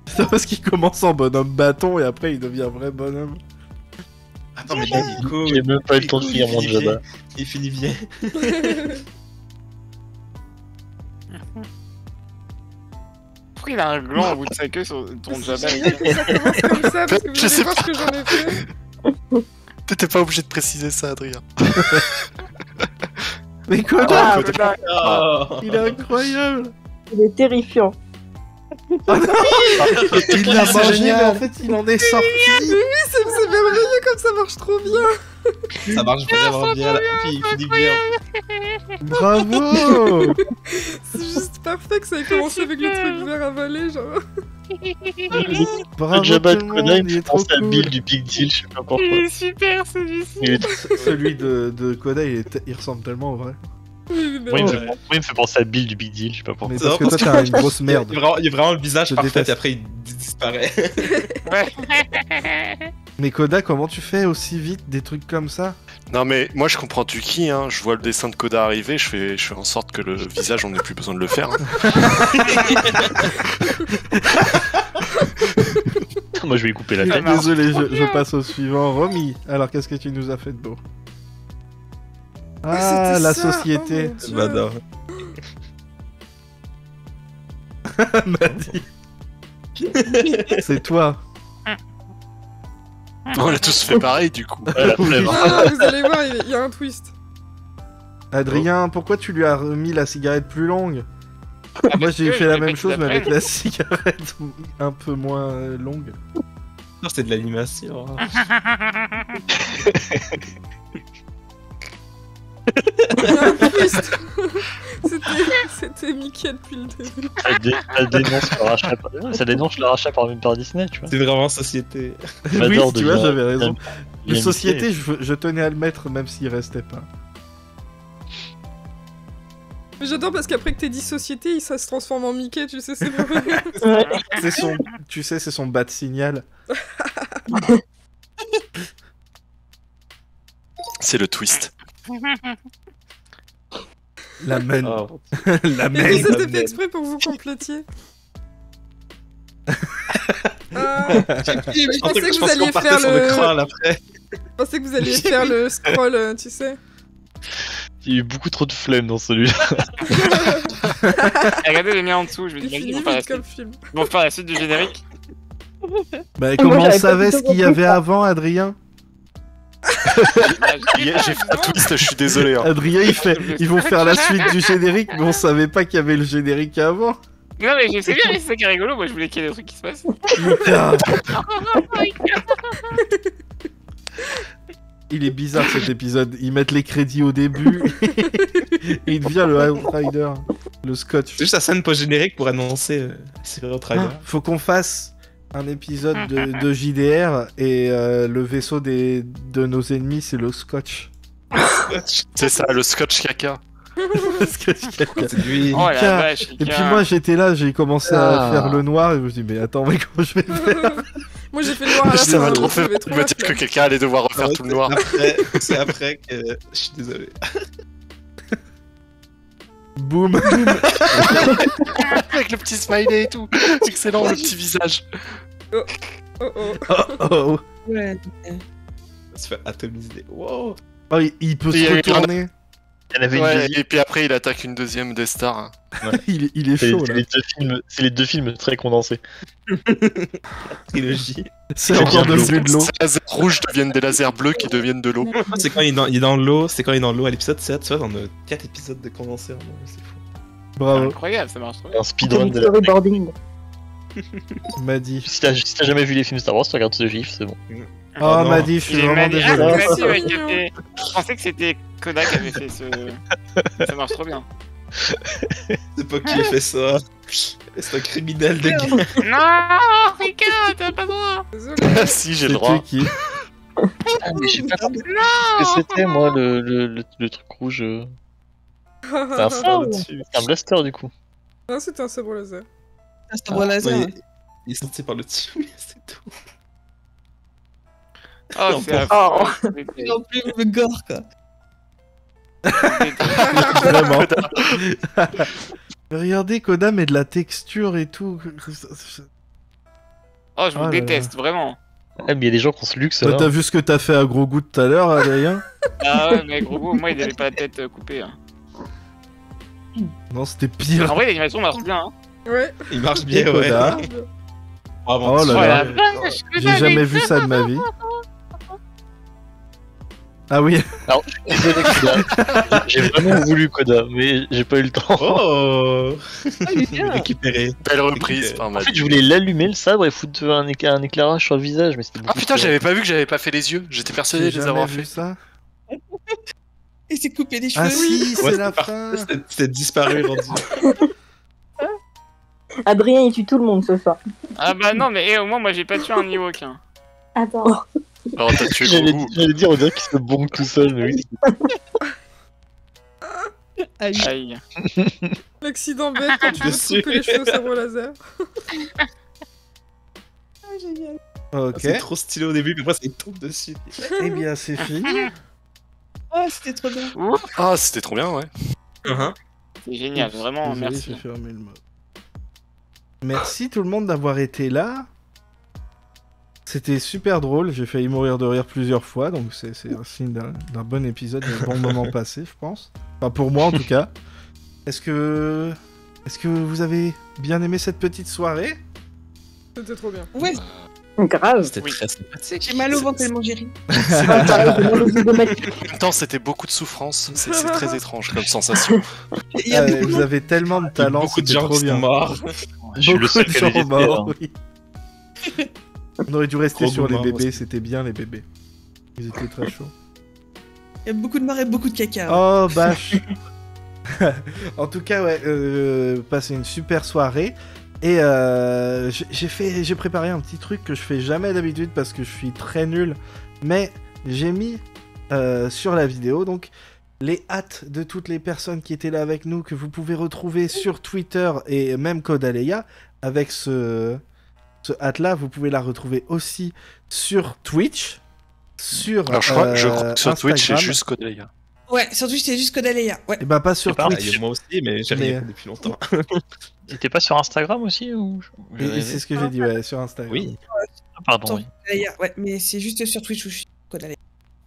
C'est parce qu'il commence en bonhomme bâton et après il devient vrai bonhomme. Attends, mais il est cool. J'ai même pas eu le temps de finir mon Jabba. Il finit bien. Pourquoi il a un gland au bout de sa queue sur ton Jabba? C'est génial que ça commence comme ça, parce que vous Je allez sais voir ce que j'en ai fait. T'étais pas obligé de préciser ça, Adrien. Mais quoi Ah, donc putain. Oh. Il est incroyable. Il est terrifiant. Il l'a C'est mangé, mais génial. en fait il en est sorti. C'est merveilleux comme ça marche trop bien. Ça marche vraiment bien là. Puis il finit bien. Bravo. C'est juste parfait que ça ait commencé avec le truc vert avalé, genre. Bravo Le Jabba tout de le Koda, monde, il me il fait est trop penser à cool. Bill du Big Deal, je sais pas pourquoi. Il est super celui-ci. Il est trop- Celui de Koda, il ressemble tellement au vrai. Oui, mais Moi, non. il me fait penser à Bill du Big Deal, je sais pas pourquoi. Mais parce que toi t'as une grosse merde. Il y a vraiment le visage Je parfait déteste. et après il disparaît. Ouais. Mais Koda, comment tu fais aussi vite des trucs comme ça? Non mais moi je comprends du qui, hein. Je vois le dessin de Koda arriver, je fais en sorte que le visage on n'ait plus besoin de le faire. Hein. Moi, je vais lui couper la tête. Désolé, je passe au suivant. Romy, alors qu'est-ce que tu nous as fait de beau? Ah, c'était la ça. société. Oh mon Dieu. J'adore. m'a dit. C'est toi. On a tous fait pareil du coup. Ouais, la flemme. Ah, vous allez voir, il y a un twist. Adrien, pourquoi tu lui as remis la cigarette plus longue? Moi j'ai que fait je la voulais même pas chose qu'il mais la avec prenne. la cigarette un peu moins longue. Non, c'est de l'animation. hein. Il y a un twist. C'était Mickey depuis le début. Ça dénonce le rachat par Disney, tu vois. C'est vraiment société. Oui, Vador tu vois, devient- j'avais raison. devient Les sociétés, Mickey. je tenais à le mettre même s'il restait pas. Mais j'adore parce qu'après que t'aies dit société, ça se transforme en Mickey, tu sais, c'est merveilleux. C'est son, tu sais, c'est son bas de signal. C'est le twist. La main. Oh. La main. Et c'était fait exprès pour que vous complétiez. Je pensais que vous alliez faire sur le le... crawl après. Je pensais que vous alliez faire le scroll, tu sais. Il y a eu beaucoup trop de flemme dans celui-là. Regardez les miens en dessous, je me dis, Il vas-y, finit ils vont faire la vite comme suite. film. Ils vont faire la suite du générique. Bah, comment on j'avais pas savait du ce tout qu'il y compris avait ça. avant, Adrien? J'ai fait un twist, je suis désolé. Hein. Adrien, ils vont faire la suite du générique, mais on savait pas qu'il y avait le générique avant. Non, mais je sais bien, mais c'est ça qui est rigolo. Moi, je voulais qu'il y ait des trucs qui se passent. Putain. Il est bizarre cet épisode. Ils mettent les crédits au début. Et il devient le Outrider. Le Scotch. C'est juste la scène post-générique pour annoncer c'est Outrider. Ah, faut qu'on fasse un épisode de JDR et le vaisseau de nos ennemis, c'est le Scotch. C'est ça, le scotch caca. Le Scotch caca. C'est lui. Oh la Ika. vache, Et puis moi j'étais là, j'ai commencé à faire le noir et je me suis dit mais attends mais comment je vais faire? Moi j'ai fait le noir à la Ça m'a fin, trop fait j'avais trop me la dire que flemme. quelqu'un allait devoir refaire tout le noir. C'est après que. Je suis désolé. Boum. Avec le petit smiley et tout. Excellent, le petit visage. Oh oh. Oh, oh. Ouais. On se fait atomiser. Wow. Oh, il peut Il y se a eu retourner. Il y en avait une Ouais, deuxième. et puis après, il attaque une deuxième des stars. Il est C'est chaud c'est là. c'est les deux films très condensés. Trilogie. C'est Je encore viens de devenu de l'eau. Ces lasers rouges deviennent des lasers bleus qui deviennent de l'eau. C'est quand il est dans l'eau. C'est quand il est dans l'eau à l'épisode 7. Tu vois, on a 4 épisodes de condensés. C'est fou. Bravo. Incroyable, ça marche trop bien. Un speedrun de la... Storyboarding. M'a dit. Si t'as jamais vu les films Star Wars, tu regardes ce gif, c'est bon. Oh, non. m'a dit, je suis Il est vraiment magnifique. désolé. Ah, c'est Ouais, Mathieu, ouais, qui a fait- Je pensais que c'était Koda qui avait fait ce. Ça marche trop bien. C'est pas qui a fait ça. C'est un criminel de guerre. Non, Rika, t'as pas le droit. Désolé. Si, j'ai le droit. C'était qui? Ah, mais je sais pas ce que c'était, moi, le truc rouge. C'est un sabre ou c'est un blaster, du coup. Non, c'était un sabre laser. Un sabre laser. Ouais, il est sorti par le dessus, mais c'est tout. Oh, c'est Oh. affreux. En plus, le gore, quoi. Vraiment. Regardez, Koda met de la texture et tout. Oh, je vous là déteste, vraiment. Ah, mais il y a des gens qui ont ce luxe, Toi, là. t'as vu ce que t'as fait à Gros Goût tout à l'heure, Adrien? Ah ouais, mais gros, moi, il avait pas la tête coupée. Hein. Non, c'était pire. En vrai, l'animation marche bien. Hein. Ouais. Il marche Et bien, ouais. Koda. Bravo. Oh là Oh là. la vache, J'ai jamais vu ça de ma vie. Ah oui. Alors, je suis désolé, Koda. J'ai vraiment voulu Koda, mais j'ai pas eu le temps. Oh. il est bien. Récupéré. Belle reprise par En Mad. fait, je voulais l'allumer le sabre et foutre un éclairage sur le visage, mais c'était Ah beaucoup putain, trop- j'avais pas vu que j'avais pas fait les yeux. J'étais persuadé J'ai de les jamais avoir vu fait. ça. Et c'est coupé les cheveux. Ah si, Ouais, c'est la c'était fin. C'était disparu, rendu. Adrien, il tue tout le monde ce soir. Ah bah non, mais au moins, moi, j'ai pas tué un Ewok. Hein. Attends. Alors t'as tué J'allais Grogu. j'allais dire, on dirait qu'il se bonge tout seul, mais oui. Aïe. Aïe. L'accident bête quand tu veux te couper les cheveux au sabre laser. Ah, génial. Ok. C'est trop stylé au début, mais après, ça il tombe dessus. Eh bien, c'est fini. Ah, c'était trop bien. Ah, c'était trop bien, ouais. C'est génial, vraiment, Désolé, merci. j'ai fermé le mode. Merci tout le monde d'avoir été là. C'était super drôle, j'ai failli mourir de rire plusieurs fois, donc c'est un signe d'un bon épisode, d'un bon moment passé, je pense. Enfin, pour moi en tout cas. Est-ce que vous avez bien aimé cette petite soirée? C'était trop bien. Ouais, Grave. C'était très sympathique. j'ai mal au ventre tellement j'ai ri. Pareil, j'ai mal aux yeux de Mathieu. En même temps, c'était beaucoup de souffrance. C'est très étrange comme sensation. Il y a Ah, beaucoup vous avez tellement de talent, Beaucoup de c'était gens trop qui bien. sont morts. Je suis le Beaucoup seul de qui gens avait morts, oui. On aurait dû rester Gros sur les gourmand bébés, aussi. c'était bien les bébés. Ils étaient très chauds. il y a beaucoup de marre et beaucoup de caca. Oh, bâche. En tout cas, ouais, passé une super soirée. Et j'ai préparé un petit truc que je fais jamais d'habitude parce que je suis très nul. Mais j'ai mis sur la vidéo, donc, les hâtes de toutes les personnes qui étaient là avec nous, que vous pouvez retrouver sur Twitter et même Kodaleya. Avec ce hâte-là, vous pouvez la retrouver aussi sur Twitch. sur Alors, je crois que sur Twitch, c'est Instagram. juste Codaleia. Ouais, sur Twitch, c'est juste Codaleia. Ouais. Et bah pas sur C'est pas- Twitch. Moi aussi, mais j'ai Mais- rien fait depuis longtemps. T'étais pas sur Instagram aussi ou... Et c'est ce que j'ai dit, ouais, sur Instagram. Oui. Ah, pardon, oui. Codaleia, ouais, mais c'est juste sur Twitch où je suis Codaleia.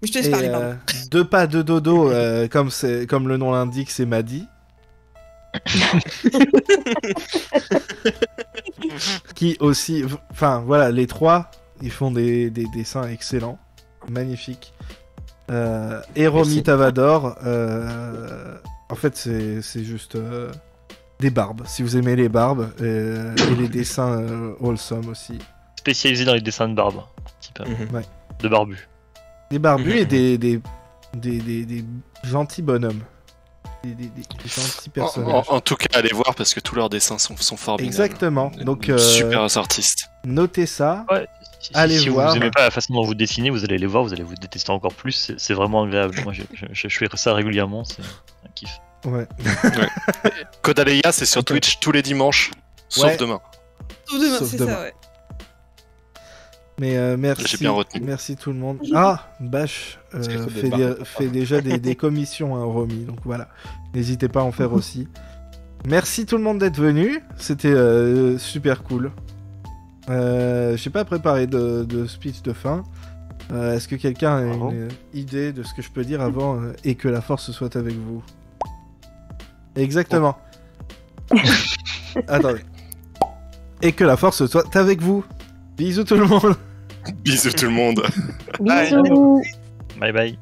Mais je te laisse Et parler, pardon. deux pas de dodo, comme le nom l'indique, c'est Maddy. Qui aussi, enfin voilà, les trois, ils font des dessins excellents, magnifiques. Et Romy Merci. Tavador, en fait c'est juste des barbes. Si vous aimez les barbes et les dessins wholesome aussi. Spécialisé dans les dessins de barbe, un petit peu. Ouais. De barbu. Des barbus et des gentils bonhommes. Des gentils personnages. En tout cas, allez voir parce que tous leurs dessins sont formidables. Exactement. Donc, Super artistes. notez ça. Ouais. Allez si voir. vous aimez pas la façon dont vous dessinez, vous allez les voir, vous allez vous détester encore plus. C'est vraiment agréable. Moi, je fais ça régulièrement, c'est un kiff. Ouais. Codaleia, c'est sur Twitch tous les dimanches, sauf Ouais. demain. Sauf demain, Sauf c'est demain. ça, ouais. Mais merci. J'ai bien retenu. Merci tout le monde. Ah, Bash fait déjà des commissions à Romy, donc voilà. N'hésitez pas à en faire aussi. Merci tout le monde d'être venu. C'était super cool. J'ai pas préparé de speech de fin. Est-ce que quelqu'un a une idée de ce que je peux dire avant et que la force soit avec vous? Exactement. Attendez. Et que la force soit avec vous. Bisous tout le monde. Bisous tout le monde. Bisous. Bye bye.